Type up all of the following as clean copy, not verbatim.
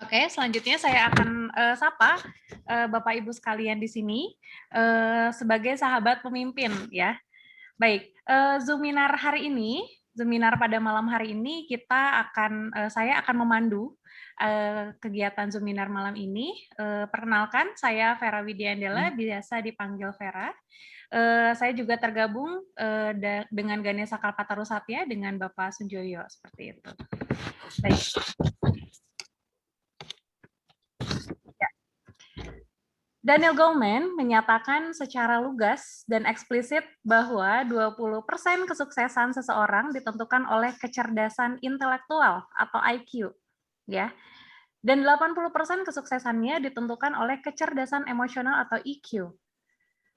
Oke, selanjutnya saya akan sapa Bapak Ibu sekalian di sini sebagai sahabat pemimpin ya. Baik, Zoominar hari ini, Zoominar pada malam hari ini saya akan memandu kegiatan Zoominar malam ini. Perkenalkan, saya Vera Widiandela, biasa dipanggil Vera. Saya juga tergabung dengan Ganesha Kalpataru Satya dengan Bapak Sunjoyo seperti itu. Baik. Daniel Goleman menyatakan secara lugas dan eksplisit bahwa 20% kesuksesan seseorang ditentukan oleh kecerdasan intelektual atau IQ, ya. Dan 80% kesuksesannya ditentukan oleh kecerdasan emosional atau EQ.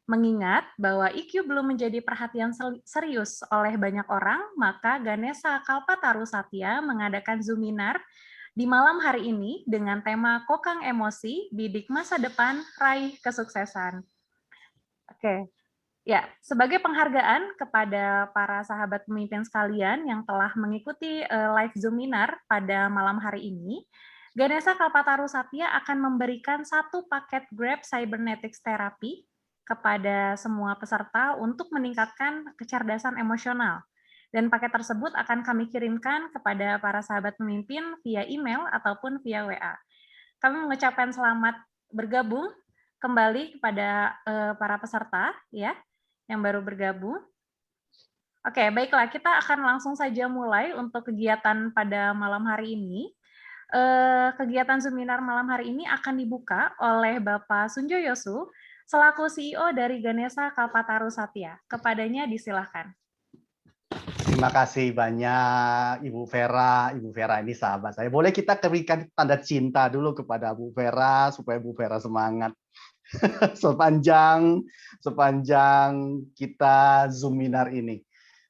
Mengingat bahwa EQ belum menjadi perhatian serius oleh banyak orang, maka Ganesha Kalpataru Satya mengadakan Zoominar di malam hari ini dengan tema Kokang Emosi, Bidik Masa Depan, Raih Kesuksesan. Oke, ya, sebagai penghargaan kepada para sahabat pemimpin sekalian yang telah mengikuti live Zoominar pada malam hari ini, Ganesha Kalpataru Satya akan memberikan 1 paket Grab Cybernetics Therapy kepada semua peserta untuk meningkatkan kecerdasan emosional. Dan paket tersebut akan kami kirimkan kepada para sahabat pemimpin via email ataupun via WA. Kami mengucapkan selamat bergabung kembali kepada para peserta ya yang baru bergabung. Oke, baiklah, kita akan langsung saja mulai untuk kegiatan pada malam hari ini. Kegiatan Zoominar malam hari ini akan dibuka oleh Bapak Sunjoyosu selaku CEO dari Ganesha Kalpataru Satya. Kepadanya disilahkan. Terima kasih banyak Ibu Vera. Ibu Vera ini sahabat saya. Boleh kita berikan tanda cinta dulu kepada Bu Vera supaya Bu Vera semangat sepanjang kita Zoominar ini.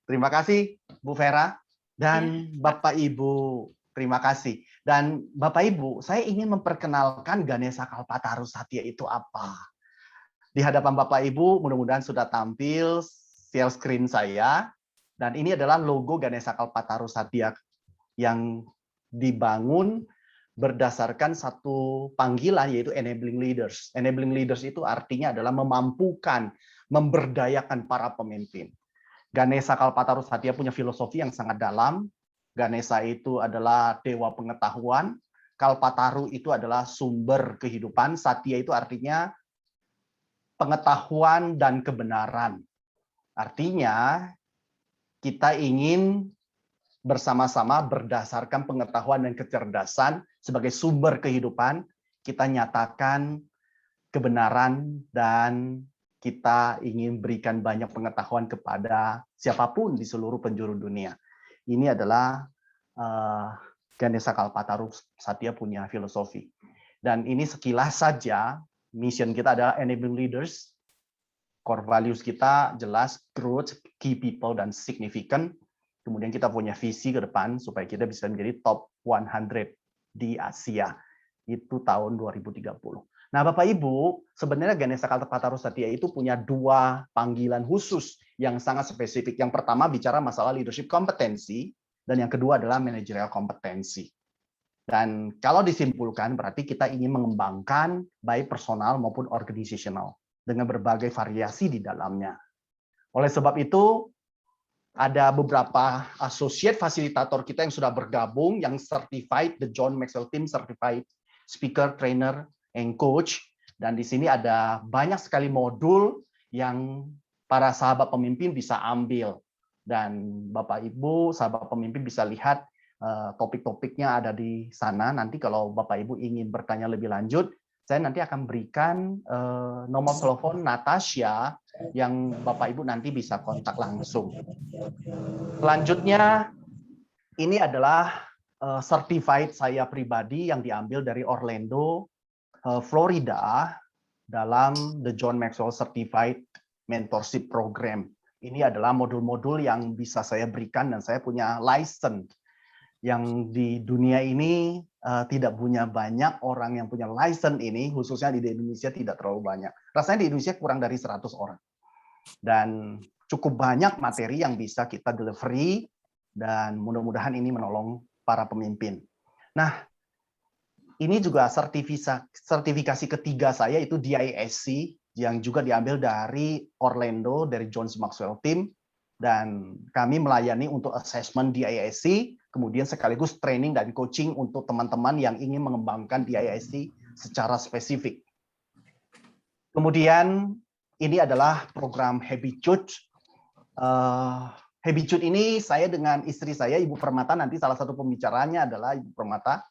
Terima kasih Bu Vera dan Bapak Ibu. Terima kasih. Dan Bapak Ibu, saya ingin memperkenalkan Ganesha Kalpataru Satya itu apa. Di hadapan Bapak Ibu mudah-mudahan sudah tampil share screen saya. Dan ini adalah logo Ganesha Kalpataru Satya yang dibangun berdasarkan satu panggilan yaitu enabling leaders. Enabling leaders itu artinya adalah memampukan, memberdayakan para pemimpin. Ganesha Kalpataru Satya punya filosofi yang sangat dalam. Ganesha itu adalah dewa pengetahuan. Kalpataru itu adalah sumber kehidupan. Satya itu artinya pengetahuan dan kebenaran. Artinya kita ingin bersama-sama berdasarkan pengetahuan dan kecerdasan sebagai sumber kehidupan, kita nyatakan kebenaran dan kita ingin berikan banyak pengetahuan kepada siapapun di seluruh penjuru dunia. Ini adalah Ganesha Kalpataru Satya punya filosofi. Dan ini sekilas saja, mission kita adalah enabling leaders. Core values kita jelas growth, key people, dan significant. Kemudian kita punya visi ke depan supaya kita bisa menjadi top 100 di Asia. Itu tahun 2030. Nah, Bapak Ibu, sebenarnya Ganesha Kalpataru Satya itu punya 2 panggilan khusus yang sangat spesifik. Yang pertama bicara masalah leadership kompetensi, dan yang kedua adalah managerial kompetensi. Dan kalau disimpulkan berarti kita ingin mengembangkan baik personal maupun organizational dengan berbagai variasi di dalamnya. Oleh sebab itu, ada beberapa associate fasilitator kita yang sudah bergabung, yang certified, the John Maxwell Team certified speaker, trainer, and coach. Dan di sini ada banyak sekali modul yang para sahabat pemimpin bisa ambil. Dan Bapak Ibu, sahabat pemimpin bisa lihat topik-topiknya ada di sana. Nanti kalau Bapak Ibu ingin bertanya lebih lanjut, saya nanti akan berikan nomor telepon Natasha yang Bapak Ibu nanti bisa kontak langsung. Selanjutnya, ini adalah certified saya pribadi yang diambil dari Orlando, Florida, dalam The John Maxwell Certified Mentorship Program. Ini adalah modul-modul yang bisa saya berikan dan saya punya license. Yang di dunia ini tidak punya banyak orang yang punya license ini, khususnya di Indonesia tidak terlalu banyak. Rasanya di Indonesia kurang dari 100 orang. Dan cukup banyak materi yang bisa kita delivery, dan mudah-mudahan ini menolong para pemimpin. Nah, Ini juga sertifikasi ketiga saya itu DISC yang juga diambil dari Orlando, dari John C. Maxwell Team. Dan kami melayani untuk assessment DISC, kemudian sekaligus training dan coaching untuk teman-teman yang ingin mengembangkan DISC secara spesifik. Kemudian ini adalah program Habitude. Habitude ini saya dengan istri saya, Ibu Permata, nanti salah satu pembicaranya adalah Ibu Permata.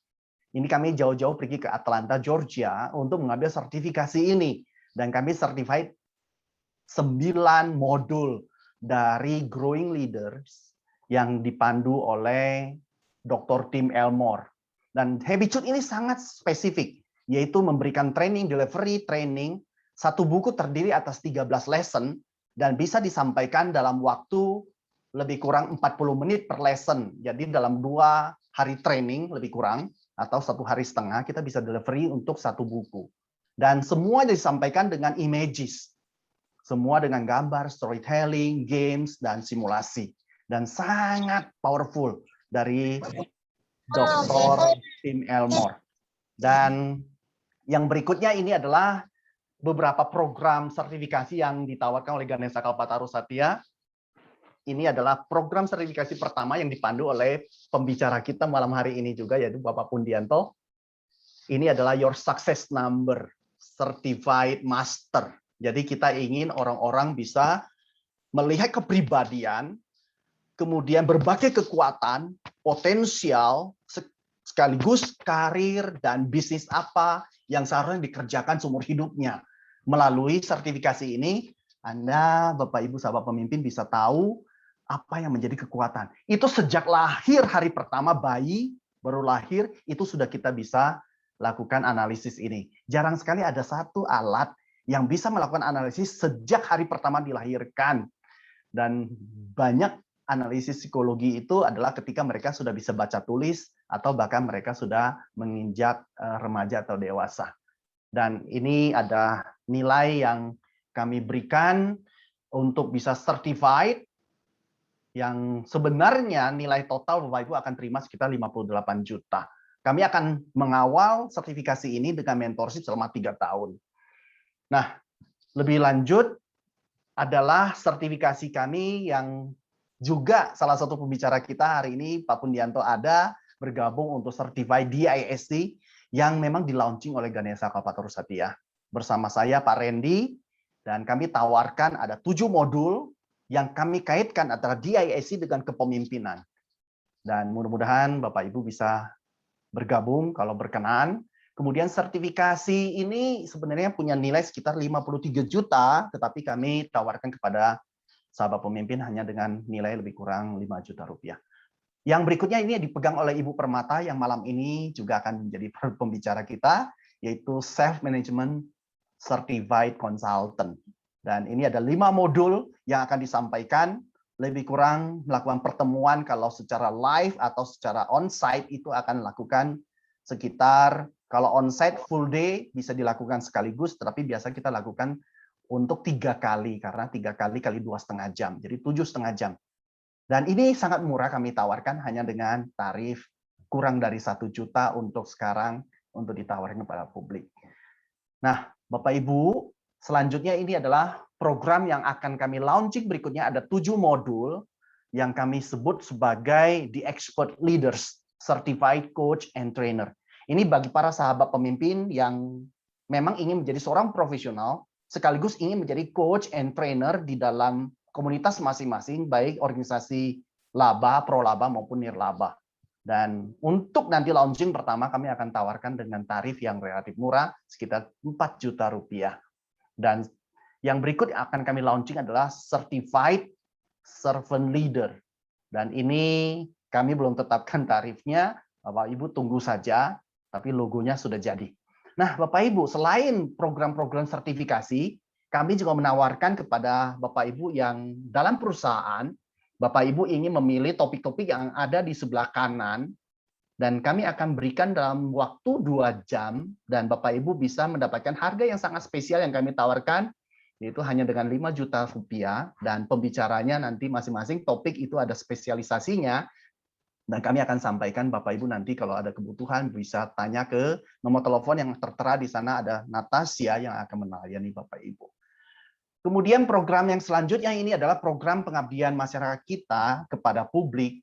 Ini kami jauh-jauh pergi ke Atlanta, Georgia untuk mengambil sertifikasi ini. Dan kami certified 9 modul dari Growing Leaders yang dipandu oleh Dr. Tim Elmore. Dan Habitude ini sangat spesifik, yaitu memberikan training, delivery training, satu buku terdiri atas 13 lesson, dan bisa disampaikan dalam waktu lebih kurang 40 menit per lesson. Jadi dalam 2 hari training lebih kurang, atau 1 hari setengah, kita bisa delivery untuk satu buku. Dan semua disampaikan dengan images. Semua dengan gambar, storytelling, games, dan simulasi. Dan sangat powerful dari Dr. Tim Elmore. Dan yang berikutnya ini adalah beberapa program sertifikasi yang ditawarkan oleh Ganesha Kalpataru Satya. Ini adalah program sertifikasi pertama yang dipandu oleh pembicara kita malam hari ini juga, yaitu Bapak Pundianto. Ini adalah Your Success Number, Certified Master. Jadi kita ingin orang-orang bisa melihat kepribadian, kemudian berbagai kekuatan, potensial, sekaligus karir dan bisnis apa yang seharusnya dikerjakan seumur hidupnya. Melalui sertifikasi ini, Anda, Bapak Ibu, sahabat pemimpin bisa tahu apa yang menjadi kekuatan. Itu sejak lahir hari pertama bayi baru lahir, itu sudah kita bisa lakukan analisis ini. Jarang sekali ada satu alat yang bisa melakukan analisis sejak hari pertama dilahirkan. Dan banyak analisis psikologi itu adalah ketika mereka sudah bisa baca tulis atau bahkan mereka sudah menginjak remaja atau dewasa. Dan ini ada nilai yang kami berikan untuk bisa certified, yang sebenarnya nilai total Bapak Ibu akan terima sekitar 58 juta. Kami akan mengawal sertifikasi ini dengan mentorship selama 3 tahun. Nah, lebih lanjut adalah sertifikasi kami yang juga salah satu pembicara kita hari ini, Pak Pundianto, ada bergabung untuk Certified DISC yang memang di-launching oleh Ganesha Kalpataru Satya. Bersama saya, Pak Randy, dan kami tawarkan ada 7 modul yang kami kaitkan antara DISC dengan kepemimpinan. Dan mudah-mudahan Bapak Ibu bisa bergabung kalau berkenan. Kemudian sertifikasi ini sebenarnya punya nilai sekitar 53 juta, tetapi kami tawarkan kepada sahabat pemimpin hanya dengan nilai lebih kurang 5 juta rupiah. Yang berikutnya ini dipegang oleh Ibu Permata yang malam ini juga akan menjadi pembicara kita, yaitu Self Management Certified Consultant. Dan ini ada 5 modul yang akan disampaikan, lebih kurang melakukan pertemuan kalau secara live atau secara on-site itu akan lakukan sekitar, kalau on-site full day bisa dilakukan sekaligus, tetapi biasa kita lakukan untuk 3 kali, karena 3 kali kali 2,5 jam, jadi 7,5 jam. Dan ini sangat murah kami tawarkan hanya dengan tarif kurang dari 1 juta untuk sekarang untuk ditawarkan kepada publik. Nah, Bapak Ibu, selanjutnya ini adalah program yang akan kami launching berikutnya, ada 7 modul yang kami sebut sebagai The Expert Leaders, Certified Coach and Trainer. Ini bagi para sahabat pemimpin yang memang ingin menjadi seorang profesional, sekaligus ingin menjadi coach and trainer di dalam komunitas masing-masing, baik organisasi laba, prolaba maupun nirlaba. Dan untuk nanti launching pertama kami akan tawarkan dengan tarif yang relatif murah, sekitar 4 juta rupiah. Dan yang berikut akan kami launching adalah Certified Servant Leader. Dan ini kami belum tetapkan tarifnya, Bapak Ibu tunggu saja, tapi logonya sudah jadi. Nah, Bapak Ibu, selain program-program sertifikasi, kami juga menawarkan kepada Bapak Ibu yang dalam perusahaan, Bapak Ibu ingin memilih topik-topik yang ada di sebelah kanan, dan kami akan berikan dalam waktu 2 jam, dan Bapak Ibu bisa mendapatkan harga yang sangat spesial yang kami tawarkan, yaitu hanya dengan 5 juta rupiah, dan pembicaranya nanti masing-masing topik itu ada spesialisasinya, Dan kami akan sampaikan Bapak Ibu nanti kalau ada kebutuhan bisa tanya ke nomor telepon yang tertera di sana, ada Natasha yang akan melayani Bapak Ibu. Kemudian program yang selanjutnya ini adalah program pengabdian masyarakat kita kepada publik.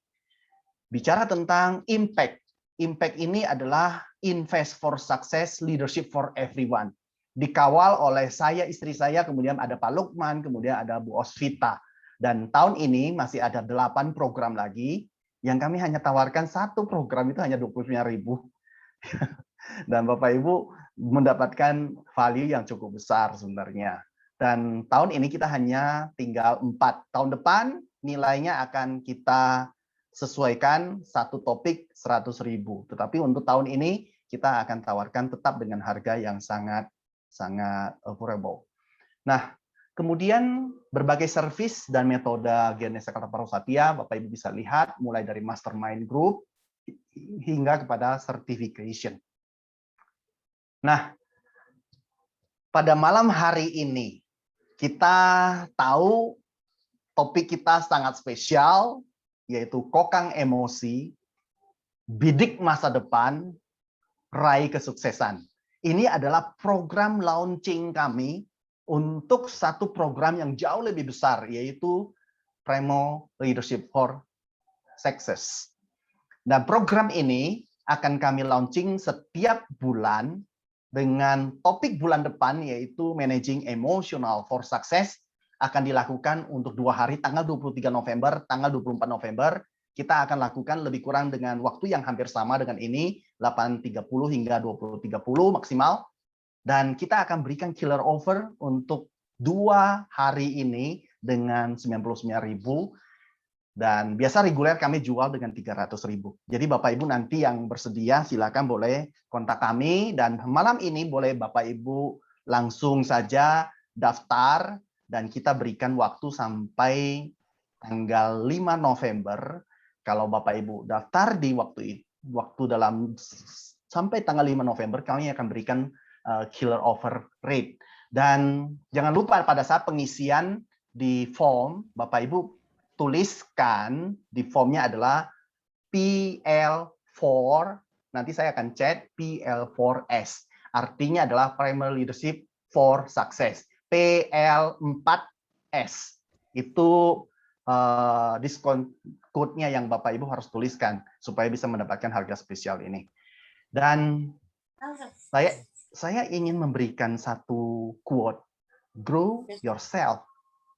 Bicara tentang impact. Impact ini adalah Invest for Success, Leadership for Everyone. Dikawal oleh saya, istri saya, kemudian ada Pak Lukman, kemudian ada Bu Osvita. Dan tahun ini masih ada 8 program lagi, yang kami hanya tawarkan satu program itu hanya 25.000. Dan Bapak Ibu mendapatkan value yang cukup besar sebenarnya. Dan tahun ini kita hanya tinggal 4. Tahun depan nilainya akan kita sesuaikan satu topik 100.000. Tetapi untuk tahun ini kita akan tawarkan tetap dengan harga yang sangat affordable. Nah, kemudian berbagai service dan metode Ganesha Kartaparusatya, Bapak Ibu bisa lihat mulai dari mastermind group hingga kepada certification. Nah, pada malam hari ini kita tahu topik kita sangat spesial, yaitu kokang emosi, bidik masa depan, raih kesuksesan. Ini adalah program launching kami untuk satu program yang jauh lebih besar, yaitu Premo Leadership for Success. Dan program ini akan kami launching setiap bulan dengan topik bulan depan, yaitu Managing Emotional for Success, akan dilakukan untuk 2 hari, tanggal 23 November, tanggal 24 November. Kita akan lakukan lebih kurang dengan waktu yang hampir sama dengan ini, 8.30 hingga 20.30 maksimal. Dan kita akan berikan killer offer untuk 2 hari ini dengan 99.000. Dan biasa reguler kami jual dengan 300.000. Jadi Bapak Ibu nanti yang bersedia silakan boleh kontak kami. Dan malam ini boleh Bapak Ibu langsung saja daftar. Dan kita berikan waktu sampai tanggal 5 November. Kalau Bapak Ibu daftar di waktu dalam sampai tanggal 5 November, kami akan berikan killer offer rate. Dan jangan lupa pada saat pengisian di form, Bapak Ibu tuliskan di formnya adalah PL4, nanti saya akan chat PL4S. Artinya adalah Primary Leadership for Success. PL4S itu diskon code-nya yang Bapak Ibu harus tuliskan supaya bisa mendapatkan harga spesial ini. Dan saya ingin memberikan satu quote, grow yourself,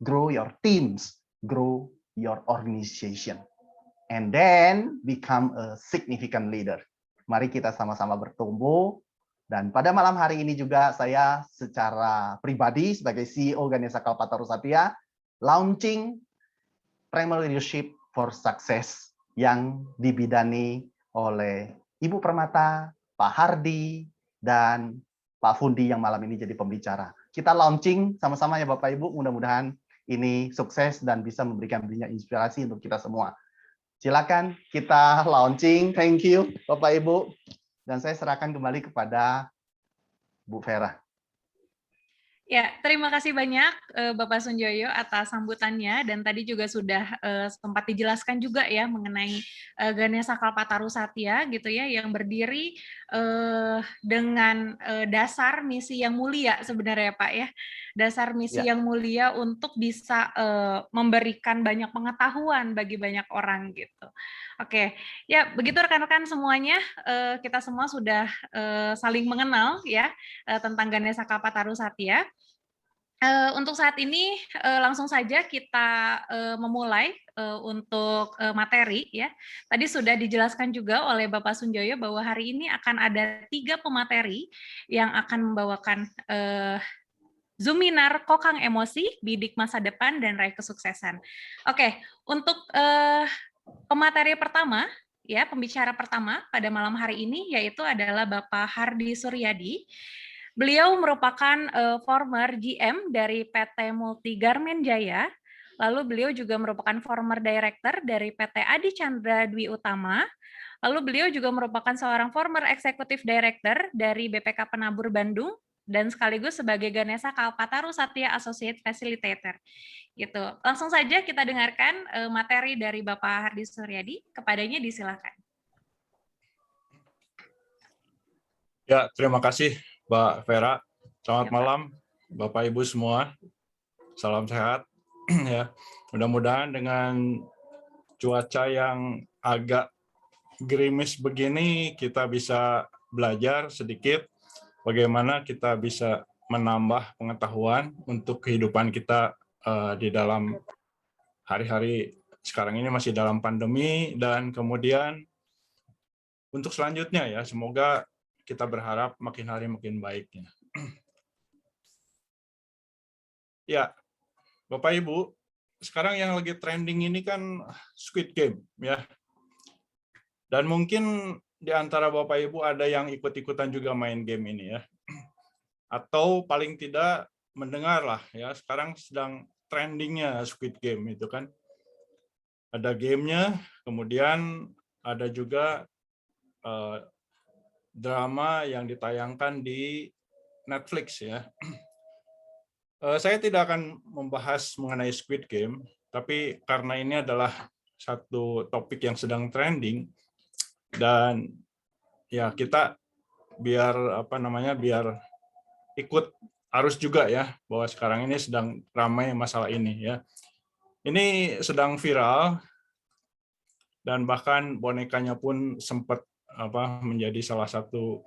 grow your teams, grow your organization, and then become a significant leader. Mari kita sama-sama bertumbuh. Dan pada malam hari ini juga saya secara pribadi sebagai CEO Ganesha Kalpatarusatya launching Primary Leadership for Success yang dibidani oleh Ibu Permata, Pak Hardi, dan Pak Fundi yang malam ini jadi pembicara. Kita launching sama-sama ya Bapak Ibu, mudah-mudahan ini sukses dan bisa memberikan banyak inspirasi untuk kita semua. Silakan kita launching. Thank you Bapak Ibu. Dan saya serahkan kembali kepada Bu Vera. Ya, terima kasih banyak Bapak Sunjoyo atas sambutannya, dan tadi juga sudah sempat dijelaskan juga ya mengenai Ganesha Kalpatarusatya gitu ya, yang berdiri dengan dasar misi yang mulia sebenarnya Pak ya, dasar misi yang mulia untuk bisa memberikan banyak pengetahuan bagi banyak orang gitu. Oke, ya begitu rekan-rekan semuanya, kita semua sudah saling mengenal ya tentang Ganesha Kalpatarusatya. Untuk saat ini langsung saja kita memulai untuk materi ya. Tadi sudah dijelaskan juga oleh Bapak Sunjoyo bahwa hari ini akan ada 3 pemateri yang akan membawakan Zoominar Kokang Emosi, Bidik Masa Depan, dan Raih Kesuksesan. Oke, untuk pemateri pertama ya, pembicara pertama pada malam hari ini yaitu adalah Bapak Hardi Suryadi. Beliau merupakan former GM dari PT Multi Garmen Jaya, lalu beliau juga merupakan former director dari PT Adi Chandra Dwi Utama, lalu beliau juga merupakan seorang former executive director dari BPK Penabur Bandung, dan sekaligus sebagai Ganesha Kalpataru Satya Associate Facilitator. Gitu. Langsung saja kita dengarkan materi dari Bapak Hardi Suryadi. Kepadanya disilakan. Ya, terima kasih Mbak Vera. Selamat Ya, malam Bapak Ibu semua. Salam sehat. Ya, mudah-mudahan dengan cuaca yang agak gerimis begini kita bisa belajar sedikit bagaimana kita bisa menambah pengetahuan untuk kehidupan kita di dalam hari-hari sekarang ini masih dalam pandemi, dan kemudian untuk selanjutnya ya semoga kita berharap makin hari makin baiknya. Ya, Bapak Ibu, sekarang yang lagi trending ini kan Squid Game ya. Dan mungkin di antara Bapak Ibu ada yang ikut-ikutan juga main game ini ya. Atau paling tidak mendengar lah ya, sekarang sedang trendingnya Squid Game itu kan. Ada gamenya, kemudian ada juga drama yang ditayangkan di Netflix ya. Saya tidak akan membahas mengenai Squid Game, tapi karena ini adalah satu topik yang sedang trending, dan ya kita biar biar ikut arus juga ya, bahwa sekarang ini sedang ramai masalah ini ya. Ini sedang viral dan bahkan bonekanya pun sempat menjadi salah satu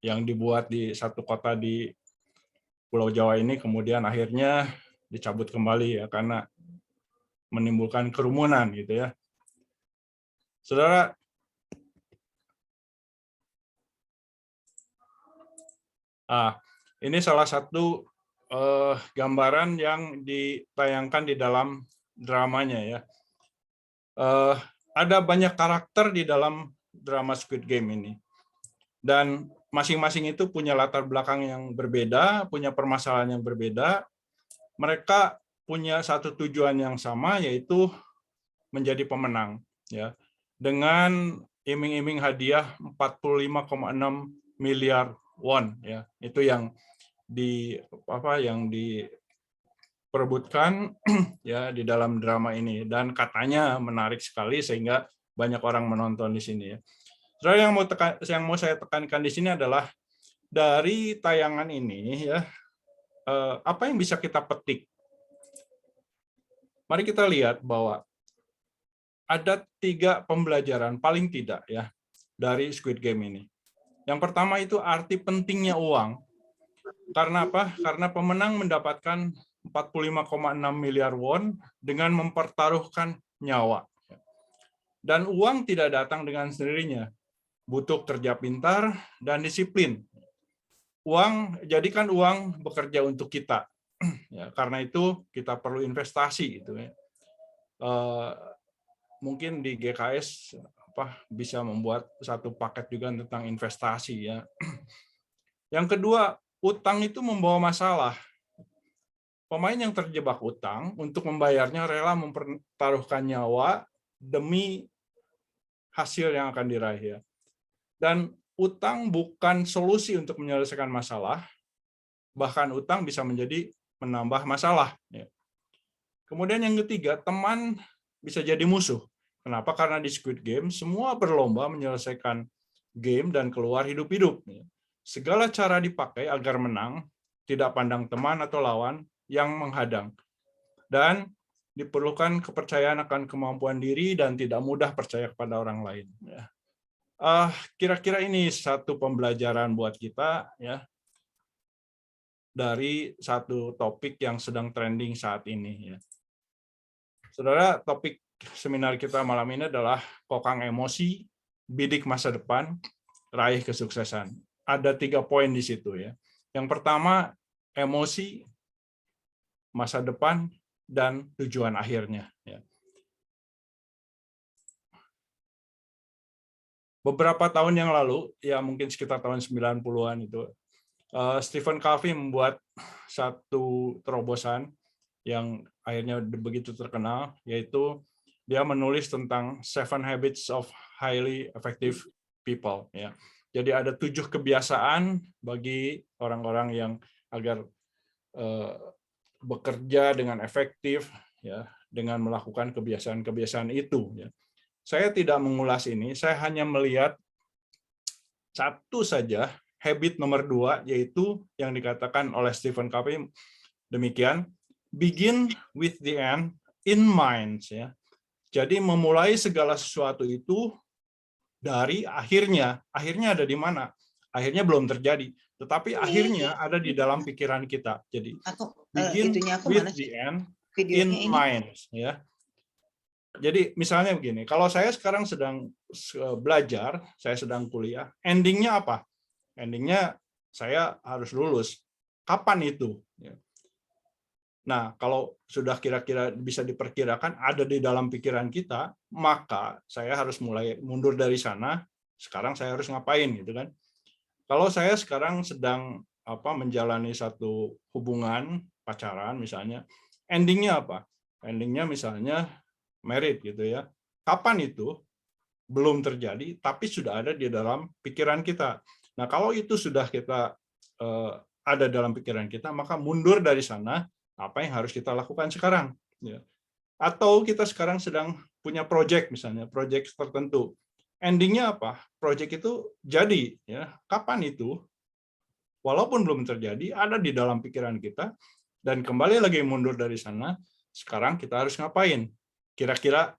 yang dibuat di satu kota di Pulau Jawa ini, kemudian akhirnya dicabut kembali ya karena menimbulkan kerumunan gitu ya. Saudara, ini salah satu gambaran yang ditayangkan di dalam dramanya ya. Ada banyak karakter di dalam drama Squid Game ini, dan masing-masing itu punya latar belakang yang berbeda, punya permasalahan yang berbeda. Mereka punya satu tujuan yang sama, yaitu menjadi pemenang ya, dengan iming-iming hadiah 45,6 miliar won ya. Itu yang diperebutkan ya di dalam drama ini, dan katanya menarik sekali sehingga banyak orang menonton di sini ya. Soalnya yang mau saya tekankan di sini adalah dari tayangan ini ya, apa yang bisa kita petik? Mari kita lihat bahwa ada 3 pembelajaran paling tidak ya dari Squid Game ini. Yang pertama itu arti pentingnya uang. Karena apa? Karena pemenang mendapatkan 45,6 miliar won dengan mempertaruhkan nyawa. Dan uang tidak datang dengan sendirinya. Butuh kerja pintar dan disiplin. Jadikan uang bekerja untuk kita. Ya, karena itu kita perlu investasi gitu ya. Mungkin di GKS bisa membuat satu paket juga tentang investasi ya. Yang kedua, utang itu membawa masalah. Pemain yang terjebak utang untuk membayarnya rela mempertaruhkan nyawa demi hasil yang akan diraih ya. Dan utang bukan solusi untuk menyelesaikan masalah, bahkan utang bisa menjadi menambah masalah ya. Kemudian yang ketiga, teman bisa jadi musuh. Kenapa? Karena di Squid Game semua berlomba menyelesaikan game dan keluar hidup-hidup. Segala cara dipakai agar menang, tidak pandang teman atau lawan yang menghadang. Dan diperlukan kepercayaan akan kemampuan diri dan tidak mudah percaya kepada orang lain. Kira-kira ini satu pembelajaran buat kita ya, dari satu topik yang sedang trending saat ini ya. Saudara, topik seminar kita malam ini adalah kokang emosi, bidik masa depan, raih kesuksesan. Ada 3 poin di situ ya. Yang pertama, emosi, masa depan, dan tujuan akhirnya. Ya. Beberapa tahun yang lalu, ya mungkin sekitar tahun 90-an itu, Stephen Covey membuat satu terobosan yang akhirnya begitu terkenal, yaitu dia menulis tentang 7 Habits of Highly Effective People. Ya. Jadi ada 7 kebiasaan bagi orang-orang yang agar bekerja dengan efektif, ya, dengan melakukan kebiasaan-kebiasaan itu. Ya. Saya tidak mengulas ini, saya hanya melihat satu saja, habit nomor 2, yaitu yang dikatakan oleh Stephen Covey demikian, begin with the end in mind. Ya. Jadi memulai segala sesuatu itu dari akhirnya. Akhirnya ada di mana? Akhirnya belum terjadi, tetapi akhirnya ada di dalam pikiran kita. Jadi begin with the end in mind. Ya. Jadi misalnya begini, kalau saya sekarang sedang belajar, saya sedang kuliah, endingnya apa? Endingnya saya harus lulus. Kapan itu? Nah, kalau sudah kira-kira bisa diperkirakan ada di dalam pikiran kita, maka saya harus mulai mundur dari sana. Sekarang saya harus ngapain, gitu kan? Kalau saya sekarang sedang menjalani satu hubungan pacaran misalnya, endingnya apa? Endingnya misalnya married gitu ya. Kapan itu? Belum terjadi, tapi sudah ada di dalam pikiran kita. Nah, kalau itu sudah kita ada dalam pikiran kita, maka mundur dari sana. Apa yang harus kita lakukan sekarang? Ya. Atau kita sekarang sedang punya project misalnya, project tertentu. Endingnya apa? Project itu jadi. Ya. Kapan itu? Walaupun belum terjadi, ada di dalam pikiran kita. Dan kembali lagi mundur dari sana, sekarang kita harus ngapain? Kira-kira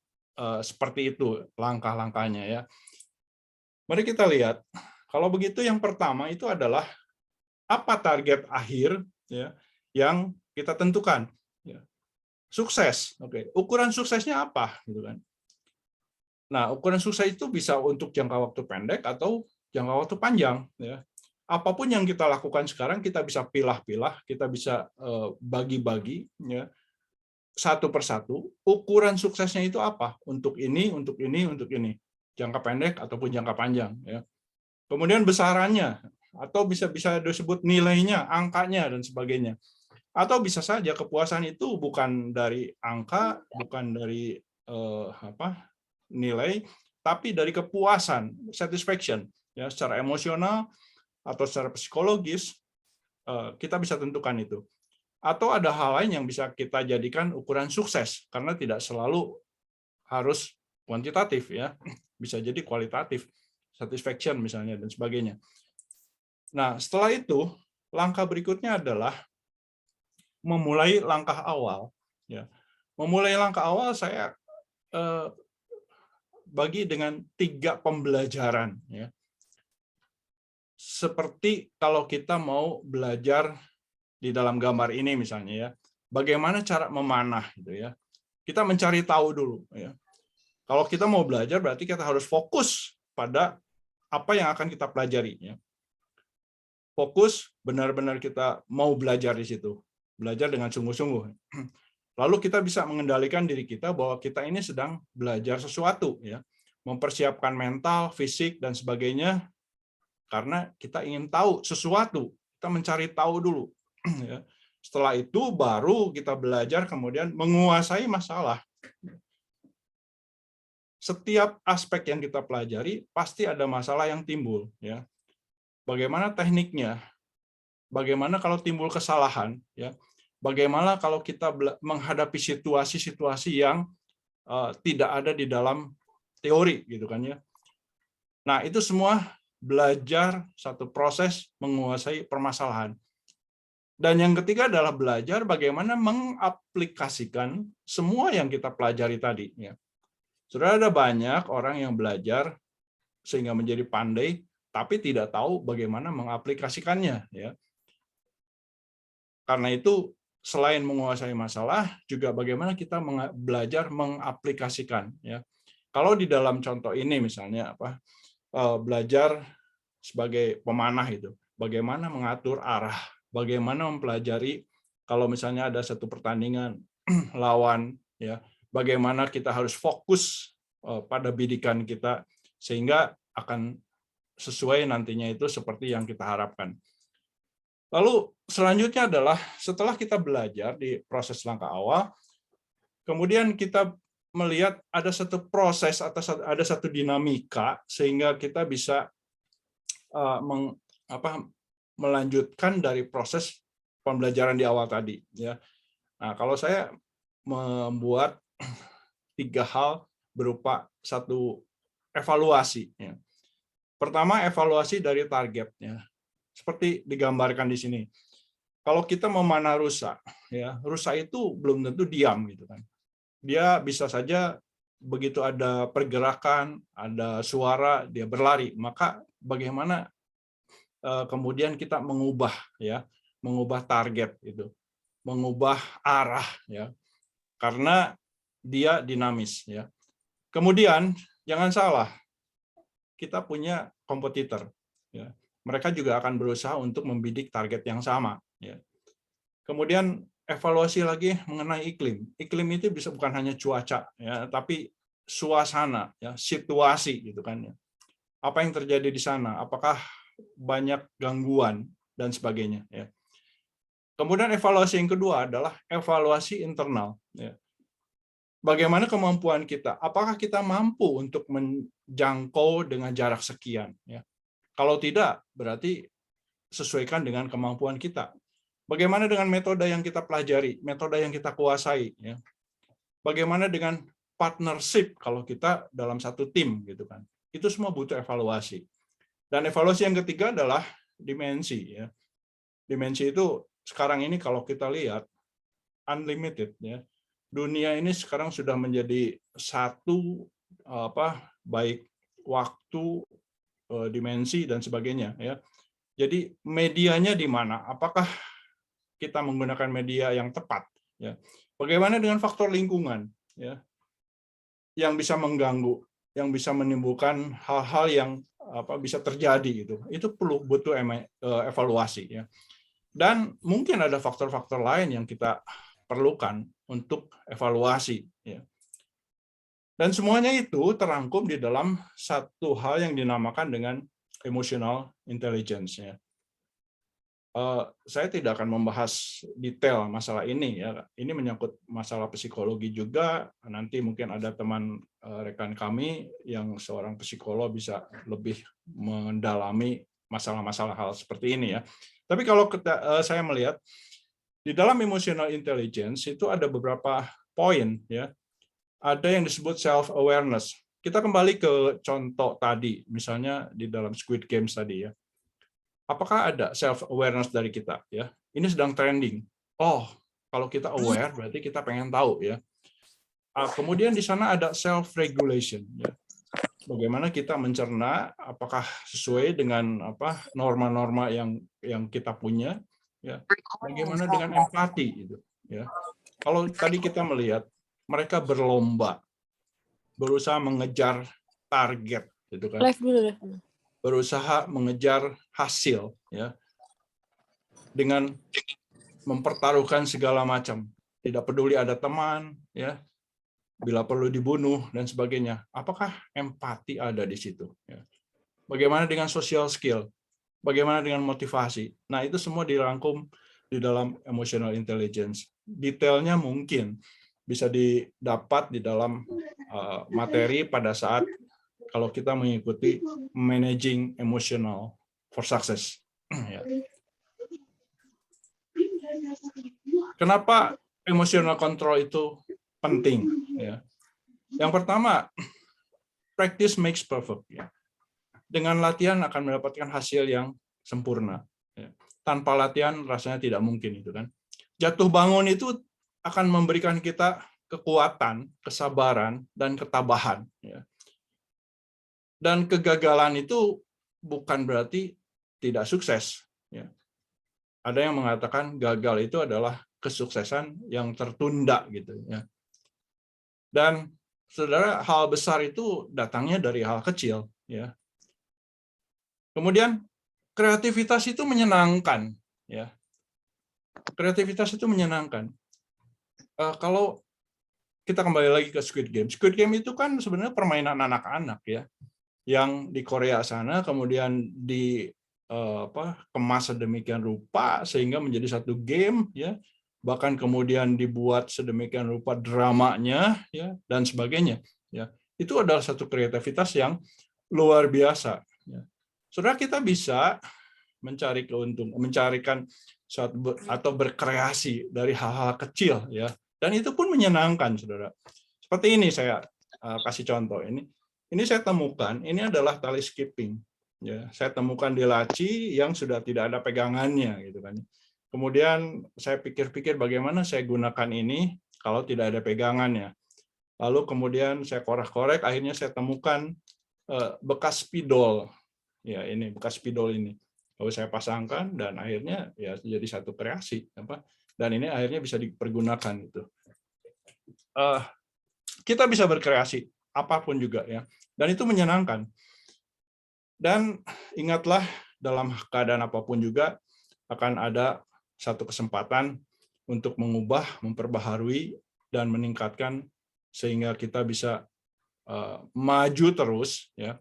seperti itu langkah-langkahnya. Ya. Mari kita lihat. Kalau begitu yang pertama itu adalah apa target akhir, ya, yang kita tentukan. Ya. Sukses. Oke. Ukuran suksesnya apa? Gitu kan. Nah, ukuran sukses itu bisa untuk jangka waktu pendek atau jangka waktu panjang. Ya. Apapun yang kita lakukan sekarang, kita bisa pilah-pilah, kita bisa bagi-bagi, ya, satu persatu. Ukuran suksesnya itu apa? Untuk ini, untuk ini, untuk ini. Jangka pendek ataupun jangka panjang. Ya. Kemudian besarannya, atau bisa disebut nilainya, angkanya, dan sebagainya. Atau bisa saja kepuasan itu bukan dari angka, bukan dari nilai, tapi dari kepuasan, satisfaction, ya, secara emosional atau secara psikologis, kita bisa tentukan itu. Atau ada hal lain yang bisa kita jadikan ukuran sukses, karena tidak selalu harus kuantitatif, ya, bisa jadi kualitatif, satisfaction misalnya, dan sebagainya. Nah, setelah itu, langkah berikutnya adalah memulai langkah awal. Ya. Memulai langkah awal saya bagi dengan 3 pembelajaran. Ya. Seperti kalau kita mau belajar di dalam gambar ini misalnya, ya, bagaimana cara memanah, gitu ya. Kita mencari tahu dulu. Ya. Kalau kita mau belajar berarti kita harus fokus pada apa yang akan kita pelajari. Ya. Fokus, benar-benar kita mau belajar di situ. Belajar dengan sungguh-sungguh. Lalu kita bisa mengendalikan diri kita bahwa kita ini sedang belajar sesuatu, ya, mempersiapkan mental, fisik, dan sebagainya, karena kita ingin tahu sesuatu. Kita mencari tahu dulu. Ya. Setelah itu baru kita belajar kemudian menguasai masalah. Setiap aspek yang kita pelajari pasti ada masalah yang timbul. Ya. Bagaimana tekniknya? Bagaimana kalau timbul kesalahan? Ya. Bagaimana kalau kita menghadapi situasi-situasi yang tidak ada di dalam teori, gitu kan, ya. Nah, itu semua belajar satu proses menguasai permasalahan. Dan yang ketiga adalah belajar bagaimana mengaplikasikan semua yang kita pelajari tadi. Ya. Sudah ada banyak orang yang belajar sehingga menjadi pandai, tapi tidak tahu bagaimana mengaplikasikannya. Ya. Karena itu, selain menguasai masalah, juga bagaimana kita belajar mengaplikasikan. Ya. Kalau di dalam contoh ini misalnya belajar sebagai pemanah itu, bagaimana mengatur arah, bagaimana mempelajari kalau misalnya ada satu pertandingan lawan, ya, bagaimana kita harus fokus pada bidikan kita sehingga akan sesuai nantinya itu seperti yang kita harapkan. Lalu selanjutnya adalah setelah kita belajar di proses langkah awal, kemudian kita melihat ada satu proses atau ada satu dinamika sehingga kita bisa melanjutkan dari proses pembelajaran di awal tadi, ya. Nah, kalau saya membuat 3 hal berupa satu evaluasi, ya. Pertama, evaluasi dari targetnya, seperti digambarkan di sini. Kalau kita memanah rusa, ya, rusa itu belum tentu diam, gitu kan. Dia bisa saja begitu ada pergerakan, ada suara, dia berlari. Maka bagaimana kemudian kita mengubah, ya, mengubah target itu, mengubah arah, ya, karena dia dinamis, ya. Kemudian jangan salah, kita punya kompetitor, ya. Mereka juga akan berusaha untuk membidik target yang sama, ya. Kemudian evaluasi lagi mengenai iklim. Iklim itu bisa bukan hanya cuaca, ya, tapi suasana, ya, situasi, gitu kan, ya. Apa yang terjadi di sana? Apakah banyak gangguan dan sebagainya, ya. Kemudian evaluasi yang kedua adalah evaluasi internal, ya. Bagaimana kemampuan kita? Apakah kita mampu untuk menjangkau dengan jarak sekian, ya? Kalau tidak, berarti sesuaikan dengan kemampuan kita. Bagaimana dengan metode yang kita pelajari, metode yang kita kuasai, ya? Bagaimana dengan partnership kalau kita dalam satu tim, gitu kan? Itu semua butuh evaluasi. Dan evaluasi yang ketiga adalah dimensi, ya. Dimensi itu sekarang ini kalau kita lihat unlimited, ya. Dunia ini sekarang sudah menjadi satu, baik waktu, dimensi dan sebagainya, ya. Jadi medianya di mana? Apakah kita menggunakan media yang tepat, ya? Bagaimana dengan faktor lingkungan, ya, yang bisa mengganggu, yang bisa menimbulkan hal-hal yang bisa terjadi, gitu. Itu butuh evaluasi, ya. Dan mungkin ada faktor-faktor lain yang kita perlukan untuk evaluasi, ya. Dan semuanya itu terangkum di dalam satu hal yang dinamakan dengan emotional intelligence, ya. Saya tidak akan membahas detail masalah ini, ya. Ini menyangkut masalah psikologi juga. Nanti mungkin ada teman rekan kami yang seorang psikolog bisa lebih mendalami masalah-masalah hal seperti ini, ya. Tapi kalau saya melihat di dalam emotional intelligence itu ada beberapa poin, ya. Ada yang disebut self awareness. Kita kembali ke contoh tadi, misalnya di dalam Squid Games tadi, ya. Apakah ada self awareness dari kita, ya? Ini sedang trending. Oh, kalau kita aware berarti kita pengen tahu, ya. Kemudian di sana ada self regulation, ya. Bagaimana kita mencerna apakah sesuai dengan norma-norma yang kita punya, ya. Bagaimana dengan empati itu, ya. Kalau tadi kita melihat mereka berlomba, berusaha mengejar target, gitu kan. Live dulu deh. Berusaha mengejar hasil, ya, dengan mempertaruhkan segala macam, tidak peduli ada teman, ya, bila perlu dibunuh dan sebagainya. Apakah empati ada di situ, ya? Bagaimana dengan social skill? Bagaimana dengan motivasi? Nah, itu semua dirangkum di dalam emotional intelligence. Detailnya mungkin bisa didapat di dalam materi pada saat kalau kita mengikuti managing emotional for success. Ya. Kenapa emotional control itu penting? Ya. Yang pertama, practice makes perfect. Ya. Dengan latihan akan mendapatkan hasil yang sempurna. Ya. Tanpa latihan rasanya tidak mungkin itu kan. Jatuh bangun itu akan memberikan kita kekuatan, kesabaran, dan ketabahan. Ya. Dan kegagalan itu bukan berarti tidak sukses. Ya. Ada yang mengatakan gagal itu adalah kesuksesan yang tertunda, gitu, ya. Dan saudara, hal besar itu datangnya dari hal kecil, ya. Kemudian kreativitas itu menyenangkan, ya. Kreativitas itu menyenangkan. Kalau kita kembali lagi ke Squid Game. Squid Game itu kan sebenarnya permainan anak-anak, ya, yang di Korea sana kemudian kemas sedemikian rupa sehingga menjadi satu game, ya, bahkan kemudian dibuat sedemikian rupa dramanya, ya, dan sebagainya, ya. Itu adalah satu kreativitas yang luar biasa, ya. Saudara, kita bisa mencari keuntungan, mencarikan suatu atau berkreasi dari hal-hal kecil, ya, dan itu pun menyenangkan, saudara. Seperti ini saya kasih contoh. Ini saya temukan. Ini adalah tali skipping. Ya, saya temukan di laci yang sudah tidak ada pegangannya, gitu kan. Kemudian saya pikir-pikir bagaimana saya gunakan ini kalau tidak ada pegangannya. Lalu kemudian saya korek-korek, akhirnya saya temukan bekas spidol. Ya, ini bekas spidol ini. Lalu saya pasangkan dan akhirnya ya jadi satu kreasi, apa? Dan ini akhirnya bisa dipergunakan itu. Kita bisa berkreasi apapun juga, ya. Dan itu menyenangkan. Dan ingatlah, dalam keadaan apapun juga akan ada satu kesempatan untuk mengubah, memperbaharui, dan meningkatkan sehingga kita bisa maju terus, ya,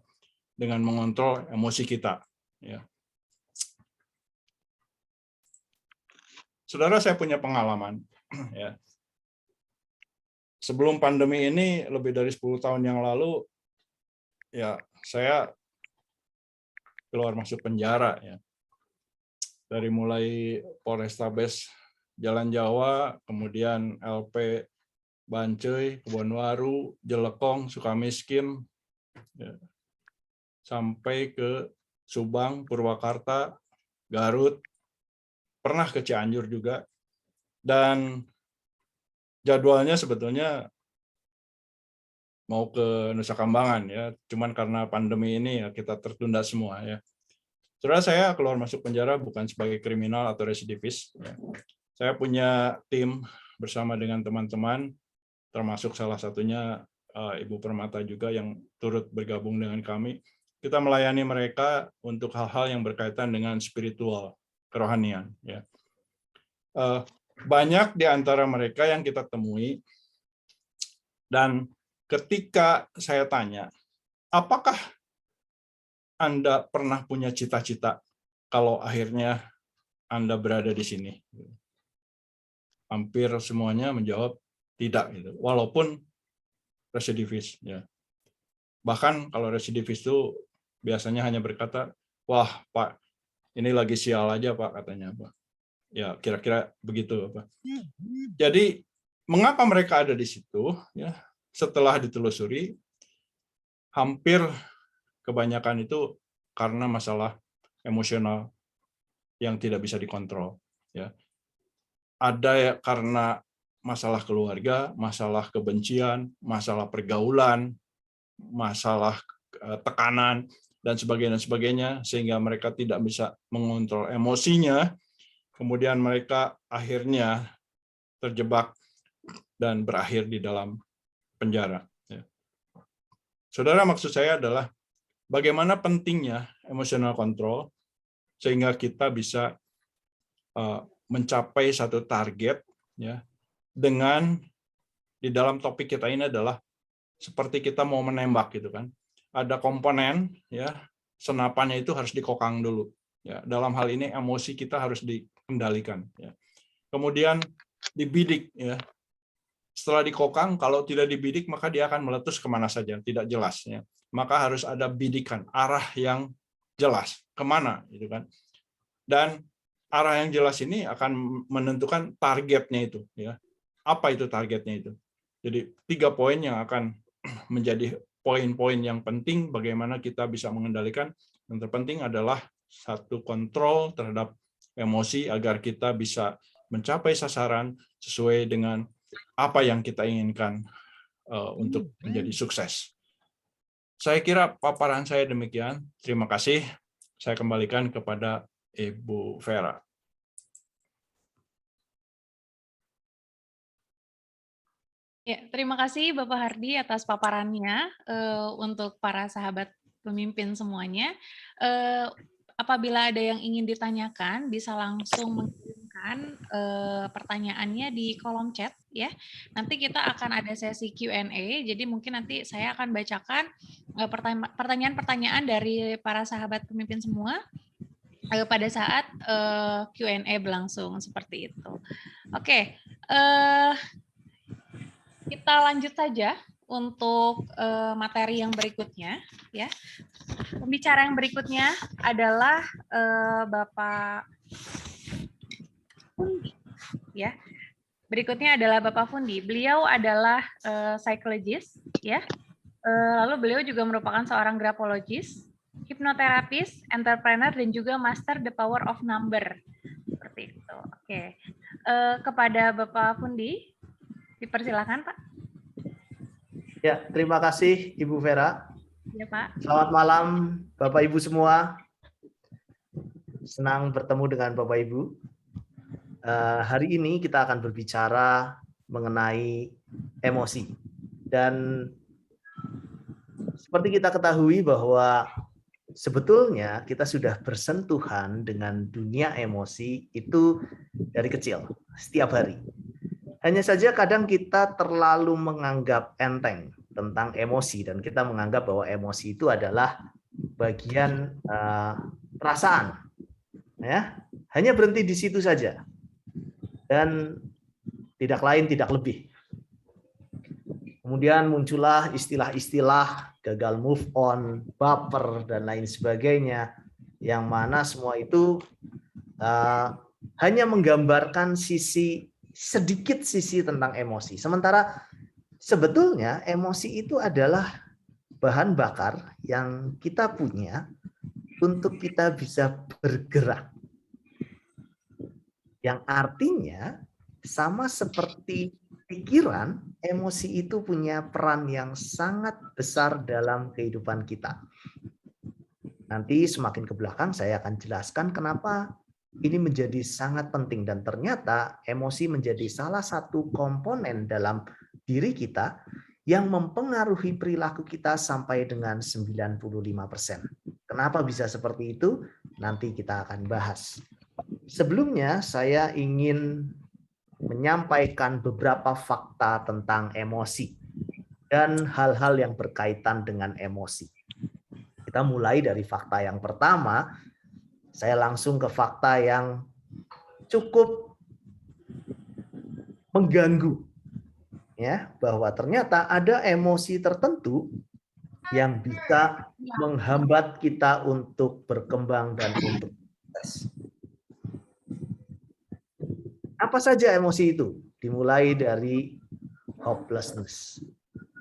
dengan mengontrol emosi kita. Ya. Saudara, saya punya pengalaman. Ya. Sebelum pandemi ini, lebih dari 10 tahun yang lalu, ya saya keluar masuk penjara, ya. Dari mulai Polrestabes Jalan Jawa, kemudian LP Bancai, Kebonwaru, Jelekong, Sukamiskin, ya, sampai ke Subang, Purwakarta, Garut, pernah ke Cianjur juga, dan jadwalnya sebetulnya mau ke Nusa Kambangan, ya, cuman karena pandemi ini ya kita tertunda semua, ya. Saudara, saya keluar masuk penjara bukan sebagai kriminal atau residivis, ya. Saya punya tim bersama dengan teman-teman, termasuk salah satunya Ibu Permata juga yang turut bergabung dengan kami. Kita melayani mereka untuk hal-hal yang berkaitan dengan spiritual, kerohanian, ya. Banyak di antara mereka yang kita temui, dan ketika saya tanya, apakah Anda pernah punya cita-cita kalau akhirnya Anda berada di sini? Hampir semuanya menjawab tidak, gitu. Walaupun residivis, ya. Bahkan kalau residivis itu biasanya hanya berkata, wah Pak, ini lagi sial aja Pak, katanya Pak. Ya kira-kira begitu Pak. Jadi mengapa mereka ada di situ? Ya, setelah ditelusuri, hampir kebanyakan itu karena masalah emosional yang tidak bisa dikontrol. Ya. Ada ya karena masalah keluarga, masalah kebencian, masalah pergaulan, masalah tekanan, dan sebagainya, sehingga mereka tidak bisa mengontrol emosinya, kemudian mereka akhirnya terjebak dan berakhir di dalam penjara. Saudara, maksud saya adalah bagaimana pentingnya emotional control sehingga kita bisa mencapai satu target, ya, dengan di dalam topik kita ini adalah seperti kita mau menembak, gitu kan. Ada komponen, ya, senapannya itu harus dikokang dulu, ya. Dalam hal ini emosi kita harus dikendalikan, ya. Kemudian dibidik, ya. Setelah dikokang, kalau tidak dibidik maka dia akan meletus kemana saja, tidak jelas, ya. Maka harus ada bidikan, arah yang jelas kemana, gitu kan. Dan arah yang jelas ini akan menentukan targetnya itu, ya. Apa itu targetnya itu? Jadi 3 poin yang akan menjadi poin-poin yang penting bagaimana kita bisa mengendalikan. Yang terpenting adalah satu, kontrol terhadap emosi agar kita bisa mencapai sasaran sesuai dengan apa yang kita inginkan untuk menjadi sukses. Saya kira paparan saya demikian. Terima kasih. Saya kembalikan kepada Ibu Vera. Ya, terima kasih Bapak Hardy atas paparannya. Untuk para sahabat pemimpin semuanya, apabila ada yang ingin ditanyakan, bisa langsung mengirimkan pertanyaannya di kolom chat, ya. Nanti kita akan ada sesi Q&A, jadi mungkin nanti saya akan bacakan pertanyaan-pertanyaan dari para sahabat pemimpin semua pada saat Q&A berlangsung, seperti itu. Oke, kita lanjut saja untuk materi yang berikutnya, ya. Pembicara yang berikutnya adalah Bapak Fundi, ya. Berikutnya adalah Bapak Fundi. Beliau adalah psikologis, ya. Lalu beliau juga merupakan seorang grapologis, hipnoterapis, entrepreneur, dan juga master the power of number. Seperti itu. Oke. Kepada Bapak Fundi, dipersilakan, Pak. Ya, terima kasih Ibu Vera. Ya, Pak. Selamat malam Bapak Ibu semua. Senang bertemu dengan Bapak Ibu. Hari ini kita akan berbicara mengenai emosi. Dan seperti kita ketahui bahwa sebetulnya kita sudah bersentuhan dengan dunia emosi itu dari kecil, setiap hari. Hanya saja kadang kita terlalu menganggap enteng tentang emosi dan kita menganggap bahwa emosi itu adalah bagian perasaan, ya, hanya berhenti di situ saja dan tidak lain tidak lebih. Kemudian muncullah istilah-istilah gagal move on, baper dan lain sebagainya, yang mana semua itu hanya menggambarkan sedikit sisi tentang emosi. Sementara sebetulnya emosi itu adalah bahan bakar yang kita punya untuk kita bisa bergerak. Yang artinya sama seperti pikiran, emosi itu punya peran yang sangat besar dalam kehidupan kita. Nanti semakin ke belakang saya akan jelaskan kenapa ini menjadi sangat penting dan ternyata emosi menjadi salah satu komponen dalam diri kita yang mempengaruhi perilaku kita sampai dengan 95%. Kenapa bisa seperti itu? Nanti kita akan bahas. Sebelumnya saya ingin menyampaikan beberapa fakta tentang emosi dan hal-hal yang berkaitan dengan emosi. Kita mulai dari fakta yang pertama. Saya langsung ke fakta yang cukup mengganggu, ya, bahwa ternyata ada emosi tertentu yang bisa menghambat kita untuk berkembang dan untuk sukses. Apa saja emosi itu? Dimulai dari hopelessness,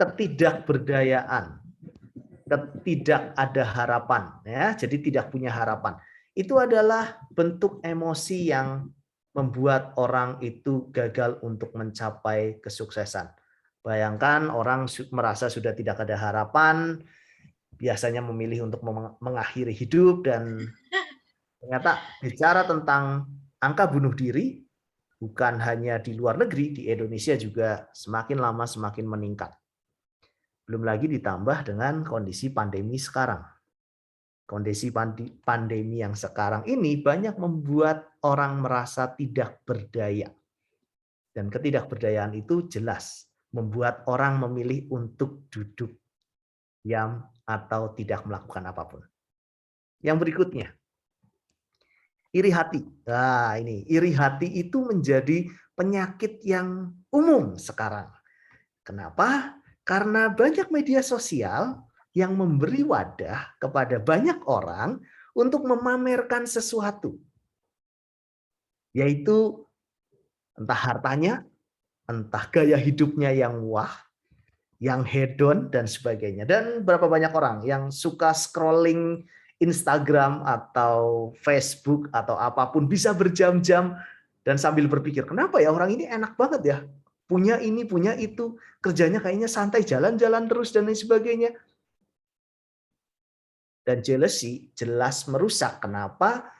ketidakberdayaan, tidak ada harapan, ya, jadi tidak punya harapan. Itu adalah bentuk emosi yang membuat orang itu gagal untuk mencapai kesuksesan. Bayangkan orang merasa sudah tidak ada harapan, biasanya memilih untuk mengakhiri hidup, dan ternyata bicara tentang angka bunuh diri, bukan hanya di luar negeri, di Indonesia juga semakin lama semakin meningkat. Belum lagi ditambah dengan kondisi pandemi sekarang. Kondisi pandemi yang sekarang ini banyak membuat orang merasa tidak berdaya. Dan ketidakberdayaan itu jelas membuat orang memilih untuk duduk diam atau tidak melakukan apapun. Yang berikutnya, iri hati. Nah, ini iri hati itu menjadi penyakit yang umum sekarang. Kenapa? Karena banyak media sosial yang memberi wadah kepada banyak orang untuk memamerkan sesuatu. Yaitu entah hartanya, entah gaya hidupnya yang wah, yang hedon dan sebagainya. Dan berapa banyak orang yang suka scrolling Instagram atau Facebook atau apapun bisa berjam-jam dan sambil berpikir, kenapa ya orang ini enak banget ya? Punya ini, punya itu, kerjanya kayaknya santai, jalan-jalan terus dan lain sebagainya. Dan jealousy jelas merusak. Kenapa?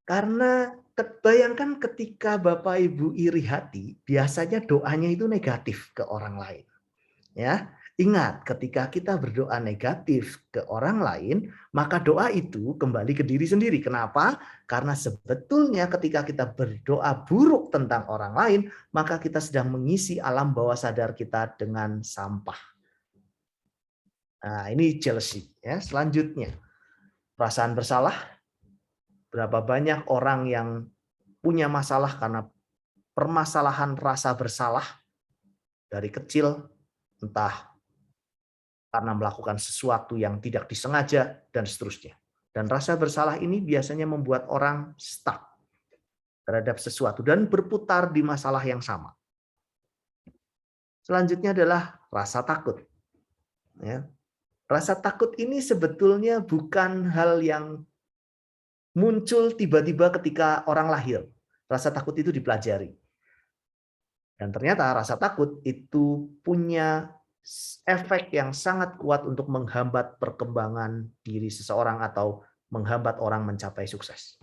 Karena bayangkan ketika Bapak Ibu iri hati, biasanya doanya itu negatif ke orang lain. Ya, ingat ketika kita berdoa negatif ke orang lain, maka doa itu kembali ke diri sendiri. Kenapa? Karena sebetulnya ketika kita berdoa buruk tentang orang lain, maka kita sedang mengisi alam bawah sadar kita dengan sampah. Nah, ini jealousy. Ya, selanjutnya, perasaan bersalah. Berapa banyak orang yang punya masalah karena permasalahan rasa bersalah dari kecil, entah karena melakukan sesuatu yang tidak disengaja, dan seterusnya. Dan rasa bersalah ini biasanya membuat orang stuck terhadap sesuatu dan berputar di masalah yang sama. Selanjutnya adalah rasa takut. Ya. Rasa takut ini sebetulnya bukan hal yang muncul tiba-tiba ketika orang lahir. Rasa takut itu dipelajari. Dan ternyata rasa takut itu punya efek yang sangat kuat untuk menghambat perkembangan diri seseorang atau menghambat orang mencapai sukses.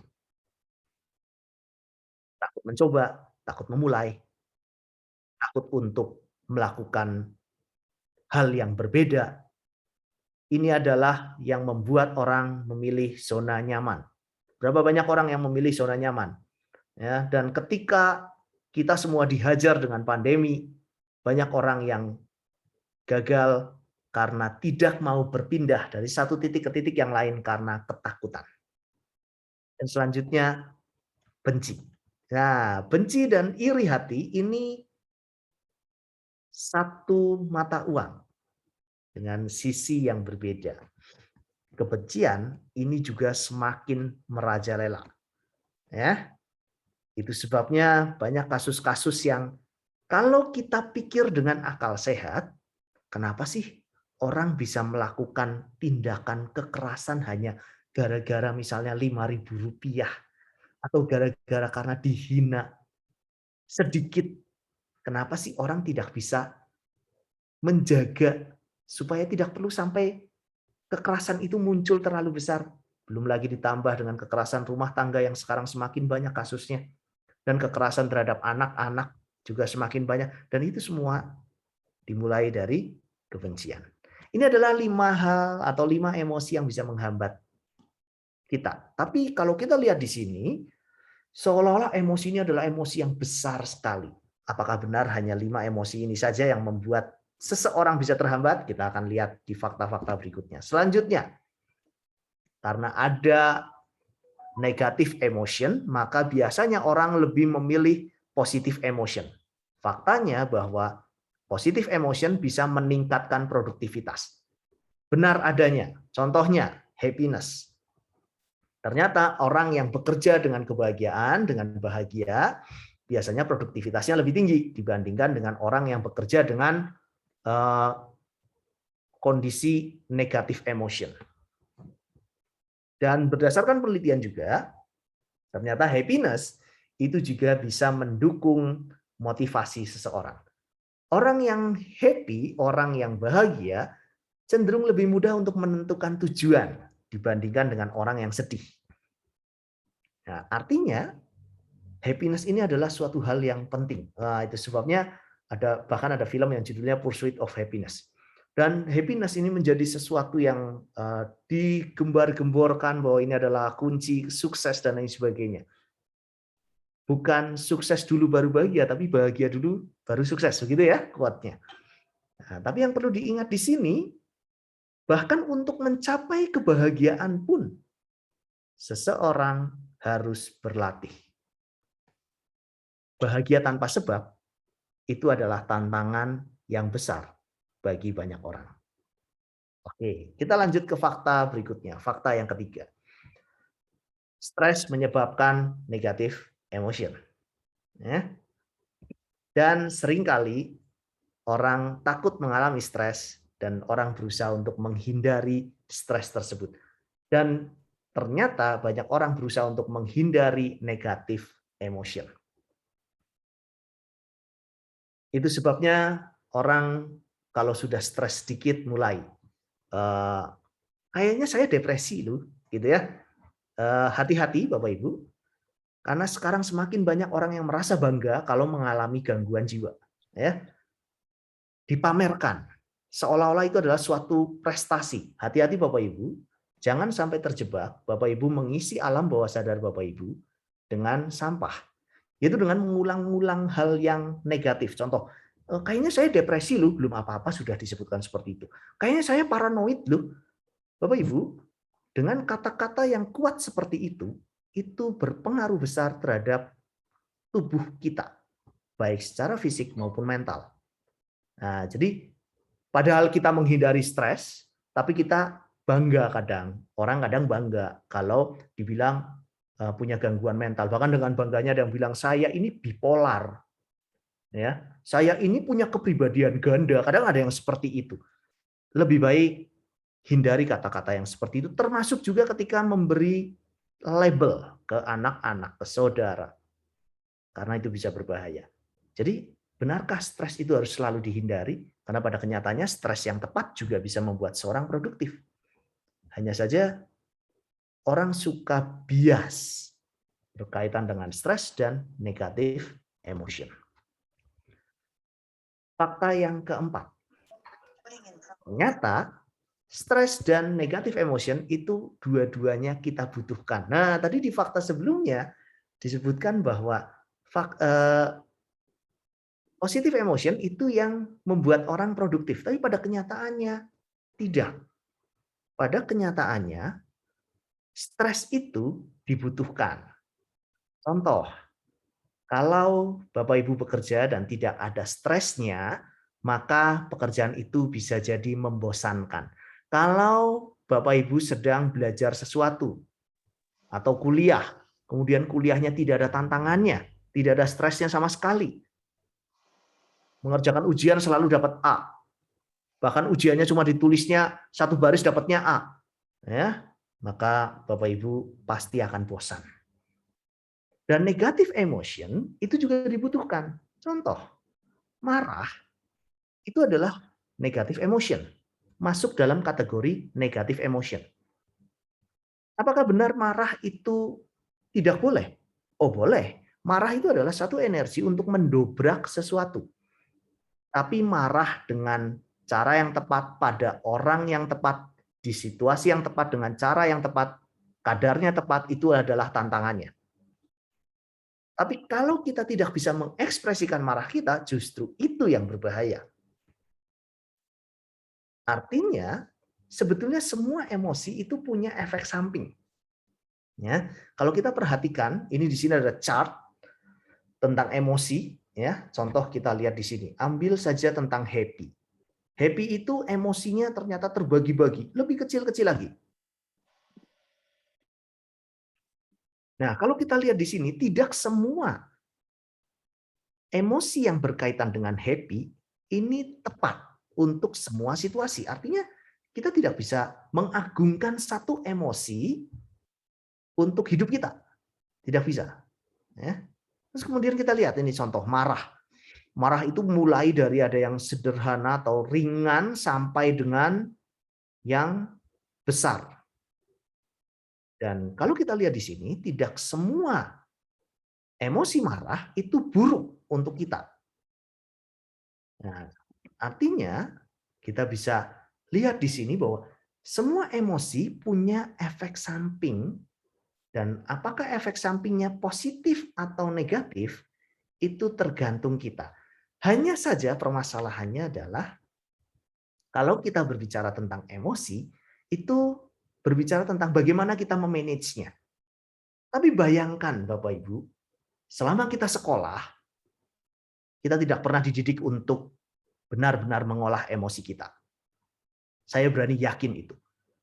Takut mencoba, takut memulai, takut untuk melakukan hal yang berbeda. Ini adalah yang membuat orang memilih zona nyaman. Berapa banyak orang yang memilih zona nyaman? Ya, dan ketika kita semua dihajar dengan pandemi, banyak orang yang gagal karena tidak mau berpindah dari satu titik ke titik yang lain karena ketakutan. Dan selanjutnya, benci. Nah, benci dan iri hati ini satu mata uang dengan sisi yang berbeda. Kebencian ini juga semakin merajalela. Ya. Itu sebabnya banyak kasus-kasus yang kalau kita pikir dengan akal sehat, kenapa sih orang bisa melakukan tindakan kekerasan hanya gara-gara misalnya Rp5.000 atau gara-gara karena dihina sedikit? Kenapa sih orang tidak bisa menjaga supaya tidak perlu sampai kekerasan itu muncul terlalu besar? Belum lagi ditambah dengan kekerasan rumah tangga yang sekarang semakin banyak kasusnya. Dan kekerasan terhadap anak-anak juga semakin banyak. Dan itu semua dimulai dari kebencian. Ini adalah 5 hal atau 5 emosi yang bisa menghambat kita. Tapi kalau kita lihat di sini, seolah-olah emosi ini adalah emosi yang besar sekali. Apakah benar hanya 5 emosi ini saja yang membuat seseorang bisa terhambat? Kita akan lihat di fakta-fakta berikutnya. Selanjutnya, karena ada negatif emotion, maka biasanya orang lebih memilih positive emotion. Faktanya bahwa positive emotion bisa meningkatkan produktivitas. Benar adanya. Contohnya, happiness. Ternyata orang yang bekerja dengan kebahagiaan, dengan bahagia, biasanya produktivitasnya lebih tinggi dibandingkan dengan orang yang bekerja dengan kondisi negatif emotion. Dan berdasarkan penelitian juga, ternyata happiness itu juga bisa mendukung motivasi seseorang. Orang yang happy, orang yang bahagia, cenderung lebih mudah untuk menentukan tujuan dibandingkan dengan orang yang sedih. Nah, artinya happiness ini adalah suatu hal yang penting. Nah, itu sebabnya bahkan ada film yang judulnya Pursuit of Happiness. Dan happiness ini menjadi sesuatu yang digembar-gemborkan bahwa ini adalah kunci sukses dan lain sebagainya. Bukan sukses dulu baru bahagia, tapi bahagia dulu baru sukses, begitu ya quote-nya. Nah, tapi yang perlu diingat di sini, bahkan untuk mencapai kebahagiaan pun, seseorang harus berlatih. Bahagia tanpa sebab, itu adalah tantangan yang besar bagi banyak orang. Oke, kita lanjut ke fakta berikutnya. Fakta yang ketiga. Stres menyebabkan negatif emotion. Ya. Dan seringkali orang takut mengalami stres dan orang berusaha untuk menghindari stres tersebut. Dan ternyata banyak orang berusaha untuk menghindari negatif emotion. Itu sebabnya orang kalau sudah stres sedikit mulai, kayaknya saya depresi loh, gitu ya. Hati-hati Bapak Ibu, karena sekarang semakin banyak orang yang merasa bangga kalau mengalami gangguan jiwa, ya. Dipamerkan, seolah-olah itu adalah suatu prestasi. Hati-hati Bapak Ibu, jangan sampai terjebak Bapak Ibu mengisi alam bawah sadar Bapak Ibu dengan sampah. Itu dengan mengulang-ulang hal yang negatif. Contoh, kayaknya saya depresi loh, belum apa-apa sudah disebutkan seperti itu. Kayaknya saya paranoid loh. Bapak Ibu, dengan kata-kata yang kuat seperti itu berpengaruh besar terhadap tubuh kita, baik secara fisik maupun mental. Nah, jadi Padahal kita menghindari stres, tapi kita bangga kadang. Orang kadang bangga kalau dibilang punya gangguan mental. Bahkan dengan bangganya ada yang bilang, saya ini bipolar. Ya, saya ini punya kepribadian ganda. Kadang ada yang seperti itu. Lebih baik hindari kata-kata yang seperti itu, termasuk juga ketika memberi label ke anak-anak, ke saudara. Karena itu bisa berbahaya. Jadi, benarkah stres itu harus selalu dihindari? Karena pada kenyataannya stres yang tepat juga bisa membuat seorang produktif. Hanya saja orang suka bias berkaitan dengan stres dan negatif emotion. Fakta yang keempat. Ternyata stres dan negatif emotion itu dua-duanya kita butuhkan. Nah, tadi di fakta sebelumnya disebutkan bahwa positive emotion itu yang membuat orang produktif, tapi pada kenyataannya tidak. Pada kenyataannya, stres itu dibutuhkan. Contoh, kalau Bapak Ibu bekerja dan tidak ada stresnya, maka pekerjaan itu bisa jadi membosankan. Kalau Bapak Ibu sedang belajar sesuatu atau kuliah, kemudian kuliahnya tidak ada tantangannya, tidak ada stresnya sama sekali, mengerjakan ujian selalu dapat A. Bahkan ujiannya cuma ditulisnya satu baris dapatnya A. Ya, maka Bapak Ibu pasti akan bosan. Dan negatif emotion itu juga dibutuhkan. Contoh, marah itu adalah negatif emotion. Masuk dalam kategori negatif emotion. Apakah benar marah itu tidak boleh? Oh, boleh. Marah itu adalah satu energi untuk mendobrak sesuatu. Tapi marah dengan cara yang tepat pada orang yang tepat, di situasi yang tepat, dengan cara yang tepat, kadarnya tepat, itu adalah tantangannya. Tapi kalau kita tidak bisa mengekspresikan marah kita, justru itu yang berbahaya. Artinya, sebetulnya semua emosi itu punya efek samping. Ya, kalau kita perhatikan, ini di sini ada chart tentang emosi. Ya, contoh kita lihat di sini. Ambil saja tentang happy. Happy itu emosinya ternyata terbagi-bagi, lebih kecil-kecil lagi. Nah, kalau kita lihat di sini, tidak semua emosi yang berkaitan dengan happy ini tepat untuk semua situasi. Artinya, kita tidak bisa mengagungkan satu emosi untuk hidup kita. Tidak bisa. Ya. Terus kemudian kita lihat ini contoh marah. Marah itu mulai dari ada yang sederhana atau ringan sampai dengan yang besar. Dan kalau kita lihat di sini, tidak semua emosi marah itu buruk untuk kita. Nah, artinya kita bisa lihat di sini bahwa semua emosi punya efek samping, dan apakah efek sampingnya positif atau negatif itu tergantung kita. Hanya saja permasalahannya adalah kalau kita berbicara tentang emosi, itu berbicara tentang bagaimana kita memanage-nya. Tapi bayangkan Bapak Ibu, selama kita sekolah, kita tidak pernah dididik untuk benar-benar mengolah emosi kita. Saya berani yakin itu.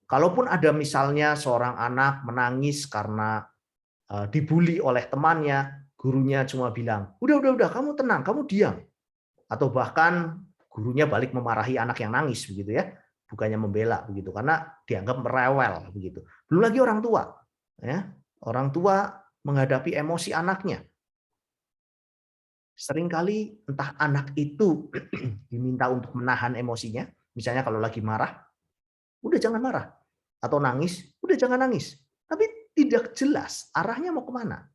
Kalaupun ada misalnya seorang anak menangis karena dibully oleh temannya, gurunya cuma bilang, udah, kamu tenang, kamu diam. Atau bahkan gurunya balik memarahi anak yang nangis begitu ya, bukannya membela begitu, karena dianggap merewel begitu. Belum lagi orang tua, ya, orang tua menghadapi emosi anaknya. Seringkali entah anak itu diminta untuk menahan emosinya, misalnya kalau lagi marah, udah jangan marah, atau nangis, udah jangan nangis. Tapi tidak jelas arahnya mau kemana.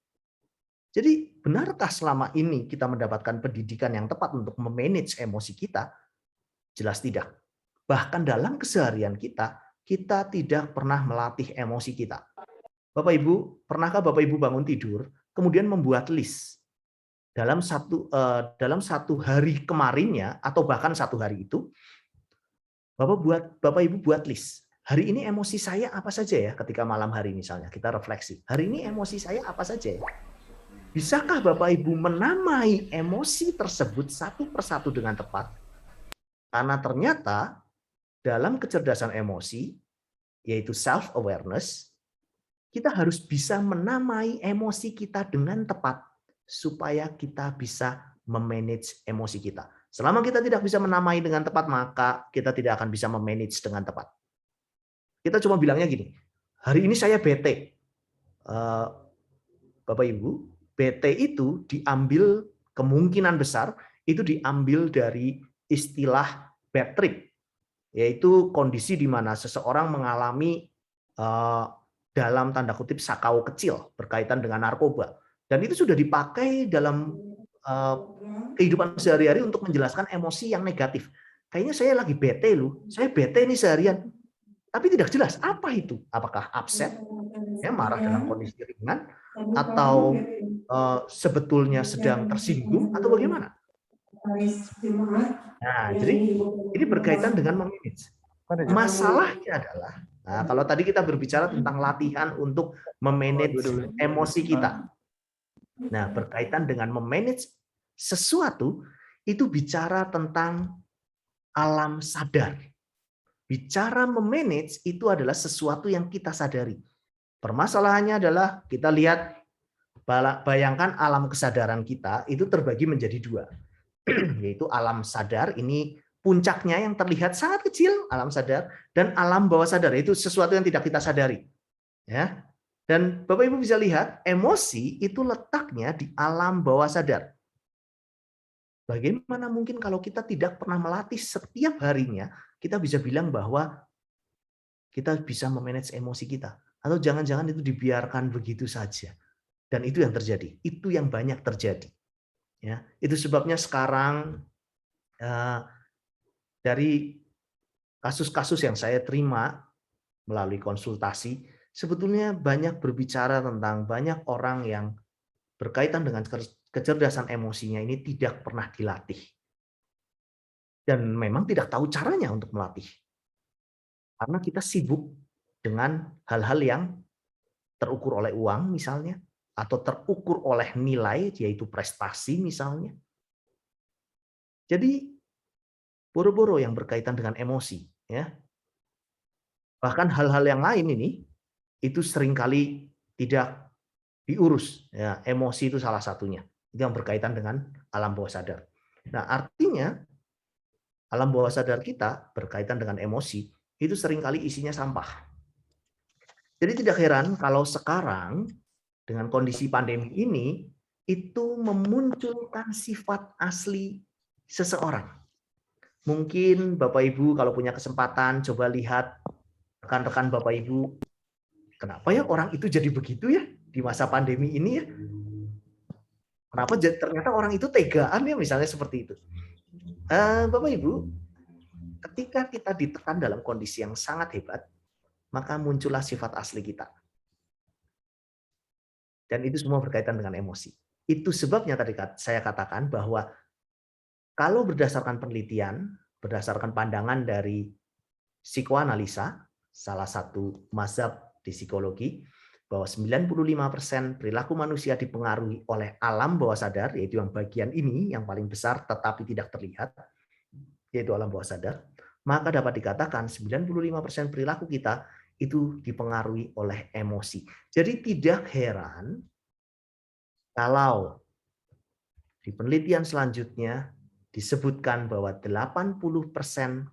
Jadi benarkah selama ini kita mendapatkan pendidikan yang tepat untuk memanage emosi kita? Jelas tidak. Bahkan dalam keseharian kita, kita tidak pernah melatih emosi kita. Bapak Ibu, pernahkah Bapak Ibu bangun tidur, kemudian membuat list? Dalam satu hari kemarinnya, atau bahkan satu hari itu, Bapak Ibu buat list. Hari ini emosi saya apa saja ya ketika malam hari misalnya, kita refleksi. Hari ini emosi saya apa saja ya? Bisakah Bapak Ibu menamai emosi tersebut satu persatu dengan tepat? Karena ternyata dalam kecerdasan emosi, yaitu self-awareness, kita harus bisa menamai emosi kita dengan tepat supaya kita bisa memanage emosi kita. Selama kita tidak bisa menamai dengan tepat, maka kita tidak akan bisa memanage dengan tepat. Kita cuma bilangnya gini, hari ini saya bete. Bapak Ibu, bete itu diambil kemungkinan besar, itu diambil dari istilah bad trip, yaitu kondisi di mana seseorang mengalami dalam tanda kutip sakau kecil berkaitan dengan narkoba. Dan itu sudah dipakai dalam kehidupan sehari-hari untuk menjelaskan emosi yang negatif. Kayaknya saya lagi bete loh, saya bete nih seharian. Tapi tidak jelas apa itu. Apakah upset, ya, marah dalam kondisi ringan, atau sebetulnya sedang tersinggung, atau bagaimana? Nah, jadi ini berkaitan dengan memanage. Masalahnya adalah, nah, kalau tadi kita berbicara tentang latihan untuk memanage emosi kita. Nah, berkaitan dengan memanage sesuatu, itu bicara tentang alam sadar. Bicara memanage itu adalah sesuatu yang kita sadari. Permasalahannya adalah kita lihat, bayangkan alam kesadaran kita itu terbagi menjadi dua. Yaitu alam sadar, ini puncaknya yang terlihat sangat kecil, alam sadar, dan alam bawah sadar, itu sesuatu yang tidak kita sadari. Ya. Dan Bapak Ibu bisa lihat, emosi itu letaknya di alam bawah sadar. Bagaimana mungkin kalau kita tidak pernah melatih setiap harinya, kita bisa bilang bahwa kita bisa memanage emosi kita. Atau jangan-jangan itu dibiarkan begitu saja. Dan itu yang terjadi. Itu yang banyak terjadi. Ya, itu sebabnya sekarang dari kasus-kasus yang saya terima melalui konsultasi, sebetulnya banyak berbicara tentang banyak orang yang berkaitan dengan kecerdasan emosinya ini tidak pernah dilatih. Dan memang tidak tahu caranya untuk melatih. Karena kita sibuk dengan hal-hal yang terukur oleh uang misalnya, atau terukur oleh nilai, yaitu prestasi misalnya. Jadi boro-boro yang berkaitan dengan emosi, ya. Bahkan hal-hal yang lain ini itu seringkali tidak diurus, ya. Emosi itu salah satunya. Itu yang berkaitan dengan alam bawah sadar. Nah, artinya alam bawah sadar kita berkaitan dengan emosi itu seringkali isinya sampah. Jadi tidak heran kalau sekarang dengan kondisi pandemi ini, itu memunculkan sifat asli seseorang. Mungkin Bapak Ibu kalau punya kesempatan, coba lihat rekan-rekan Bapak Ibu, kenapa ya orang itu jadi begitu ya di masa pandemi ini ya? Kenapa ternyata orang itu tegaan ya, misalnya seperti itu. Bapak Ibu, ketika kita ditekan dalam kondisi yang sangat hebat, maka muncullah sifat asli kita. Dan itu semua berkaitan dengan emosi. Itu sebabnya tadi saya katakan bahwa kalau berdasarkan penelitian, berdasarkan pandangan dari psikoanalisa, salah satu mazhab di psikologi, bahwa 95% perilaku manusia dipengaruhi oleh alam bawah sadar, yaitu yang bagian ini yang paling besar tetapi tidak terlihat, yaitu alam bawah sadar, maka dapat dikatakan 95% perilaku kita itu dipengaruhi oleh emosi. Jadi tidak heran kalau di penelitian selanjutnya disebutkan bahwa 80%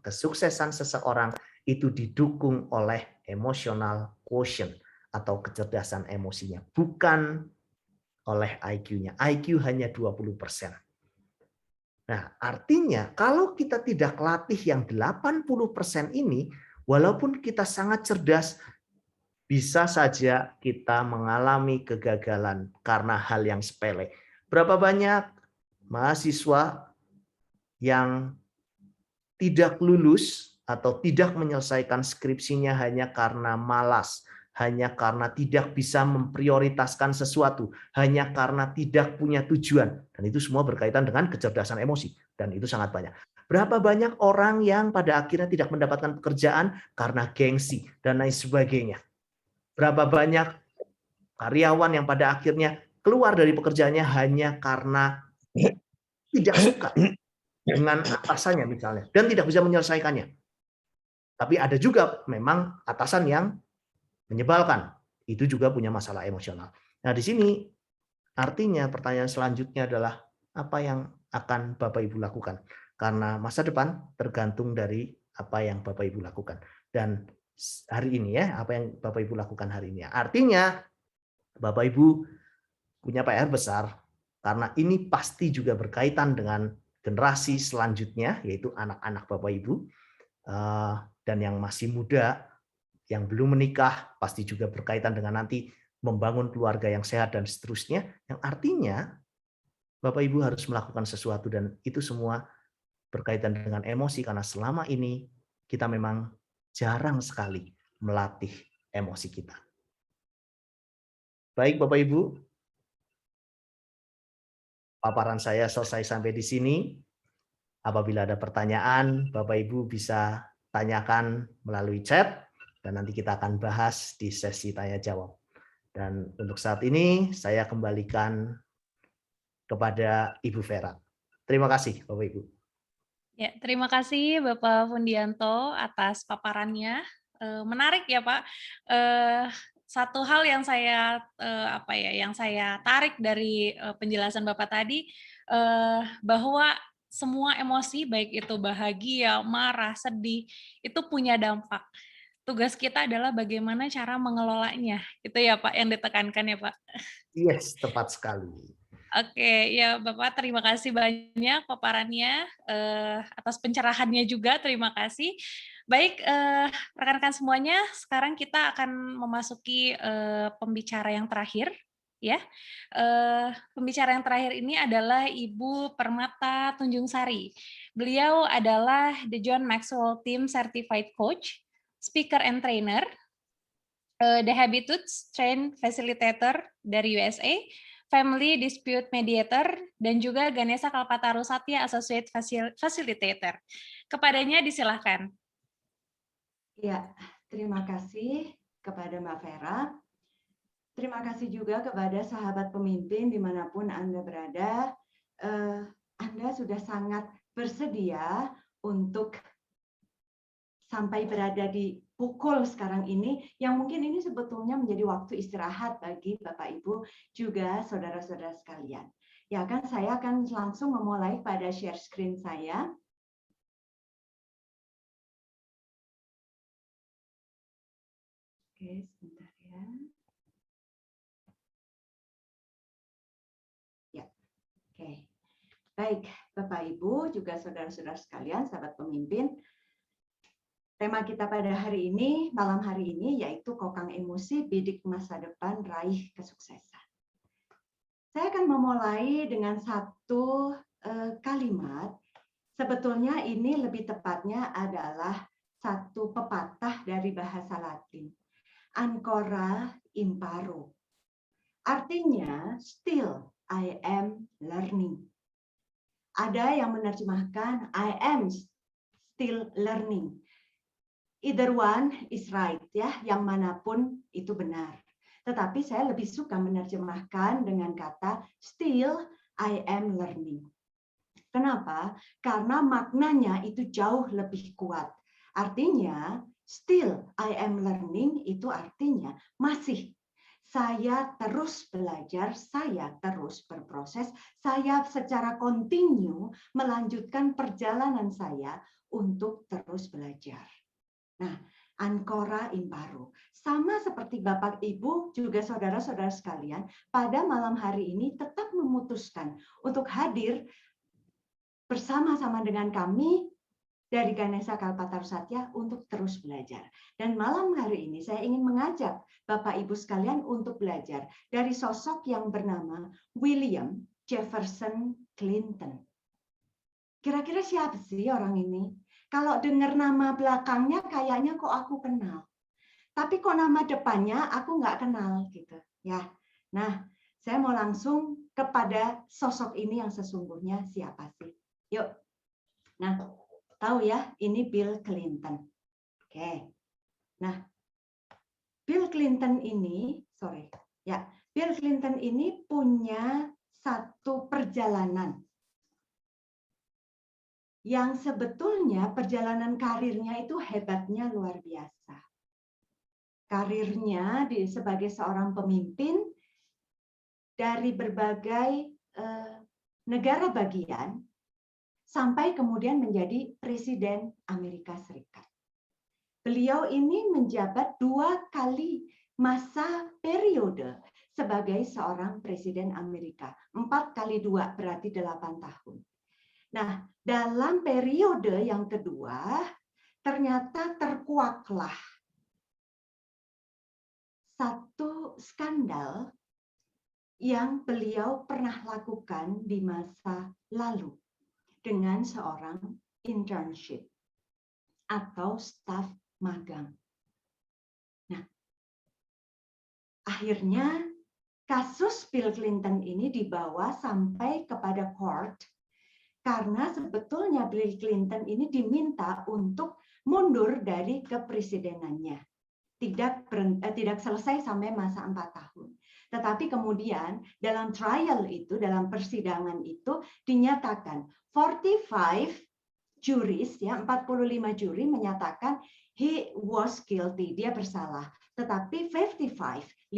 kesuksesan seseorang itu didukung oleh emotional quotient atau kecerdasan emosinya, bukan oleh IQ-nya. IQ hanya 20%. Nah, artinya kalau kita tidak latih yang 80% ini, walaupun kita sangat cerdas, bisa saja kita mengalami kegagalan karena hal yang sepele. Berapa banyak mahasiswa yang tidak lulus atau tidak menyelesaikan skripsinya hanya karena malas, hanya karena tidak bisa memprioritaskan sesuatu, hanya karena tidak punya tujuan. Dan itu semua berkaitan dengan kecerdasan emosi. Dan itu sangat banyak. Berapa banyak orang yang pada akhirnya tidak mendapatkan pekerjaan karena gengsi dan lain sebagainya. Berapa banyak karyawan yang pada akhirnya keluar dari pekerjaannya hanya karena tidak suka. dengan atasannya misalnya dan tidak bisa menyelesaikannya. Tapi ada juga memang atasan yang menyebalkan. Itu juga punya masalah emosional. Nah, di sini artinya pertanyaan selanjutnya adalah apa yang akan Bapak Ibu lakukan? Karena masa depan tergantung dari apa yang Bapak Ibu lakukan. Dan hari ini ya, apa yang Bapak Ibu lakukan hari ini. Artinya Bapak Ibu punya PR besar karena ini pasti juga berkaitan dengan generasi selanjutnya, yaitu anak-anak Bapak Ibu dan yang masih muda, yang belum menikah, pasti juga berkaitan dengan nanti membangun keluarga yang sehat dan seterusnya, yang artinya Bapak Ibu harus melakukan sesuatu dan itu semua berkaitan dengan emosi karena selama ini kita memang jarang sekali melatih emosi kita. Baik Bapak Ibu, paparan saya selesai sampai di sini. Apabila ada pertanyaan, Bapak Ibu bisa tanyakan melalui chat dan nanti kita akan bahas di sesi tanya jawab. Dan untuk saat ini saya kembalikan kepada Ibu Vera. Terima kasih Bapak Ibu. Ya, terima kasih Bapak Fundianto atas paparannya. Menarik ya Pak. Satu hal yang saya yang saya tarik dari penjelasan Bapak tadi bahwa semua emosi baik itu bahagia, marah, sedih itu punya dampak. Tugas kita adalah bagaimana cara mengelolanya. Itu ya Pak yang ditekankan ya Pak. Yes, tepat sekali. Oke, ya Bapak terima kasih banyak paparannya, atas pencerahannya juga terima kasih. Baik, rekan-rekan semuanya, sekarang kita akan memasuki pembicara yang terakhir, ya. Pembicara yang terakhir ini adalah Ibu Permata Tunjungsari. Beliau adalah The John Maxwell Team Certified Coach, Speaker and Trainer, The Habitudes Train Facilitator dari USA, Family Dispute Mediator, dan juga Ganesha Kalpataru Satya Associate Facilitator. Kepadanya disilahkan. Ya, terima kasih kepada Mbak Vera. Terima kasih juga kepada sahabat pemimpin dimanapun Anda berada. Anda sudah sangat bersedia untuk sampai berada di pukul sekarang ini, yang mungkin ini sebetulnya menjadi waktu istirahat bagi Bapak Ibu juga saudara-saudara sekalian. Ya kan, saya akan langsung memulai pada share screen saya. Oke, sebentar ya. Ya, oke. Baik, Bapak Ibu juga saudara-saudara sekalian, sahabat pemimpin. Tema kita pada hari ini, malam hari ini, yaitu kokang emosi, bidik masa depan, raih kesuksesan. Saya akan memulai dengan satu kalimat. Sebetulnya ini lebih tepatnya adalah satu pepatah dari bahasa Latin. Ancora imparo. Artinya, still I am learning. Ada yang menerjemahkan I am still learning. Either one is right, ya, yang manapun itu benar. Tetapi saya lebih suka menerjemahkan dengan kata still I am learning. Kenapa? Karena maknanya itu jauh lebih kuat. Artinya still I am learning itu artinya masih. Saya terus belajar, saya terus berproses, saya secara kontinu melanjutkan perjalanan saya untuk terus belajar. Nah, ancora imparo. Sama seperti Bapak Ibu juga saudara-saudara sekalian, pada malam hari ini tetap memutuskan untuk hadir bersama-sama dengan kami dari Ganesha Kalpataru Satya untuk terus belajar. Dan malam hari ini saya ingin mengajak Bapak Ibu sekalian untuk belajar dari sosok yang bernama William Jefferson Clinton. Kira-kira siapa sih orang ini? Kalau dengar nama belakangnya kayaknya kok aku kenal. Tapi kok nama depannya aku nggak kenal gitu. Ya. Nah, saya mau langsung kepada sosok ini yang sesungguhnya siapa sih? Yuk. Nah, tahu ya, ini Bill Clinton. Oke. Nah, Bill Clinton ini, Bill Clinton ini punya satu perjalanan yang sebetulnya perjalanan karirnya itu hebatnya luar biasa. Karirnya sebagai seorang pemimpin dari berbagai negara bagian sampai kemudian menjadi Presiden Amerika Serikat. Beliau ini menjabat 2 kali masa periode sebagai seorang Presiden Amerika. 4 kali 2 berarti 8 tahun. Nah, dalam periode yang kedua, ternyata terkuaklah satu skandal yang beliau pernah lakukan di masa lalu dengan seorang internship atau staf magang. Nah, akhirnya kasus Bill Clinton ini dibawa sampai kepada court karena sebetulnya Bill Clinton ini diminta untuk mundur dari kepresidenannya. Tidak selesai sampai masa 4 tahun. Tetapi kemudian dalam trial itu, dalam persidangan itu dinyatakan 45 juris, ya 45 juri menyatakan he was guilty, dia bersalah. Tetapi 55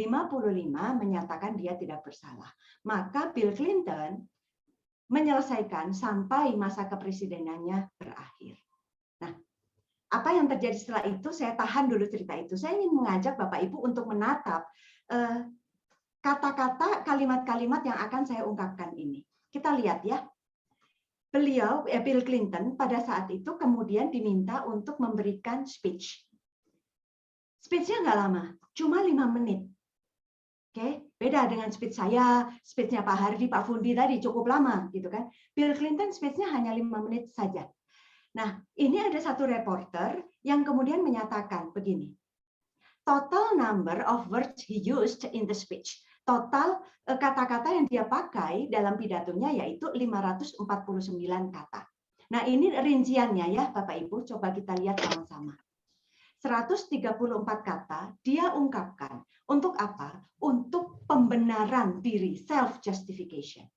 menyatakan dia tidak bersalah. Maka Bill Clinton menyelesaikan sampai masa kepresidenannya berakhir. Nah, apa yang terjadi setelah itu, saya tahan dulu cerita itu. Saya ingin mengajak Bapak Ibu untuk menatap kata-kata, kalimat-kalimat yang akan saya ungkapkan ini. Kita lihat ya. Bill Clinton pada saat itu kemudian diminta untuk memberikan speech. Speech-nya nggak lama, cuma 5 menit. Oke, beda dengan speech saya, speech-nya Pak Hardi, Pak Fundi tadi cukup lama, gitu kan? Bill Clinton speech-nya hanya 5 menit saja. Nah, ini ada satu reporter yang kemudian menyatakan begini. Total number of words he used in the speech. Total kata-kata yang dia pakai dalam pidatonya yaitu 549 kata. Nah, ini rinciannya ya, Bapak Ibu, coba kita lihat sama-sama. 134 kata dia ungkapkan. Untuk apa? Untuk pembenaran diri, self-justification.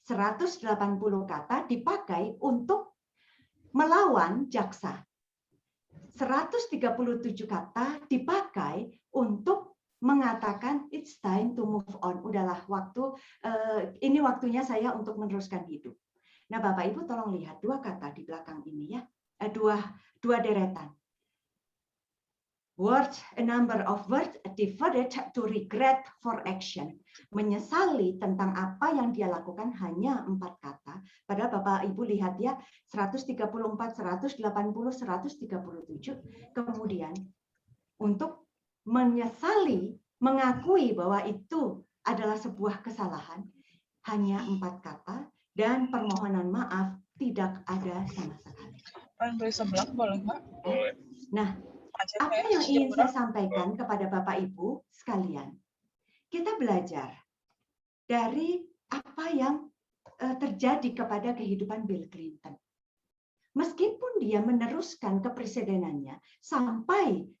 180 kata dipakai untuk melawan jaksa. 137 kata dipakai untuk mengatakan it's time to move on. Udahlah, ini waktunya saya untuk meneruskan hidup. Nah, Bapak Ibu tolong lihat 2 kata di belakang ini ya. Dua deretan. Words, a number of words devoted to regret for action. Menyesali tentang apa yang dia lakukan hanya 4 kata. Padahal Bapak Ibu lihat ya, 134, 180, 137. Kemudian untuk menyesali, mengakui bahwa itu adalah sebuah kesalahan, hanya 4 kata dan permohonan maaf tidak ada sama sekali. Nah, apa yang ingin saya sampaikan kepada Bapak Ibu sekalian? Kita belajar dari apa yang terjadi kepada kehidupan Bill Clinton. Meskipun dia meneruskan kepresidenannya sampai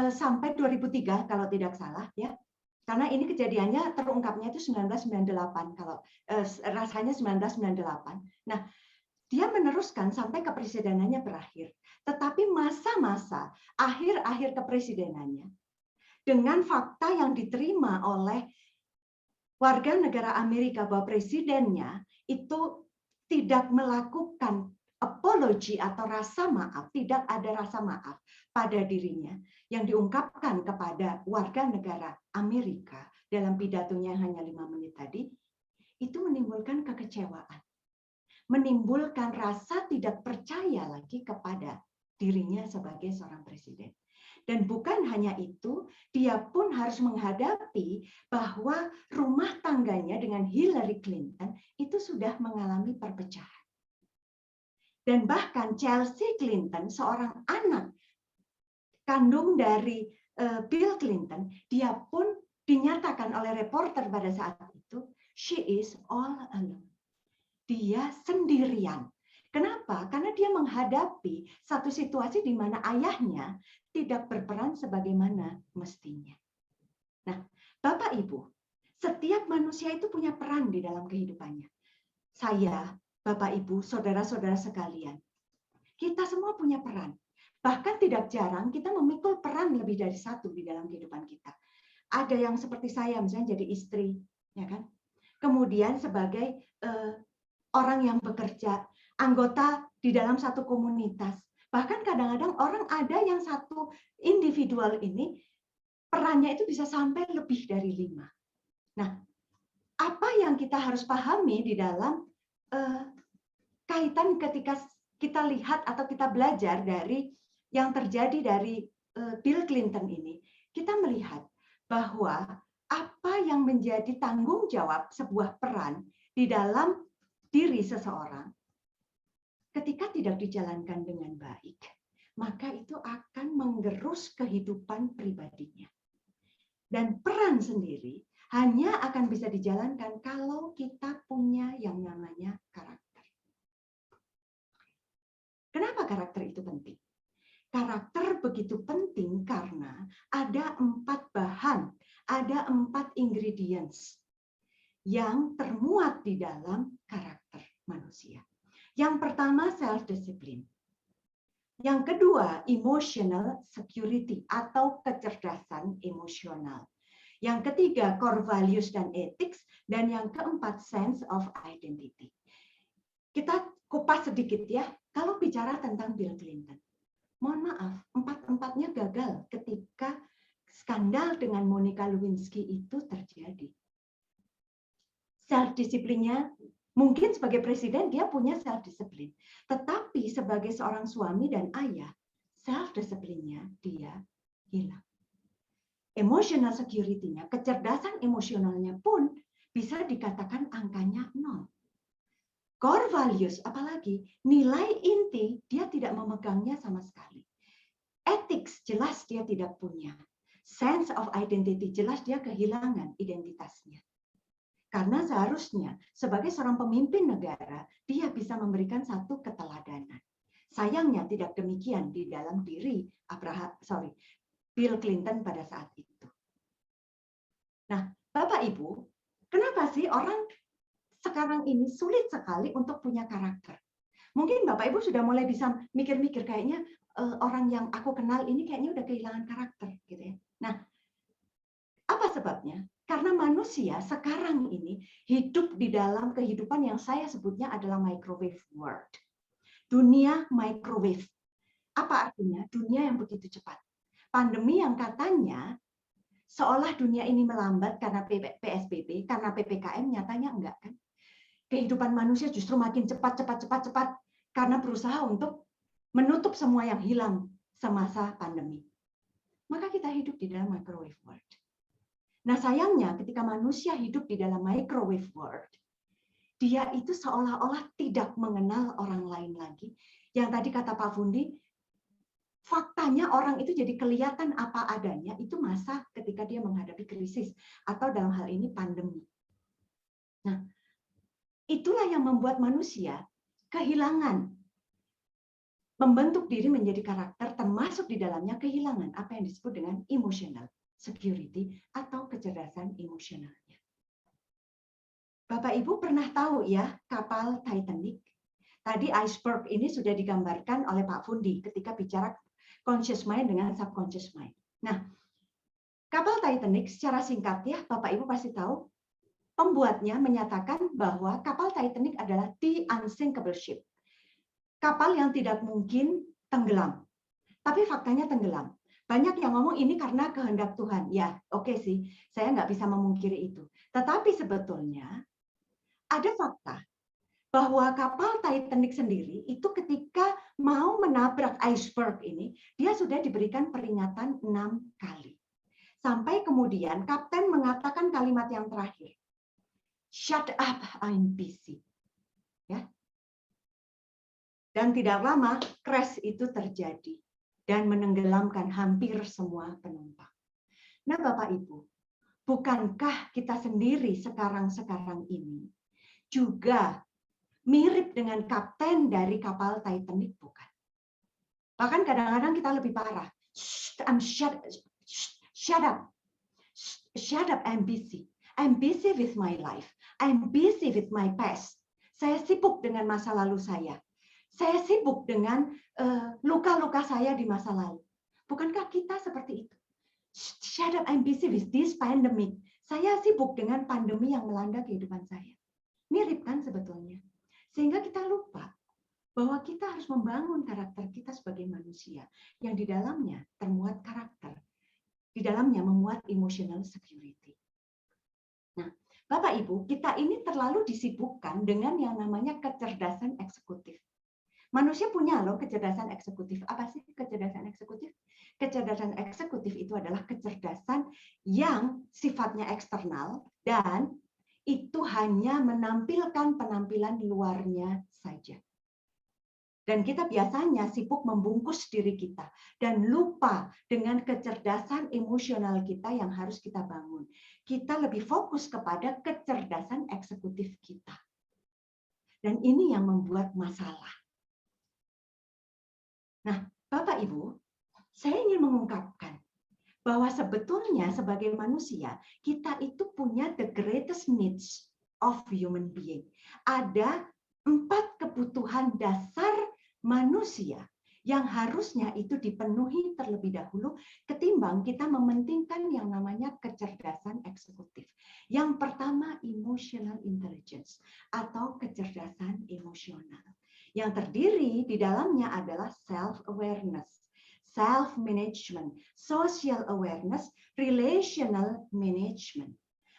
sampai 2003 kalau tidak salah ya. Karena ini kejadiannya terungkapnya itu 1998 kalau rasanya 1998. Nah, dia meneruskan sampai kepresidenannya berakhir. Tetapi masa-masa akhir-akhir kepresidenannya, dengan fakta yang diterima oleh warga negara Amerika bahwa presidennya itu tidak melakukan apology atau rasa maaf, tidak ada rasa maaf pada dirinya, yang diungkapkan kepada warga negara Amerika dalam pidatonya hanya 5 menit tadi, itu menimbulkan kekecewaan. Menimbulkan rasa tidak percaya lagi kepada dirinya sebagai seorang presiden. Dan bukan hanya itu, dia pun harus menghadapi bahwa rumah tangganya dengan Hillary Clinton itu sudah mengalami perpecahan. Dan bahkan Chelsea Clinton, seorang anak kandung dari Bill Clinton, dia pun dinyatakan oleh reporter pada saat itu, she is all alone. Dia sendirian. Kenapa? Karena dia menghadapi satu situasi di mana ayahnya tidak berperan sebagaimana mestinya. Nah, Bapak Ibu, setiap manusia itu punya peran di dalam kehidupannya. saya, Bapak, Ibu, saudara-saudara sekalian, kita semua punya peran. Bahkan tidak jarang kita memikul peran lebih dari satu di dalam kehidupan kita. Ada yang seperti saya, misalnya jadi istri, ya kan? Kemudian sebagai orang yang bekerja, anggota di dalam satu komunitas. Bahkan kadang-kadang orang ada yang satu individual ini perannya itu bisa sampai lebih dari 5. Nah, apa yang kita harus pahami di dalam kaitan ketika kita lihat atau kita belajar dari yang terjadi dari Bill Clinton ini, kita melihat bahwa apa yang menjadi tanggung jawab sebuah peran di dalam diri seseorang, ketika tidak dijalankan dengan baik, maka itu akan menggerus kehidupan pribadinya. Dan peran sendiri hanya akan bisa dijalankan kalau kita punya yang namanya karakter. Kenapa karakter itu penting? Karakter begitu penting karena ada 4 bahan, ada 4 ingredients yang termuat di dalam karakter manusia. Yang pertama self-discipline. Yang kedua emotional security atau kecerdasan emosional. Yang ketiga core values dan ethics. Dan yang keempat sense of identity. Kita kupas sedikit ya, kalau bicara tentang Bill Clinton. Mohon maaf, 4-empatnya gagal ketika skandal dengan Monica Lewinsky itu terjadi. Self-disiplinnya, mungkin sebagai presiden dia punya self-disiplin. Tetapi sebagai seorang suami dan ayah, self-disiplinnya dia hilang. Emotional security-nya, kecerdasan emosionalnya pun bisa dikatakan angkanya 0. Core values, apalagi nilai inti, dia tidak memegangnya sama sekali. Ethics, jelas dia tidak punya. Sense of identity, jelas dia kehilangan identitasnya. Karena seharusnya sebagai seorang pemimpin negara, dia bisa memberikan satu keteladanan. Sayangnya tidak demikian di dalam diri Bill Clinton pada saat itu. Nah, Bapak Ibu, kenapa sih orang sekarang ini sulit sekali untuk punya karakter? Mungkin Bapak Ibu sudah mulai bisa mikir-mikir kayaknya orang yang aku kenal ini kayaknya udah kehilangan karakter gitu ya. Nah, apa sebabnya? Karena manusia sekarang ini hidup di dalam kehidupan yang saya sebutnya adalah microwave world. Dunia microwave. Apa artinya? Dunia yang begitu cepat. Pandemi yang katanya seolah dunia ini melambat karena PSBB, karena PPKM, nyatanya enggak kan? Kehidupan manusia justru makin cepat karena berusaha untuk menutup semua yang hilang semasa pandemi. Maka kita hidup di dalam microwave world. Nah, sayangnya ketika manusia hidup di dalam microwave world, dia itu seolah-olah tidak mengenal orang lain lagi. Yang tadi kata Pak Fundi, faktanya orang itu jadi kelihatan apa adanya itu masa ketika dia menghadapi krisis atau dalam hal ini pandemi. Nah, itulah yang membuat manusia kehilangan membentuk diri menjadi karakter, termasuk di dalamnya kehilangan apa yang disebut dengan emotional security atau kecerdasan emosionalnya. Bapak Ibu pernah tahu ya kapal Titanic? Tadi iceberg ini sudah digambarkan oleh Pak Fundi ketika bicara conscious mind dengan subconscious mind. Nah, kapal Titanic secara singkat ya, Bapak Ibu pasti tahu, pembuatnya menyatakan bahwa kapal Titanic adalah the unsinkable ship. Kapal yang tidak mungkin tenggelam. Tapi faktanya tenggelam. Banyak yang ngomong ini karena kehendak Tuhan. Ya, oke sih, saya nggak bisa memungkiri itu. Tetapi sebetulnya ada fakta bahwa kapal Titanic sendiri itu ketika mau menabrak iceberg ini, dia sudah diberikan peringatan 6 kali. Sampai kemudian kapten mengatakan kalimat yang terakhir. Shut up, I'm busy. Ya. Dan tidak lama crash itu terjadi dan menenggelamkan hampir semua penumpang. Nah, Bapak Ibu, bukankah kita sendiri sekarang ini juga mirip dengan kapten dari kapal Titanic, bukan? Bahkan kadang-kadang kita lebih parah. Shut up, I'm busy. I'm busy with my life. I'm busy with my past. Saya sibuk dengan masa lalu saya. Saya sibuk dengan luka-luka saya di masa lalu. Bukankah kita seperti itu? Shut up, I'm busy with this pandemic. Saya sibuk dengan pandemi yang melanda kehidupan saya. Mirip kan sebetulnya. Sehingga kita lupa bahwa kita harus membangun karakter kita sebagai manusia yang di dalamnya termuat karakter. Di dalamnya memuat emotional security. Nah, Bapak Ibu, kita ini terlalu disibukkan dengan yang namanya kecerdasan eksekutif. Manusia punya loh kecerdasan eksekutif. Apa sih kecerdasan eksekutif? Kecerdasan eksekutif itu adalah kecerdasan yang sifatnya eksternal dan itu hanya menampilkan penampilan luarnya saja. Dan kita biasanya sibuk membungkus diri kita dan lupa dengan kecerdasan emosional kita yang harus kita bangun. Kita lebih fokus kepada kecerdasan eksekutif kita. Dan ini yang membuat masalah. Nah, Bapak Ibu, saya ingin mengungkapkan bahwa sebetulnya sebagai manusia, kita itu punya the greatest needs of human being. Ada 4 kebutuhan dasar manusia yang harusnya itu dipenuhi terlebih dahulu ketimbang kita mementingkan yang namanya kecerdasan eksekutif. Yang pertama, emotional intelligence atau kecerdasan emosional. Yang terdiri di dalamnya adalah self-awareness, self-management, social awareness, relational management.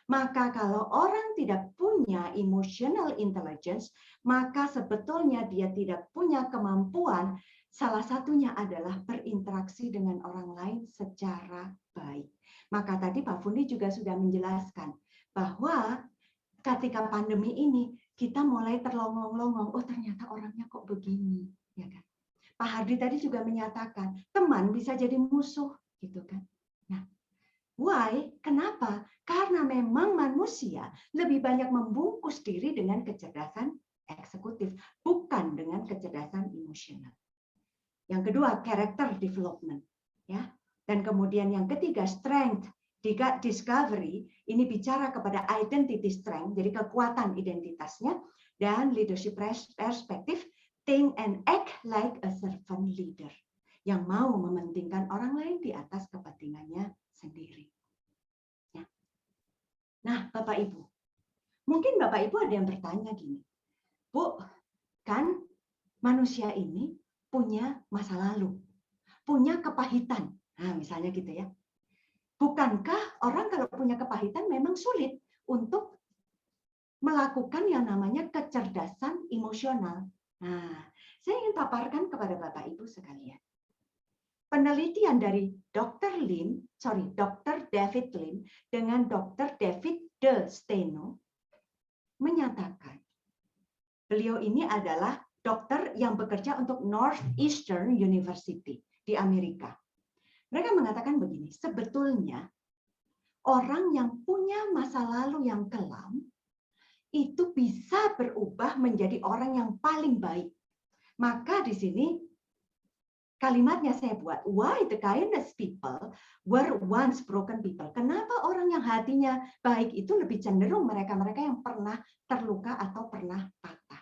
Maka kalau orang tidak punya emotional intelligence, maka sebetulnya dia tidak punya kemampuan, salah satunya adalah berinteraksi dengan orang lain secara baik. Maka tadi Pak Fundi juga sudah menjelaskan bahwa ketika pandemi ini, kita mulai terlongong-longong, oh ternyata orangnya kok begini. Ya kan? Pak Hardi tadi juga menyatakan, teman bisa jadi musuh. Gitu kan? Nah, why? Kenapa? Karena memang manusia lebih banyak membungkus diri dengan kecerdasan eksekutif, bukan dengan kecerdasan emosional. Yang kedua, character development, ya. Dan kemudian yang ketiga, strength discovery. Ini bicara kepada identity strength, jadi kekuatan identitasnya, dan leadership perspective, think and act like a servant leader, yang mau mementingkan orang lain di atas kepentingannya sendiri. Nah, Bapak Ibu, mungkin Bapak Ibu ada yang bertanya gini, Bu, kan manusia ini punya masa lalu, punya kepahitan. Nah, misalnya gitu ya. Bukankah orang kalau punya kepahitan memang sulit untuk melakukan yang namanya kecerdasan emosional? Nah, saya ingin paparkan kepada Bapak Ibu sekalian. Penelitian dari Dr. David Lin dengan Dr. David De Steno menyatakan beliau ini adalah dokter yang bekerja untuk Northeastern University di Amerika. Mereka mengatakan begini, sebetulnya orang yang punya masa lalu yang kelam itu bisa berubah menjadi orang yang paling baik. Maka di sini kalimatnya saya buat, why the kindest people were once broken people. Kenapa orang yang hatinya baik itu lebih cenderung mereka-mereka yang pernah terluka atau pernah patah.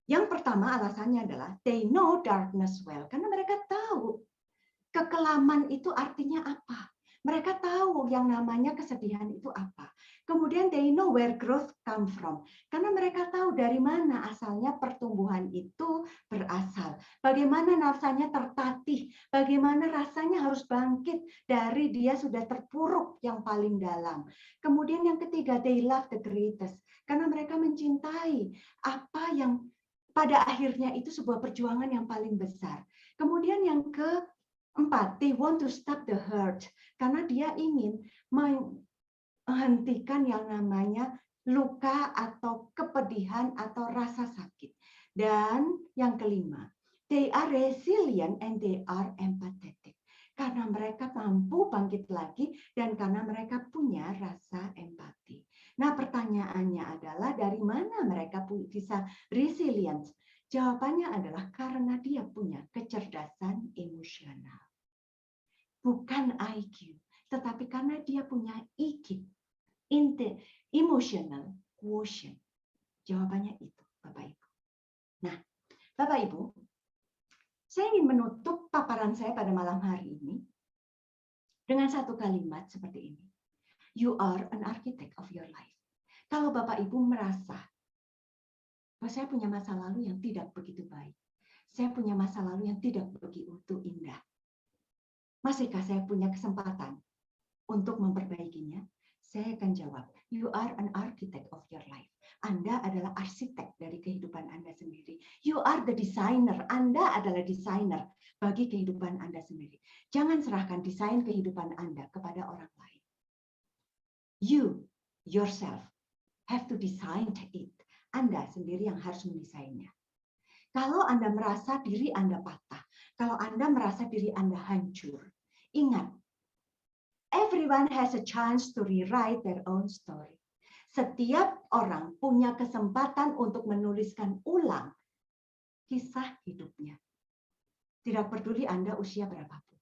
Yang pertama alasannya adalah they know darkness well. Karena mereka tahu kekelaman itu artinya apa. Mereka tahu yang namanya kesedihan itu apa. Kemudian they know where growth come from. Karena mereka tahu dari mana asalnya pertumbuhan itu berasal. Bagaimana rasanya tertatih. Bagaimana rasanya harus bangkit dari dia sudah terpuruk yang paling dalam. Kemudian yang ketiga, they love the greatest. Karena mereka mencintai apa yang pada akhirnya itu sebuah perjuangan yang paling besar. Kemudian yang keempat, they want to stop the hurt. Karena dia ingin menghentikan yang namanya luka atau kepedihan atau rasa sakit. Dan yang kelima, they are resilient and they are empathetic. Karena mereka mampu bangkit lagi dan karena mereka punya rasa empati. Nah, pertanyaannya adalah dari mana mereka bisa resilient? Jawabannya adalah karena dia punya kecerdasan emosional. Bukan IQ, tetapi karena dia punya EQ, emotional quotient. Jawabannya itu, Bapak Ibu. Nah, Bapak Ibu, saya ingin menutup paparan saya pada malam hari ini dengan satu kalimat seperti ini. You are an architect of your life. Kalau Bapak Ibu merasa bahwa saya punya masa lalu yang tidak begitu baik, saya punya masa lalu yang tidak begitu indah, masihkah saya punya kesempatan untuk memperbaikinya? Saya akan jawab, you are an architect of your life. Anda adalah arsitek dari kehidupan Anda sendiri. You are the designer. Anda adalah desainer bagi kehidupan Anda sendiri. Jangan serahkan desain kehidupan Anda kepada orang lain. You, yourself, have to design it. Anda sendiri yang harus mendesainnya. Kalau Anda merasa diri Anda patah, kalau Anda merasa diri Anda hancur, ingat, everyone has a chance to rewrite their own story. Setiap orang punya kesempatan untuk menuliskan ulang kisah hidupnya. Tidak peduli Anda usia berapapun.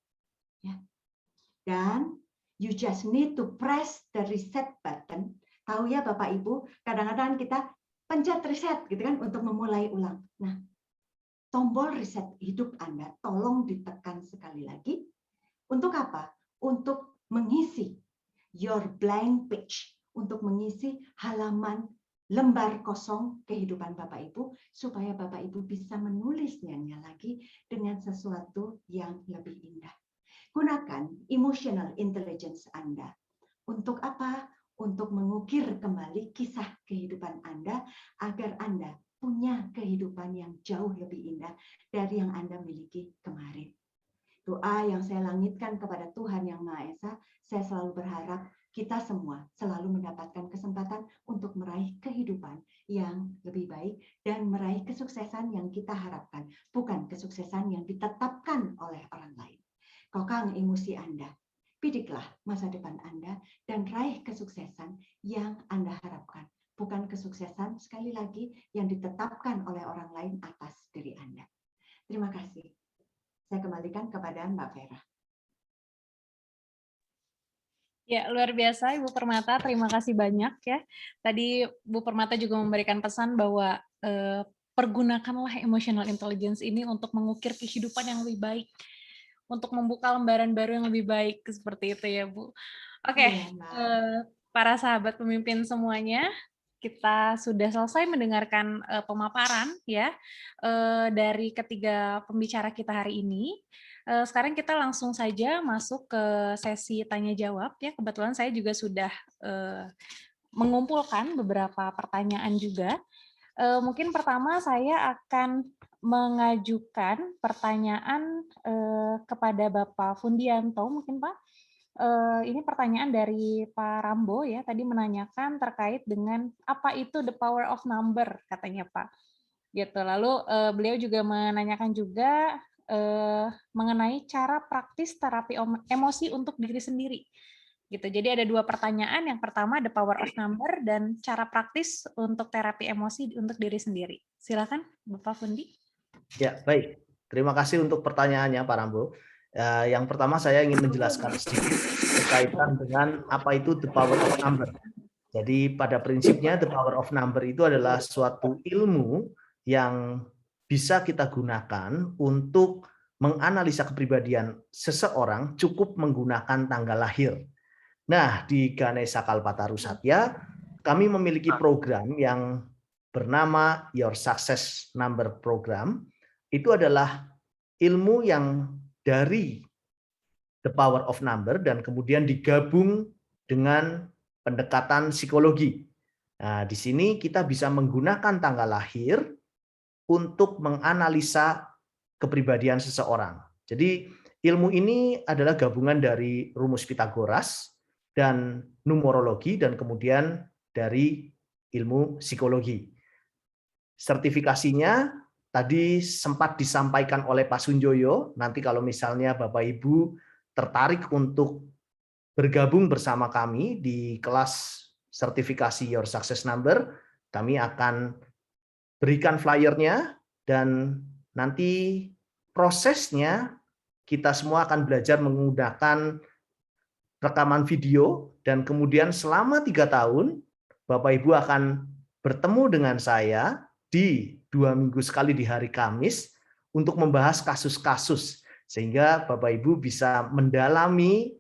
Ya. Dan you just need to press the reset button. Tahu ya Bapak Ibu, kadang-kadang kita pencet reset gitu kan untuk memulai ulang. Nah, tombol reset hidup Anda tolong ditekan sekali lagi. Untuk apa? Untuk mengisi your blank page, untuk mengisi halaman lembar kosong kehidupan Bapak Ibu, supaya Bapak Ibu bisa menulisnya lagi dengan sesuatu yang lebih indah. Gunakan emotional intelligence Anda. Untuk apa? Untuk mengukir kembali kisah kehidupan Anda, agar Anda punya kehidupan yang jauh lebih indah dari yang Anda miliki kemarin. Doa yang saya langitkan kepada Tuhan Yang Maha Esa, saya selalu berharap kita semua selalu mendapatkan kesempatan untuk meraih kehidupan yang lebih baik dan meraih kesuksesan yang kita harapkan, bukan kesuksesan yang ditetapkan oleh orang lain. Kokang emosi Anda, bidiklah masa depan Anda, dan raih kesuksesan yang Anda harapkan, bukan kesuksesan sekali lagi yang ditetapkan oleh orang lain atas diri Anda. Terima kasih. Saya kembalikan kepada Mbak Vera. Ya, luar biasa Ibu Permata, terima kasih banyak ya. Tadi Bu Permata juga memberikan pesan bahwa pergunakanlah emotional intelligence ini untuk mengukir kehidupan yang lebih baik, untuk membuka lembaran baru yang lebih baik, seperti itu ya Bu. Oke, para sahabat pemimpin semuanya, kita sudah selesai mendengarkan pemaparan ya dari ketiga pembicara kita hari ini. Sekarang kita langsung saja masuk ke sesi tanya jawab ya. Kebetulan saya juga sudah mengumpulkan beberapa pertanyaan juga. Mungkin pertama saya akan mengajukan pertanyaan kepada Bapak Fundianto, mungkin Pak. Ini pertanyaan dari Pak Rambo ya, tadi menanyakan terkait dengan apa itu the power of number, katanya Pak. Gitu. Lalu beliau juga menanyakan juga mengenai cara praktis terapi emosi untuk diri sendiri. Gitu. Jadi ada dua pertanyaan. Yang pertama the power of number dan cara praktis untuk terapi emosi untuk diri sendiri. Silakan Bapak Fundi. Ya, baik. Terima kasih untuk pertanyaannya Pak Rambo. Yang pertama saya ingin menjelaskan sedikit berkaitan dengan apa itu the power of number. Jadi pada prinsipnya the power of number itu adalah suatu ilmu yang bisa kita gunakan untuk menganalisa kepribadian seseorang cukup menggunakan tanggal lahir. Nah, di Ganesha Kalpataru Satya kami memiliki program yang bernama Your Success Number Program. Itu adalah ilmu yang dari the power of number dan kemudian digabung dengan pendekatan psikologi. Nah, di sini kita bisa menggunakan tanggal lahir untuk menganalisa kepribadian seseorang. Jadi ilmu ini adalah gabungan dari rumus Pitagoras dan numerologi dan kemudian dari ilmu psikologi. Sertifikasinya tadi sempat disampaikan oleh Pak Sunjoyo, nanti kalau misalnya Bapak Ibu tertarik untuk bergabung bersama kami di kelas sertifikasi Your Success Number, kami akan berikan flyernya dan nanti prosesnya kita semua akan belajar menggunakan rekaman video dan kemudian selama 3 tahun Bapak Ibu akan bertemu dengan saya di 2 minggu sekali di hari Kamis untuk membahas kasus-kasus, sehingga Bapak Ibu bisa mendalami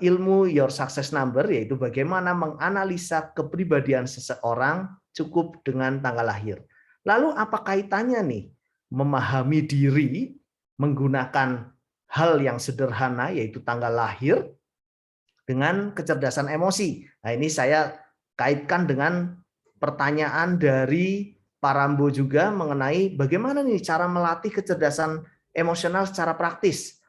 ilmu Your Success Number, yaitu bagaimana menganalisa kepribadian seseorang cukup dengan tanggal lahir. Lalu apa kaitannya nih memahami diri menggunakan hal yang sederhana yaitu tanggal lahir dengan kecerdasan emosi? Nah, ini saya kaitkan dengan pertanyaan dari Pak Rambo juga mengenai bagaimana nih cara melatih kecerdasan emosional secara praktis.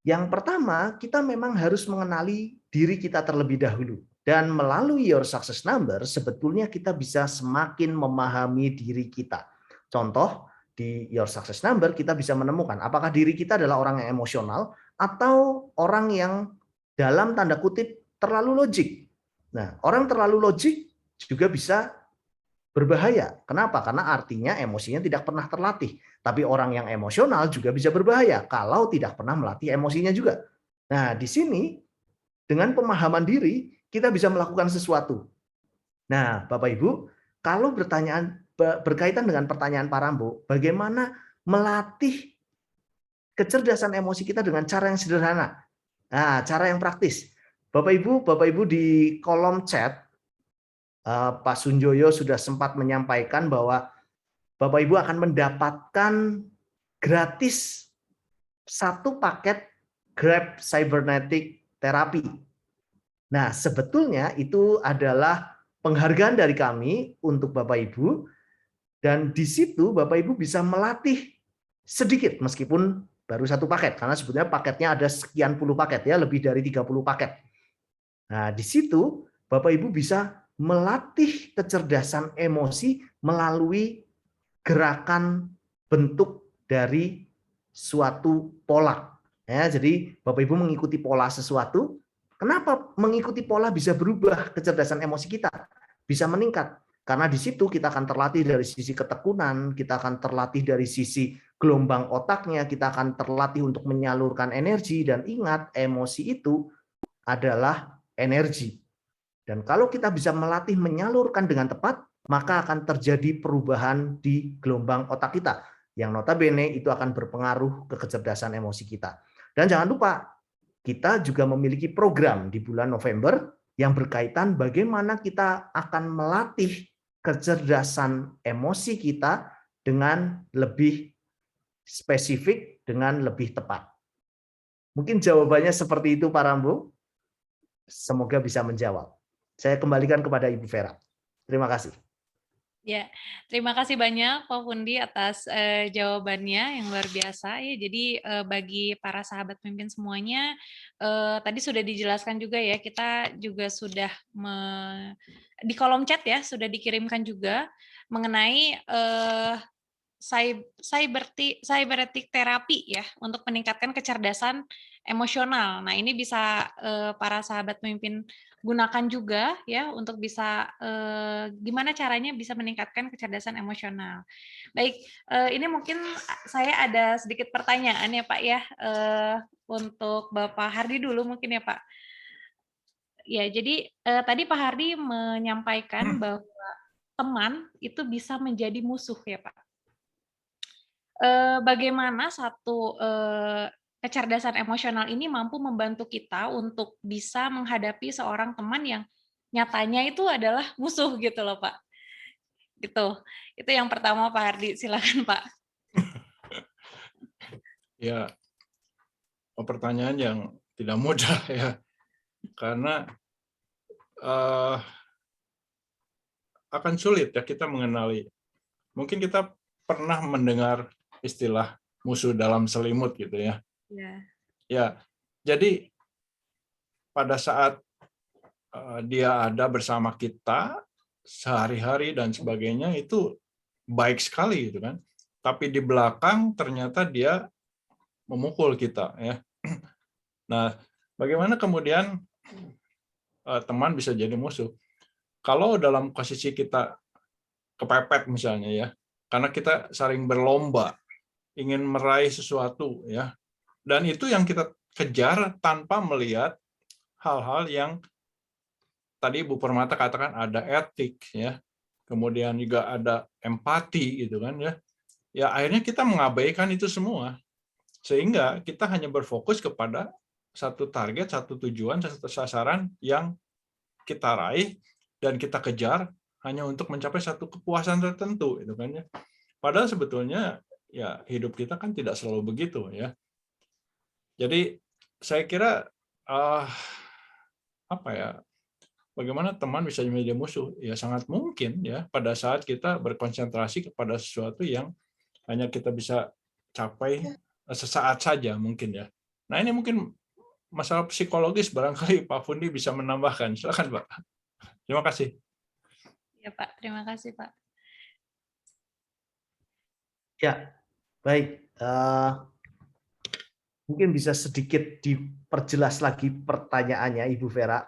Yang pertama, kita memang harus mengenali diri kita terlebih dahulu. Dan melalui Your Success Number, sebetulnya kita bisa semakin memahami diri kita. Contoh, di Your Success Number kita bisa menemukan apakah diri kita adalah orang yang emosional atau orang yang dalam tanda kutip terlalu logik. Nah, orang terlalu logik juga bisa berbahaya. Kenapa? Karena artinya emosinya tidak pernah terlatih. Tapi orang yang emosional juga bisa berbahaya kalau tidak pernah melatih emosinya juga. Nah, di sini dengan pemahaman diri kita bisa melakukan sesuatu. Nah, Bapak Ibu, kalau berkaitan dengan pertanyaan Pak Rambo, bagaimana melatih kecerdasan emosi kita dengan cara yang sederhana? Nah, cara yang praktis. Bapak Ibu di kolom chat Pak Sunjoyo sudah sempat menyampaikan bahwa Bapak Ibu akan mendapatkan gratis 1 paket Grab Cybernetic Therapy. Nah, sebetulnya itu adalah penghargaan dari kami untuk Bapak Ibu, dan di situ Bapak Ibu bisa melatih sedikit meskipun baru 1 paket, karena sebetulnya paketnya ada sekian puluh paket ya, lebih dari 30 paket. Nah, di situ Bapak Ibu bisa melatih kecerdasan emosi melalui gerakan bentuk dari suatu pola. Ya, jadi Bapak Ibu mengikuti pola sesuatu. Kenapa mengikuti pola bisa berubah kecerdasan emosi kita? Bisa meningkat. Karena di situ kita akan terlatih dari sisi ketekunan, kita akan terlatih dari sisi gelombang otaknya, kita akan terlatih untuk menyalurkan energi, dan ingat, emosi itu adalah energi. Dan kalau kita bisa melatih menyalurkan dengan tepat, maka akan terjadi perubahan di gelombang otak kita, yang notabene itu akan berpengaruh ke kecerdasan emosi kita. Dan jangan lupa, kita juga memiliki program di bulan November yang berkaitan bagaimana kita akan melatih kecerdasan emosi kita dengan lebih spesifik, dengan lebih tepat. Mungkin jawabannya seperti itu, Pak Rambo. Semoga bisa menjawab. Saya kembalikan kepada Ibu Vera. Terima kasih. Ya, terima kasih banyak Pak Pundi atas jawabannya yang luar biasa ya. Jadi bagi para sahabat pemimpin semuanya, tadi sudah dijelaskan juga ya, kita juga sudah di kolom chat ya, sudah dikirimkan juga mengenai cybernetic therapy ya, untuk meningkatkan kecerdasan emosional. Nah, ini bisa para sahabat pemimpin gunakan juga ya untuk bisa gimana caranya bisa meningkatkan kecerdasan emosional. Baik, ini mungkin saya ada sedikit pertanyaan ya Pak ya, untuk Bapak Hardi dulu mungkin ya Pak. Ya, jadi tadi Pak Hardi menyampaikan bahwa teman itu bisa menjadi musuh ya Pak. Bagaimana satu kecerdasan emosional ini mampu membantu kita untuk bisa menghadapi seorang teman yang nyatanya itu adalah musuh gitu loh Pak. Gitu. Itu yang pertama Pak Hardi, silakan Pak. Ya, pertanyaan yang tidak mudah ya, karena akan sulit ya kita mengenali. Mungkin kita pernah mendengar istilah musuh dalam selimut gitu ya. Ya, jadi pada saat dia ada bersama kita sehari-hari dan sebagainya itu baik sekali gitu kan. Tapi di belakang ternyata dia memukul kita ya. Nah, bagaimana kemudian teman bisa jadi musuh? Kalau dalam posisi kita kepepet misalnya ya, karena kita saling berlomba ingin meraih sesuatu ya, dan itu yang kita kejar tanpa melihat hal-hal yang tadi Bu Permata katakan ada etik ya, kemudian juga ada empati gitu kan ya. Ya akhirnya kita mengabaikan itu semua. Sehingga kita hanya berfokus kepada satu target, satu tujuan, satu sasaran yang kita raih dan kita kejar hanya untuk mencapai satu kepuasan tertentu itu kan ya. Padahal sebetulnya ya hidup kita kan tidak selalu begitu ya. Jadi saya kira apa ya, bagaimana teman bisa menjadi musuh? Ya sangat mungkin ya pada saat kita berkonsentrasi kepada sesuatu yang hanya kita bisa capai sesaat saja mungkin ya. Nah ini mungkin masalah psikologis barangkali Pak Fundi bisa menambahkan. Silakan Pak. Terima kasih. Ya Pak, terima kasih Pak. Ya, baik. Mungkin bisa sedikit diperjelas lagi pertanyaannya, Ibu Vera.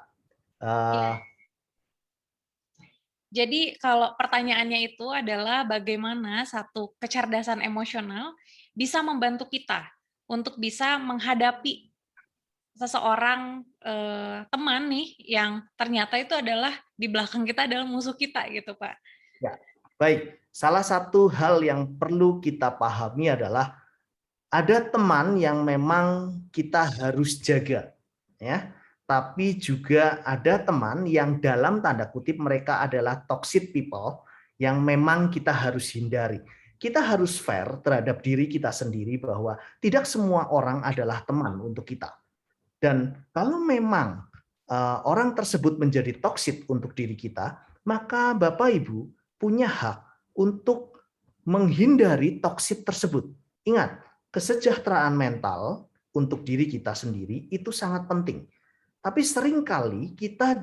Jadi kalau pertanyaannya itu adalah bagaimana satu kecerdasan emosional bisa membantu kita untuk bisa menghadapi seseorang teman nih yang ternyata itu adalah di belakang kita adalah musuh kita gitu Pak. Ya, baik. Salah satu hal yang perlu kita pahami adalah ada teman yang memang kita harus jaga, ya. Tapi juga ada teman yang dalam tanda kutip mereka adalah toxic people yang memang kita harus hindari. Kita harus fair terhadap diri kita sendiri bahwa tidak semua orang adalah teman untuk kita. Dan kalau memang orang tersebut menjadi toksik untuk diri kita, maka Bapak Ibu punya hak untuk menghindari toksik tersebut. Ingat, kesejahteraan mental untuk diri kita sendiri itu sangat penting. Tapi seringkali kita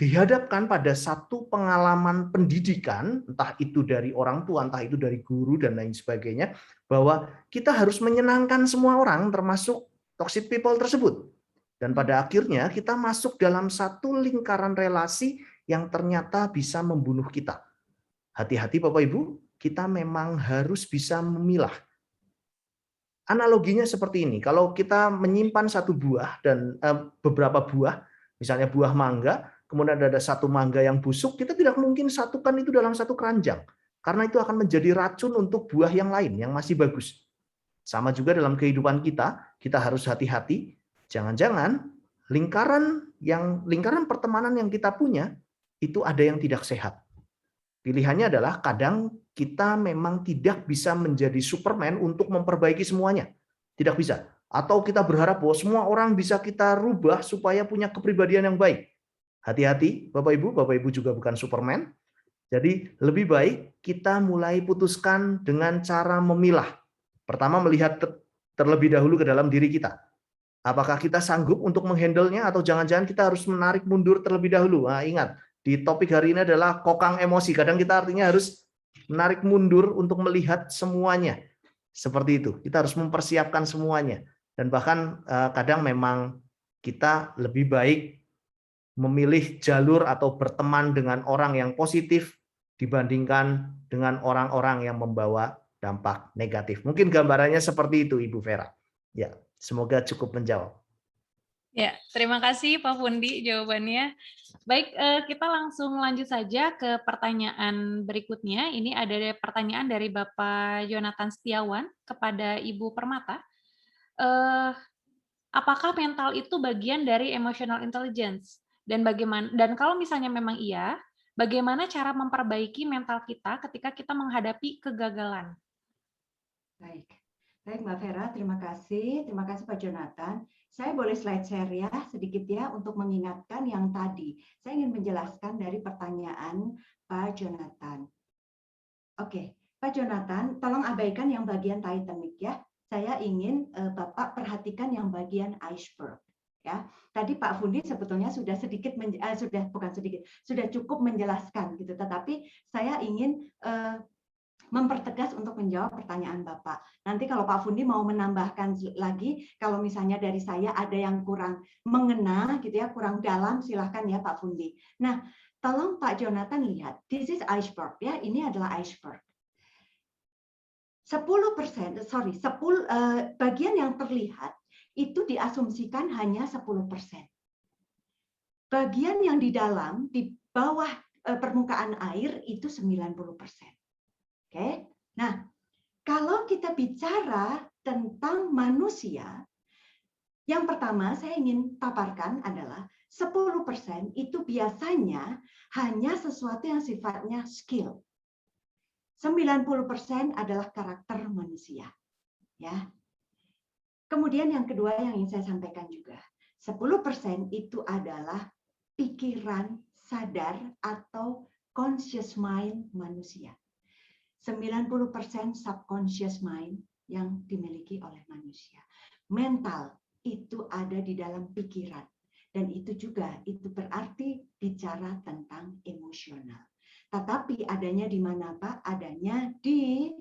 dihadapkan pada satu pengalaman pendidikan, entah itu dari orang tua, entah itu dari guru, dan lain sebagainya, bahwa kita harus menyenangkan semua orang, termasuk toxic people tersebut. Dan pada akhirnya kita masuk dalam satu lingkaran relasi yang ternyata bisa membunuh kita. Hati-hati Bapak Ibu, kita memang harus bisa memilah. Analoginya seperti ini, kalau kita menyimpan satu buah dan beberapa buah, misalnya buah mangga, kemudian ada satu mangga yang busuk, kita tidak mungkin satukan itu dalam satu keranjang, karena itu akan menjadi racun untuk buah yang lain yang masih bagus. Sama juga dalam kehidupan kita harus hati-hati, jangan-jangan lingkaran pertemanan yang kita punya itu ada yang tidak sehat. Pilihannya adalah kadang kita memang tidak bisa menjadi Superman untuk memperbaiki semuanya. Tidak bisa. Atau kita berharap bahwa semua orang bisa kita rubah supaya punya kepribadian yang baik. Hati-hati, Bapak Ibu juga bukan Superman. Jadi lebih baik kita mulai putuskan dengan cara memilah. Pertama, melihat terlebih dahulu ke dalam diri kita. Apakah kita sanggup untuk menghandle-nya atau jangan-jangan kita harus menarik mundur terlebih dahulu. Nah, ingat, di topik hari ini adalah kokang emosi. Kadang kita artinya harus menarik mundur untuk melihat semuanya. Seperti itu. Kita harus mempersiapkan semuanya. Dan bahkan kadang memang kita lebih baik memilih jalur atau berteman dengan orang yang positif dibandingkan dengan orang-orang yang membawa dampak negatif. Mungkin gambarannya seperti itu, Ibu Vera. Ya, semoga cukup menjawab. Ya, terima kasih Pak Fundi jawabannya. Baik, kita langsung lanjut saja ke pertanyaan berikutnya. Ini ada pertanyaan dari Bapak Jonathan Setiawan kepada Ibu Permata. Apakah mental itu bagian dari emotional intelligence? Dan kalau misalnya memang iya, bagaimana cara memperbaiki mental kita ketika kita menghadapi kegagalan? Baik, Mbak Vera, terima kasih. Terima kasih Pak Jonathan. Saya boleh slide share ya sedikit ya untuk mengingatkan yang tadi. Saya ingin menjelaskan dari pertanyaan Pak Jonathan. Oke, Pak Jonathan, tolong abaikan yang bagian Titanic ya. Saya ingin Bapak perhatikan yang bagian iceberg. Ya, tadi Pak Fundi sebetulnya sudah sudah cukup menjelaskan gitu. Tetapi saya ingin mempertegas untuk menjawab pertanyaan Bapak. Nanti kalau Pak Fundi mau menambahkan lagi, kalau misalnya dari saya ada yang kurang mengena, gitu ya, kurang dalam, silahkan ya Pak Fundi. Nah, tolong Pak Jonathan lihat, this is iceberg ya, ini adalah iceberg. 10%, bagian yang terlihat itu diasumsikan hanya 10%. Bagian yang di dalam, di bawah permukaan air itu 90%. Oke. Nah, kalau kita bicara tentang manusia, yang pertama saya ingin paparkan adalah 10% itu biasanya hanya sesuatu yang sifatnya skill. 90% adalah karakter manusia. Ya. Kemudian yang kedua yang ingin saya sampaikan juga, 10% itu adalah pikiran sadar atau conscious mind manusia. 90% subconscious mind yang dimiliki oleh manusia. Mental itu ada di dalam pikiran. Dan itu juga, itu berarti bicara tentang emosional. Tetapi adanya di mana, Pak? Adanya di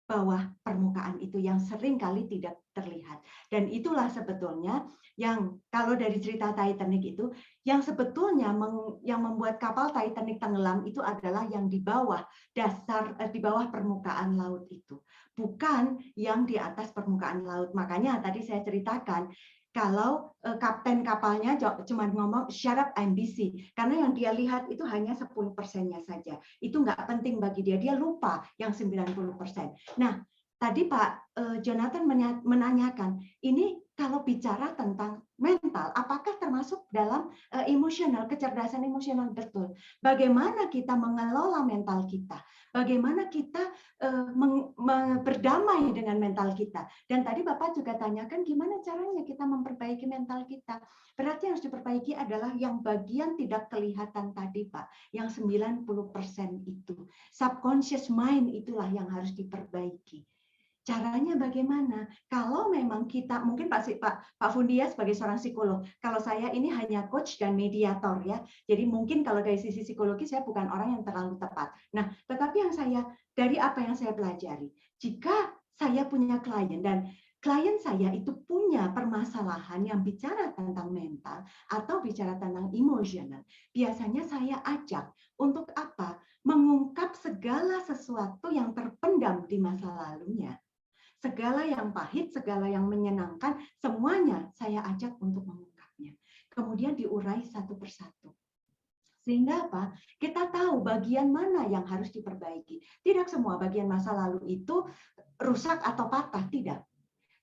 bawah permukaan itu yang sering kali tidak terlihat. Dan itulah sebetulnya yang kalau dari cerita Titanic itu, yang sebetulnya yang membuat kapal Titanic tenggelam itu adalah yang di bawah dasar, di bawah permukaan laut itu. Bukan yang di atas permukaan laut. Makanya tadi saya ceritakan, kalau kapten kapalnya cuma ngomong shut up I'm busy, karena yang dia lihat itu hanya 10%-nya saja. Itu nggak penting bagi dia, dia lupa yang 90%. Nah, tadi Pak Jonathan menanyakan, ini kalau bicara tentang mental, apakah termasuk dalam emosional, kecerdasan emosional? Betul. Bagaimana kita mengelola mental kita? Bagaimana kita berdamai dengan mental kita? Dan tadi Bapak juga tanyakan gimana caranya kita memperbaiki mental kita. Berarti yang harus diperbaiki adalah yang bagian tidak kelihatan tadi Pak, yang 90% itu. Subconscious mind itulah yang harus diperbaiki. Caranya bagaimana? Kalau memang kita, mungkin Pak Fundia sebagai seorang psikolog, kalau saya ini hanya coach dan mediator ya, jadi mungkin kalau dari sisi psikologi saya bukan orang yang terlalu tepat. Nah, tetapi dari apa yang saya pelajari, jika saya punya klien dan klien saya itu punya permasalahan yang bicara tentang mental atau bicara tentang emosional, biasanya saya ajak untuk apa? Mengungkap segala sesuatu yang terpendam di masa lalunya. Segala yang pahit, segala yang menyenangkan, semuanya saya ajak untuk mengungkapnya. Kemudian diurai satu persatu. Sehingga apa? Kita tahu bagian mana yang harus diperbaiki. Tidak semua bagian masa lalu itu rusak atau patah, tidak.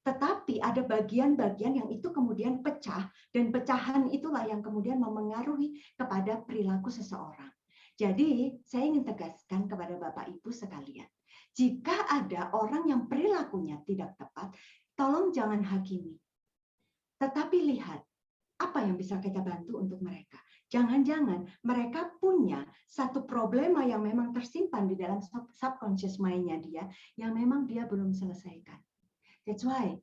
Tetapi ada bagian-bagian yang itu kemudian pecah, dan pecahan itulah yang kemudian memengaruhi kepada perilaku seseorang. Jadi, saya ingin tegaskan kepada Bapak Ibu sekalian, jika ada orang yang perilakunya tidak tepat, tolong jangan hakimi. Tetapi lihat, apa yang bisa kita bantu untuk mereka. Jangan-jangan mereka punya satu problema yang memang tersimpan di dalam subconscious mind-nya dia, yang memang dia belum selesaikan. That's why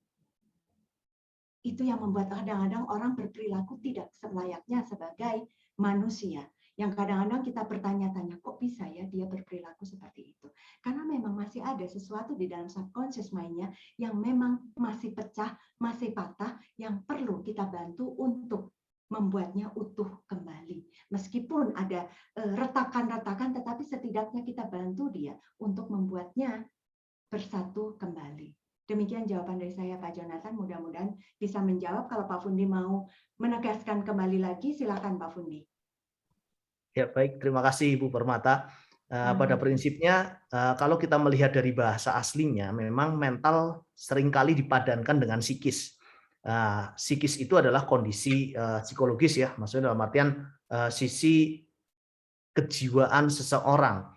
itu yang membuat kadang-kadang orang berperilaku tidak selayaknya sebagai manusia. Yang kadang-kadang kita bertanya-tanya, kok bisa ya dia berperilaku seperti itu? Karena memang masih ada sesuatu di dalam subconscious mind-nya yang memang masih pecah, masih patah, yang perlu kita bantu untuk membuatnya utuh kembali. Meskipun ada retakan-retakan, tetapi setidaknya kita bantu dia untuk membuatnya bersatu kembali. Demikian jawaban dari saya, Pak Jonathan. Mudah-mudahan bisa menjawab. Kalau Pak Fundi mau menegaskan kembali lagi, silakan Pak Fundi. Ya, baik. Terima kasih Ibu Permata. Pada prinsipnya, kalau kita melihat dari bahasa aslinya, memang mental seringkali dipadankan dengan psikis. Psikis itu adalah kondisi psikologis ya, maksudnya dalam artian sisi kejiwaan seseorang.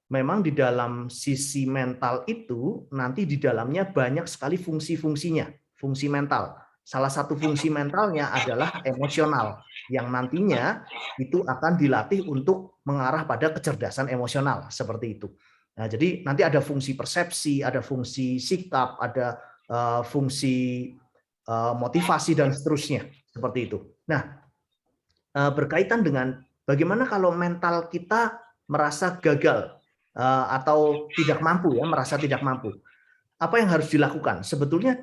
Memang di dalam sisi mental itu, nanti di dalamnya banyak sekali fungsi-fungsinya, fungsi mental. Salah satu fungsi mentalnya adalah emosional, yang nantinya itu akan dilatih untuk mengarah pada kecerdasan emosional, seperti itu. Nah, jadi nanti ada fungsi persepsi, ada fungsi sikap, ada fungsi motivasi, dan seterusnya, seperti itu. Nah, berkaitan dengan bagaimana kalau mental kita merasa gagal, atau tidak mampu, ya, merasa tidak mampu. Apa yang harus dilakukan? Sebetulnya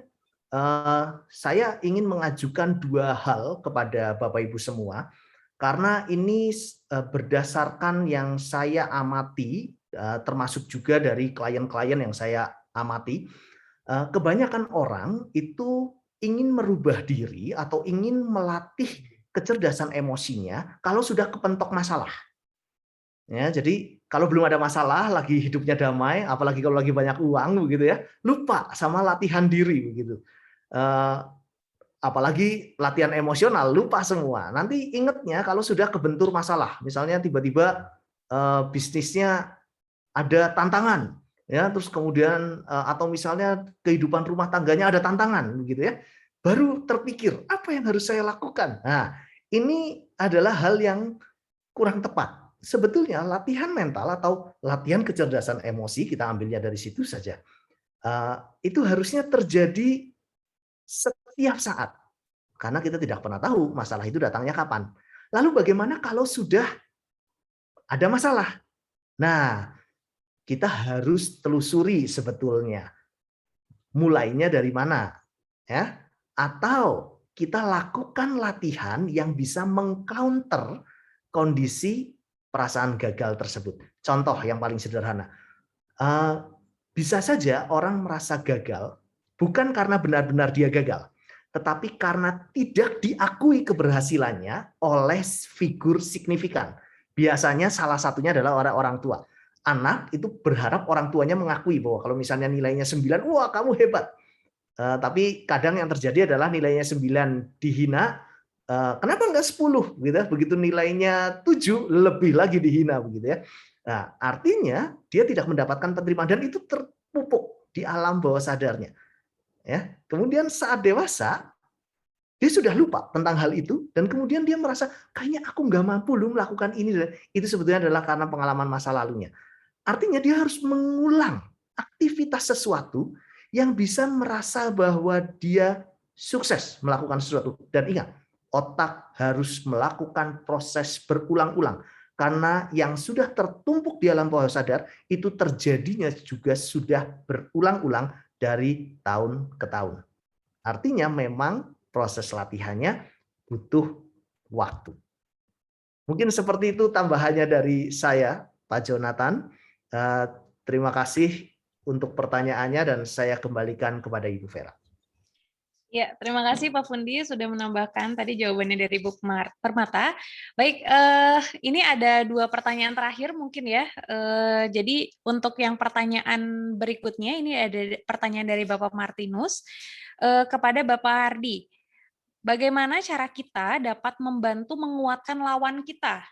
saya ingin mengajukan dua hal kepada Bapak Ibu semua, karena ini berdasarkan yang saya amati, termasuk juga dari klien-klien yang saya amati. Kebanyakan orang itu ingin merubah diri atau ingin melatih kecerdasan emosinya kalau sudah kepentok masalah. Ya, jadi kalau belum ada masalah, lagi hidupnya damai, apalagi kalau lagi banyak uang begitu ya, lupa sama latihan diri begitu. Apalagi latihan emosional, lupa semua. Nanti ingatnya kalau sudah kebentur masalah, misalnya tiba-tiba bisnisnya ada tantangan, ya, terus kemudian atau misalnya kehidupan rumah tangganya ada tantangan, begitu ya, baru terpikir apa yang harus saya lakukan. Nah, ini adalah hal yang kurang tepat. Sebetulnya latihan mental atau latihan kecerdasan emosi, kita ambilnya dari situ saja, itu harusnya terjadi setiap saat, karena kita tidak pernah tahu masalah itu datangnya kapan. Lalu bagaimana kalau sudah ada masalah? Nah, kita harus telusuri sebetulnya mulainya dari mana, ya? Atau kita lakukan latihan yang bisa mengcounter kondisi perasaan gagal tersebut. Contoh yang paling sederhana, bisa saja orang merasa gagal bukan karena benar-benar dia gagal, tetapi karena tidak diakui keberhasilannya oleh figur signifikan. Biasanya salah satunya adalah orang tua. Anak itu berharap orang tuanya mengakui bahwa kalau misalnya nilainya 9, wah kamu hebat. Tapi kadang yang terjadi adalah nilainya 9 dihina, kenapa enggak 10 gitu ya? Begitu nilainya 7 lebih lagi dihina begitu ya. Nah, artinya dia tidak mendapatkan penerimaan dan itu terpupuk di alam bawah sadarnya. Ya. Kemudian saat dewasa dia sudah lupa tentang hal itu dan kemudian dia merasa kayaknya aku nggak mampu loh melakukan ini, dan itu sebetulnya adalah karena pengalaman masa lalunya. Artinya dia harus mengulang aktivitas sesuatu yang bisa merasa bahwa dia sukses melakukan sesuatu. Dan ingat, otak harus melakukan proses berulang-ulang. Karena yang sudah tertumpuk di alam bawah sadar, itu terjadinya juga sudah berulang-ulang dari tahun ke tahun. Artinya memang proses latihannya butuh waktu. Mungkin seperti itu tambahannya dari saya, Pak Jonathan. Terima kasih untuk pertanyaannya dan saya kembalikan kepada Ibu Vera. Ya, terima kasih Pak Fundi sudah menambahkan tadi jawabannya dari Bu Permata. Baik, ini ada 2 pertanyaan terakhir mungkin ya. Jadi untuk yang pertanyaan berikutnya ini ada pertanyaan dari Bapak Martinus kepada Bapak Hardi. Bagaimana cara kita dapat membantu menguatkan lawan kita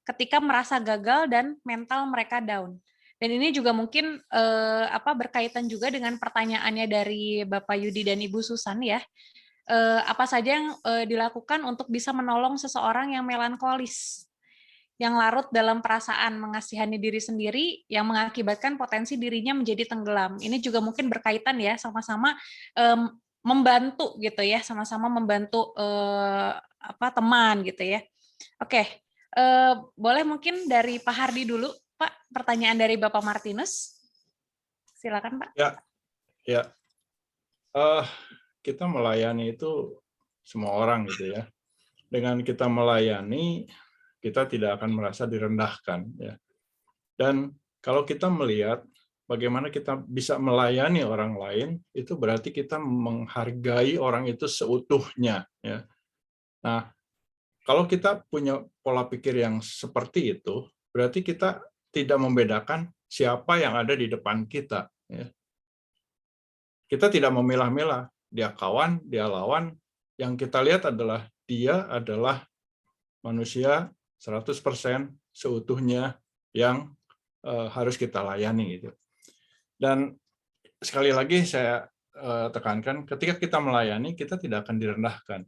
ketika merasa gagal dan mental mereka down? Dan ini juga mungkin berkaitan juga dengan pertanyaannya dari Bapak Yudi dan Ibu Susan ya. Apa saja yang dilakukan untuk bisa menolong seseorang yang melankolis, yang larut dalam perasaan mengasihani diri sendiri, yang mengakibatkan potensi dirinya menjadi tenggelam. Ini juga mungkin berkaitan ya, sama-sama membantu gitu ya, sama-sama membantu teman gitu ya. Oke, boleh mungkin dari Pak Hardi dulu. Pak, pertanyaan dari Bapak Martinus. Silakan, Pak. Ya. Kita melayani itu semua orang gitu ya. Dengan kita melayani, kita tidak akan merasa direndahkan ya. Dan kalau kita melihat bagaimana kita bisa melayani orang lain, itu berarti kita menghargai orang itu seutuhnya ya. Nah, kalau kita punya pola pikir yang seperti itu, berarti kita tidak membedakan siapa yang ada di depan kita. Kita tidak memilah-milah, dia kawan, dia lawan. Yang kita lihat adalah dia adalah manusia 100% seutuhnya yang harus kita layani. Gitu. Dan sekali lagi saya tekankan, ketika kita melayani, kita tidak akan direndahkan.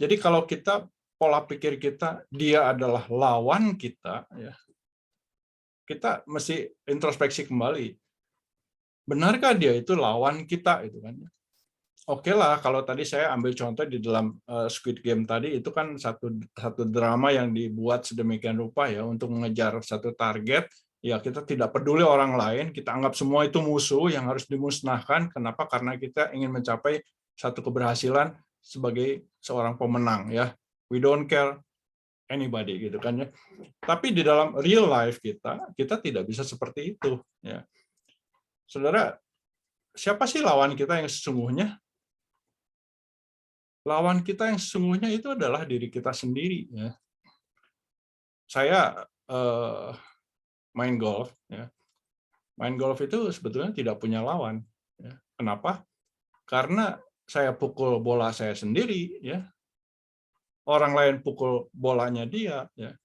Jadi kalau kita pola pikir kita, dia adalah lawan kita, kita mesti introspeksi kembali. Benarkah dia itu lawan kita? Itu kan? Oke lah, kalau tadi saya ambil contoh di dalam Squid Game tadi, itu kan satu drama yang dibuat sedemikian rupa ya untuk mengejar satu target. Ya kita tidak peduli orang lain, kita anggap semua itu musuh yang harus dimusnahkan. Kenapa? Karena kita ingin mencapai satu keberhasilan sebagai seorang pemenang ya. We don't care anybody gitu kan ya. Tapi di dalam real life kita tidak bisa seperti itu ya. Saudara, siapa sih lawan kita yang sesungguhnya? Lawan kita yang sesungguhnya itu adalah diri kita sendiri ya. Saya main golf, ya. Main golf itu sebetulnya tidak punya lawan. Ya. Kenapa? Karena saya pukul bola saya sendiri, ya. Orang lain pukul bolanya dia, ya.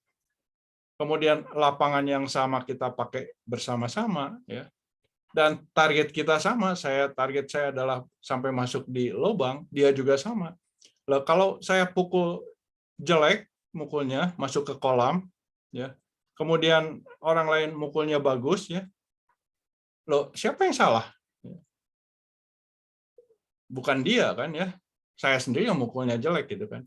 Kemudian lapangan yang sama kita pakai bersama-sama, ya. Dan target kita sama, target saya adalah sampai masuk di lubang, dia juga sama. Lah kalau saya pukul jelek, mukulnya masuk ke kolam, ya. Kemudian orang lain mukulnya bagus, ya. Loh, siapa yang salah? Bukan dia kan, ya. Saya sendiri yang mukulnya jelek gitu kan.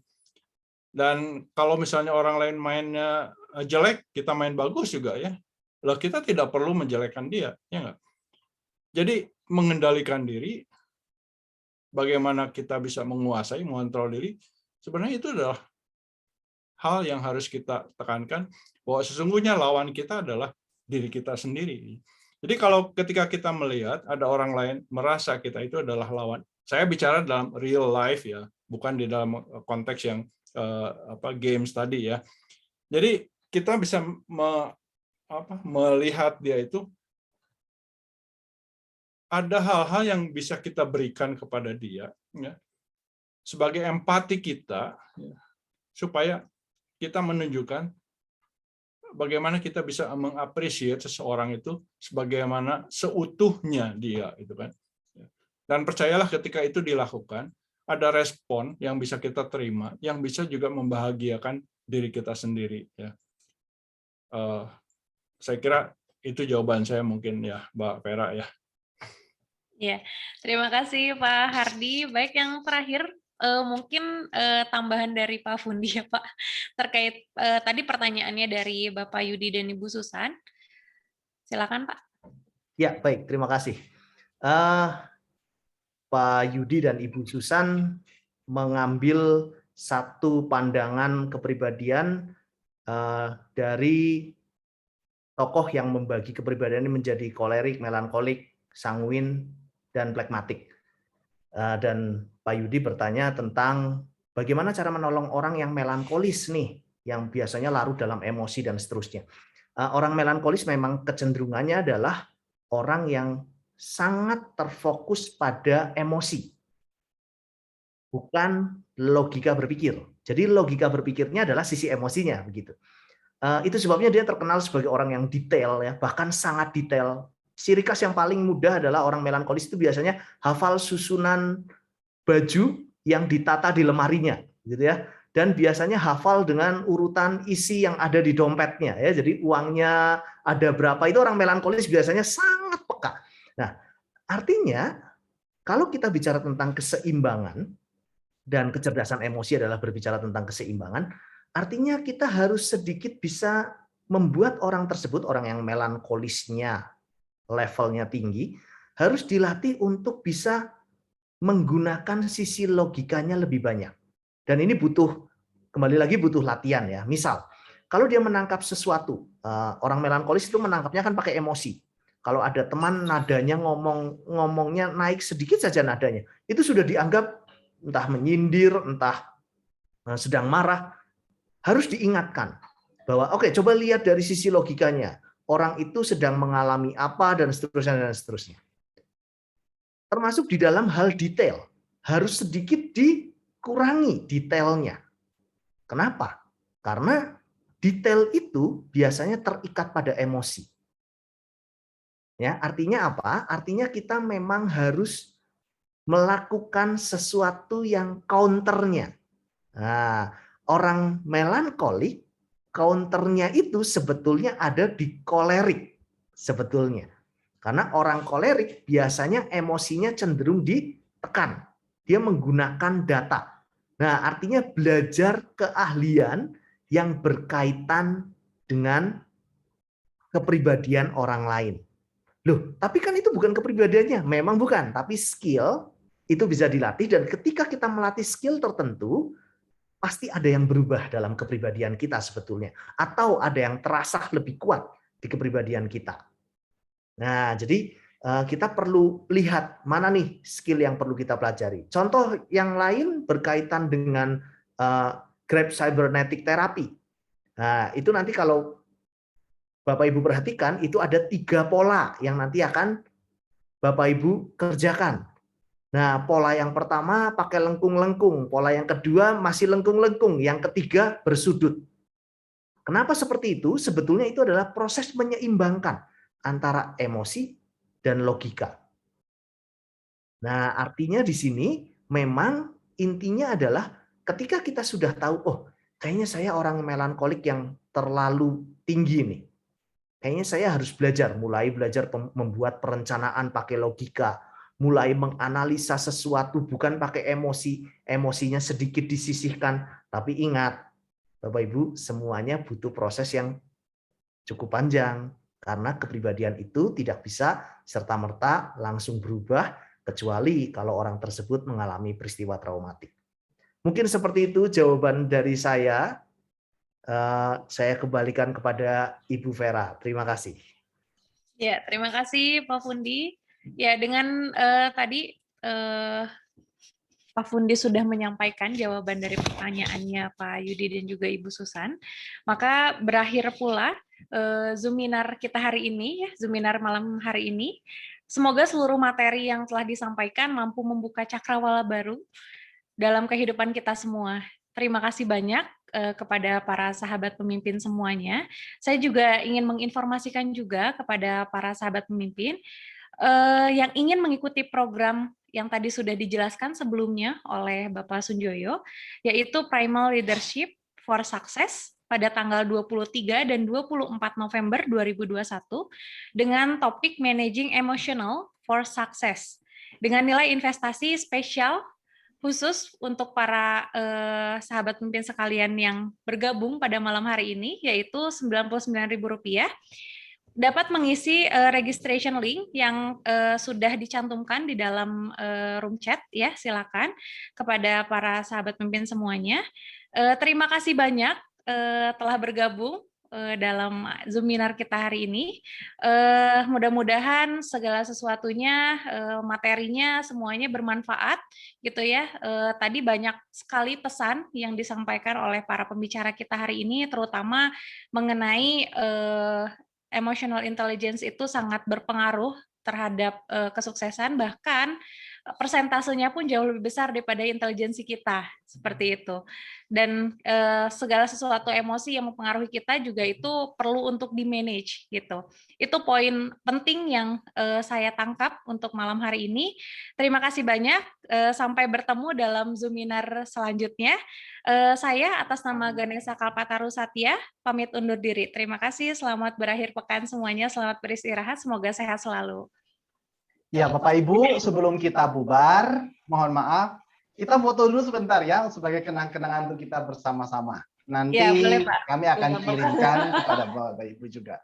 Dan kalau misalnya orang lain mainnya jelek, kita main bagus juga, ya. Loh, kita tidak perlu menjelekkan dia, ya nggak? Jadi mengendalikan diri, bagaimana kita bisa menguasai, mengontrol diri, sebenarnya itu adalah hal yang harus kita tekankan, bahwa sesungguhnya lawan kita adalah diri kita sendiri. Jadi kalau ketika kita melihat ada orang lain merasa kita itu adalah lawan, saya bicara dalam real life, ya, bukan di dalam konteks yang games tadi, ya. Jadi kita bisa melihat dia itu ada hal-hal yang bisa kita berikan kepada dia, ya, sebagai empati kita, ya, supaya kita menunjukkan bagaimana kita bisa mengapresiasi seseorang itu sebagaimana seutuhnya dia, itu kan. Dan percayalah ketika itu dilakukan, ada respon yang bisa kita terima, yang bisa juga membahagiakan diri kita sendiri, ya. Saya kira itu jawaban saya mungkin, ya, Mbak Vera, ya. Ya, terima kasih Pak Hardy. Baik, yang terakhir mungkin tambahan dari Pak Fundi, ya Pak, terkait tadi pertanyaannya dari Bapak Yudi dan Ibu Susan. Silakan Pak. Ya, baik, terima kasih. Pak Yudi dan Ibu Susan mengambil satu pandangan kepribadian dari tokoh yang membagi kepribadiannya menjadi kolerik, melankolik, sanguin, dan plekmatik. Dan Pak Yudi bertanya tentang bagaimana cara menolong orang yang melankolis nih, yang biasanya larut dalam emosi dan seterusnya. Orang melankolis memang kecenderungannya adalah orang yang sangat terfokus pada emosi, bukan logika berpikir. Jadi logika berpikirnya adalah sisi emosinya, begitu. Itu sebabnya dia terkenal sebagai orang yang detail, ya, bahkan sangat detail. Ciri khas yang paling mudah adalah orang melankolis itu biasanya hafal susunan baju yang ditata di lemarinya, gitu ya. Dan biasanya hafal dengan urutan isi yang ada di dompetnya, ya. Jadi uangnya ada berapa, itu orang melankolis biasanya sangat peka. Nah, artinya kalau kita bicara tentang keseimbangan, dan kecerdasan emosi adalah berbicara tentang keseimbangan, artinya kita harus sedikit bisa membuat orang tersebut, orang yang melankolisnya levelnya tinggi, harus dilatih untuk bisa menggunakan sisi logikanya lebih banyak. Dan ini butuh, kembali lagi butuh latihan, ya. Misal, kalau dia menangkap sesuatu, orang melankolis itu menangkapnya kan pakai emosi. Kalau ada teman nadanya ngomongnya naik sedikit saja nadanya, itu sudah dianggap entah menyindir, entah sedang marah. Harus diingatkan bahwa oke, coba lihat dari sisi logikanya. Orang itu sedang mengalami apa dan seterusnya dan seterusnya. Termasuk di dalam hal detail, harus sedikit dikurangi detailnya. Kenapa? Karena detail itu biasanya terikat pada emosi. Ya, artinya apa? Artinya kita memang harus melakukan sesuatu yang counternya. Nah, orang melankolik, counternya itu sebetulnya ada di kolerik. Sebetulnya. Karena orang kolerik biasanya emosinya cenderung ditekan. Dia menggunakan data. Nah, artinya belajar keahlian yang berkaitan dengan kepribadian orang lain. Loh, tapi kan itu bukan kepribadiannya. Memang bukan, tapi skill itu bisa dilatih, dan ketika kita melatih skill tertentu, pasti ada yang berubah dalam kepribadian kita sebetulnya. Atau ada yang terasa lebih kuat di kepribadian kita. Nah, jadi kita perlu lihat mana nih skill yang perlu kita pelajari. Contoh yang lain berkaitan dengan Grab Cybernetic Therapy. Nah, itu nanti kalau Bapak Ibu perhatikan, itu ada 3 pola yang nanti akan Bapak Ibu kerjakan. Nah, pola yang pertama pakai lengkung-lengkung, pola yang kedua masih lengkung-lengkung, yang ketiga bersudut. Kenapa seperti itu? Sebetulnya itu adalah proses menyeimbangkan antara emosi dan logika. Nah, artinya di sini memang intinya adalah ketika kita sudah tahu, oh, kayaknya saya orang melankolik yang terlalu tinggi nih. Kayaknya saya harus mulai belajar membuat perencanaan pakai logika, mulai menganalisa sesuatu bukan pakai emosi, emosinya sedikit disisihkan, tapi ingat, Bapak Ibu, semuanya butuh proses yang cukup panjang, karena kepribadian itu tidak bisa serta-merta langsung berubah, kecuali kalau orang tersebut mengalami peristiwa traumatik. Mungkin seperti itu jawaban dari saya. Saya kembalikan kepada Ibu Vera. Terima kasih. Ya, terima kasih Pak Fundi. Ya, dengan tadi Pak Fundi sudah menyampaikan jawaban dari pertanyaannya Pak Yudi dan juga Ibu Susan, maka berakhir pula Zoominar kita hari ini, ya, Zoominar malam hari ini. Semoga seluruh materi yang telah disampaikan mampu membuka cakrawala baru dalam kehidupan kita semua. Terima kasih banyak kepada para sahabat pemimpin semuanya. Saya juga ingin menginformasikan juga kepada para sahabat pemimpin yang ingin mengikuti program yang tadi sudah dijelaskan sebelumnya oleh Bapak Sunjoyo, yaitu Primal Leadership for Success pada tanggal 23 dan 24 November 2021 dengan topik Managing Emotional for Success dengan nilai investasi spesial khusus untuk para sahabat pemimpin sekalian yang bergabung pada malam hari ini, yaitu Rp99.000. Dapat mengisi registration link yang sudah dicantumkan di dalam room chat, ya, silakan kepada para sahabat pemimpin semuanya. Terima kasih banyak telah bergabung dalam Zoominar kita hari ini. Mudah-mudahan segala sesuatunya, materinya semuanya bermanfaat, gitu ya. Tadi banyak sekali pesan yang disampaikan oleh para pembicara kita hari ini, terutama mengenai emotional intelligence itu sangat berpengaruh terhadap kesuksesan, bahkan persentasenya pun jauh lebih besar daripada intelijensi kita, seperti itu. Dan segala sesuatu emosi yang mempengaruhi kita juga itu perlu untuk di-manage, gitu. Itu poin penting yang saya tangkap untuk malam hari ini. Terima kasih banyak, sampai bertemu dalam Zoominar selanjutnya. Saya atas nama Ganesha Kalpataru Satya pamit undur diri. Terima kasih, selamat berakhir pekan semuanya, selamat beristirahat, semoga sehat selalu. Ya, Bapak Ibu, sebelum kita bubar, mohon maaf, kita foto dulu sebentar ya, sebagai kenang-kenangan untuk kita bersama-sama. Nanti ya, boleh, Pak. Kami akan kirimkan kepada Bapak Ibu juga.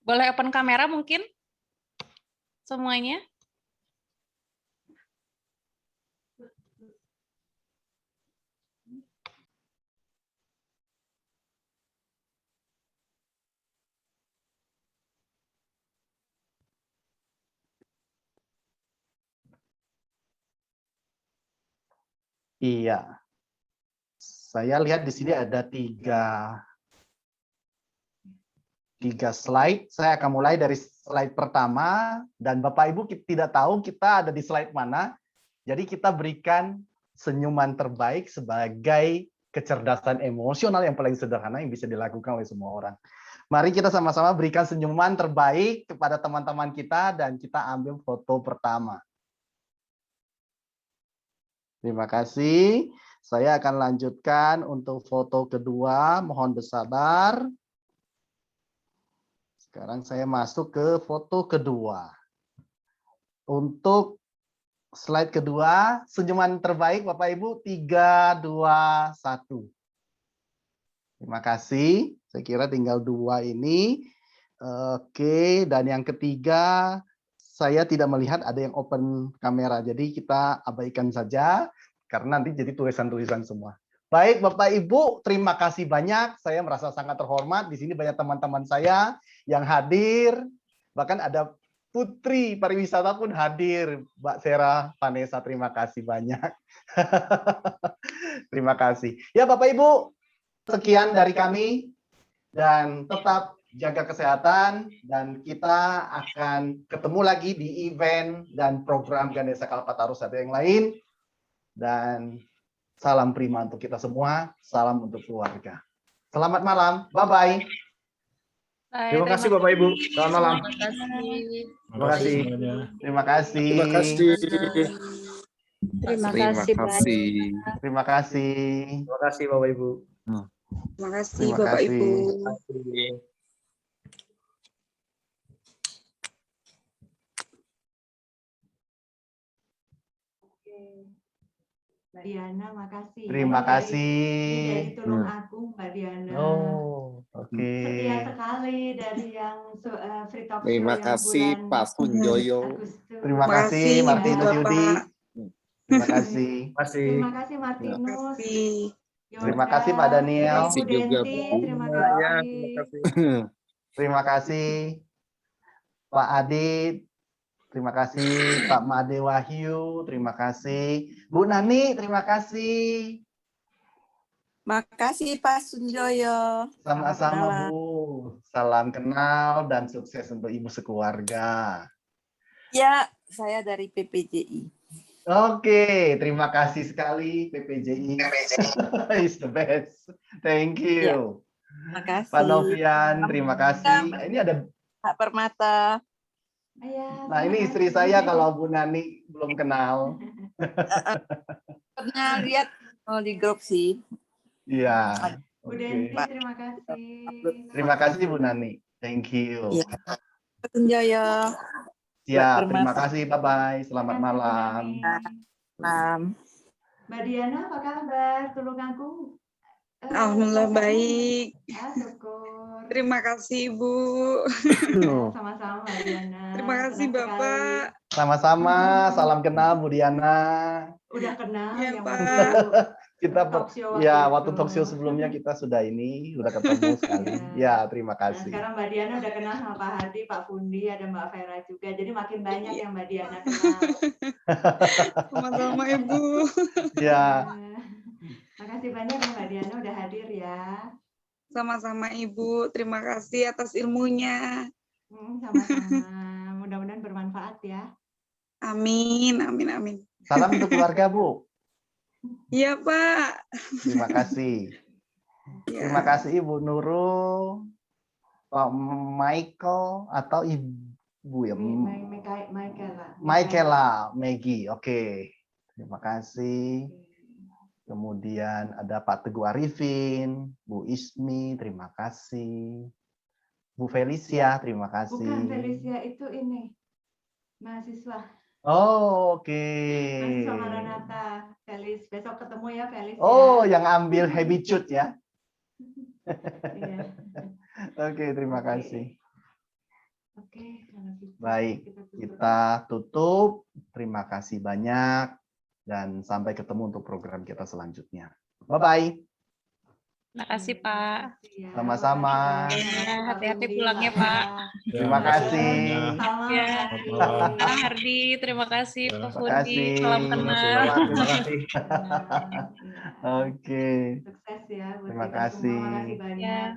Boleh open kamera mungkin? Semuanya? Iya. Saya lihat di sini ada tiga slide. Saya akan mulai dari slide pertama, dan Bapak Ibu tidak tahu kita ada di slide mana. Jadi kita berikan senyuman terbaik sebagai kecerdasan emosional yang paling sederhana yang bisa dilakukan oleh semua orang. Mari kita sama-sama berikan senyuman terbaik kepada teman-teman kita, dan kita ambil foto pertama. Terima kasih. Saya akan lanjutkan untuk foto kedua. Mohon bersabar. Sekarang saya masuk ke foto kedua. Untuk slide kedua, senyuman terbaik Bapak Ibu, 3, 2, 1. Terima kasih. Saya kira tinggal 2 ini. Oke, dan yang ketiga, saya tidak melihat ada yang open kamera, jadi kita abaikan saja, karena nanti jadi tulisan-tulisan semua. Baik, Bapak Ibu, terima kasih banyak. Saya merasa sangat terhormat. Di sini banyak teman-teman saya yang hadir, bahkan ada Putri Pariwisata pun hadir. Mbak Sera, Vanessa, terima kasih banyak. Terima kasih. Ya, Bapak Ibu, sekian dari kami. dan tetap jaga kesehatan, dan kita akan ketemu lagi di event dan program Ganesha Kalpataru satu yang lain. Dan salam prima untuk kita semua, salam untuk keluarga. Selamat malam, bye-bye. Terima kasih Bapak Ibu. Selamat malam. Terima kasih kasih. semuanya. Terima kasih. Terima kasih. Terima Terima kasih kasih. Terima kasih. Terima kasih Bapak Ibu. Terima kasih Terima Bapak kasih. Ibu. Mbak Diana, makasih. Terima Ini kasih. dari Tulungagung, Mbak Diana. Oh, oke. Setia sekali dari yang Free Talk Show Terima yang kasih bulan Pak Sunjoyo. Agustus. Terima Terima kasih kasih, Martinus Bapak. Yudi. Terima kasih. Terima kasih. Terima kasih Terima Martinus. kasih. Terima Yoga, kasih Pak Daniel. Ibu Terima kasih juga, Denti, Bu. terima Ya, kasih. Terima kasih Pak Adit. Terima kasih Pak Made Wahyu. Terima kasih Bu Nani. Terima kasih. Makasih Pak Sunjoyo. Sama-sama Malam. Bu. Salam kenal dan sukses untuk Ibu sekeluarga. Ya, saya dari PPJI. Oke, terima kasih sekali PPJI. Is the best. Thank you. Makasih. Pak Novian, terima kasih. Ini ada, Pak Permata. Ayah, nah ini istri saya kalau Bu Nani belum kenal. Pernah lihat di grup sih. Iya. Bu Oke. Denti, terima kasih. Terima kasih Bu Nani. Thank you. Iya. Pak Sunjoyo. Ya, Buat terima bermasa. kasih. Bye-bye. Selamat Terima kasih, Bu malam. Nani. Malam. Mbak Diana, apa kabar? Tulungagung? Alhamdulillah cuacanya? baik. Syukur. Terima kasih Ibu. Ya, sama-sama Mbak Diana. Terima kasih Senang Bapak. Sama-sama. Salam kenal Bu Diana. Udah kenal Iya, yang Pak. waktu Kita talk show ya waktu waktu itu. talk show sebelumnya kita sudah ketemu sekali. Ya, terima Nah, kasih. sekarang Mbak Diana udah kenal sama Pak Hadi, Pak Fundi, ada Mbak Vera juga. Jadi makin banyak yang Mbak Diana kenal. Sama-sama Ibu. Ya, Makasih banyak ya Mbak Diana udah hadir ya. Sama-sama Ibu. Terima kasih atas ilmunya. Sama-sama. Mudah-mudahan bermanfaat ya. Amin, amin, amin. salam untuk keluarga Bu. Iya Pak. Terima kasih. Ya. Terima kasih Ibu Nurul, Pak Michael atau Ibu ya. Michaela, Maggie. Oke. Terima kasih. Kemudian ada Pak Teguh Arifin, Bu Ismi, terima kasih. Bu Felicia, terima kasih. Bukan Felicia, itu ini mahasiswa. Oh, oke. Mahasiswa Maranatha. Felis, besok ketemu ya Felis. Oh, ya. yang ambil habitude ya. Iya. Oke, terima Oke. kasih. Oke, kalau gitu Baik, tutup. kita tutup. Terima kasih banyak dan sampai ketemu untuk program kita selanjutnya. Bye-bye. Terima kasih Pak. Ya, Sama-sama. makasih banyak. Ya, hati-hati Fundi, pulangnya, Pak. Pak. Ya, Terima kasih. Sama, Ya. makasih. Selamat malam. Pak Hardi, terima kasih. Ya. Pak Terima Fundi, kasih. salam Terima kasih. kenal. Terima kasih. Oke. Sukses ya buat Terima kita kasih. semua. Makasih banyak.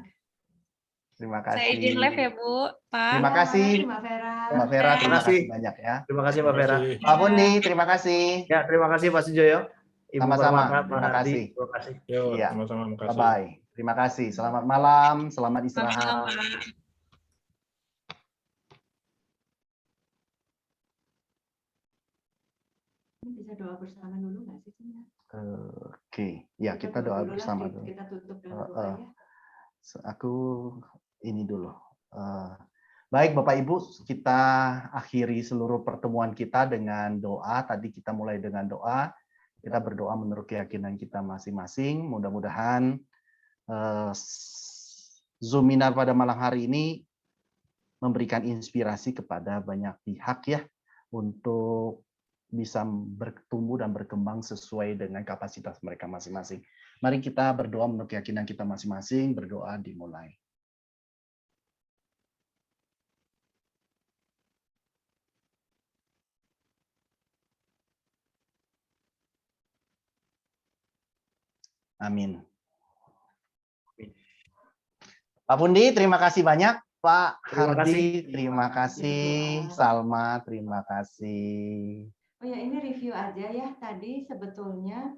Terima Saya kasih. izin live ya Bu, Pak. Terima Ya, kasih. makasih, Mbak Vera. Mbak Vera, Terima terima kasih. kasih banyak ya. Terima kasih Mbak Vera. kasih. Pak Fundi, terima kasih. Ya, terima kasih Pak Sujoyo. Ibu Sama-sama. Permata, Pak Terima Hadi, kasih. terima kasih. Yo, Iya. sama-sama. Makasih. Bye-bye. Terima kasih. Selamat malam, selamat Selamat istirahat. malam, Pak. Ini bisa doa bersama dulu nggak sih? Cina? Oke, ya kita doa tunggu dulu lah, bersama dulu. Kita tutup dengan doa ya. Aku ini dulu. Baik Bapak Ibu, kita akhiri seluruh pertemuan kita dengan doa. Tadi kita mulai dengan doa. Kita berdoa menurut keyakinan kita masing-masing. Mudah-mudahan Zoominar pada malam hari ini memberikan inspirasi kepada banyak pihak ya untuk bisa bertumbuh dan berkembang sesuai dengan kapasitas mereka masing-masing. Mari kita berdoa menurut keyakinan kita masing-masing. Berdoa dimulai. Amin. Pak Pundi, terima kasih banyak. Pak Terima Hardi, kasih. terima kasih. Salma, terima kasih. Oh ya, ini review aja ya. Tadi sebetulnya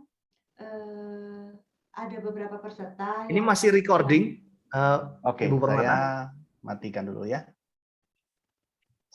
ada beberapa peserta Ini yang masih recording, Oke, Ibu Permata. saya matikan dulu ya.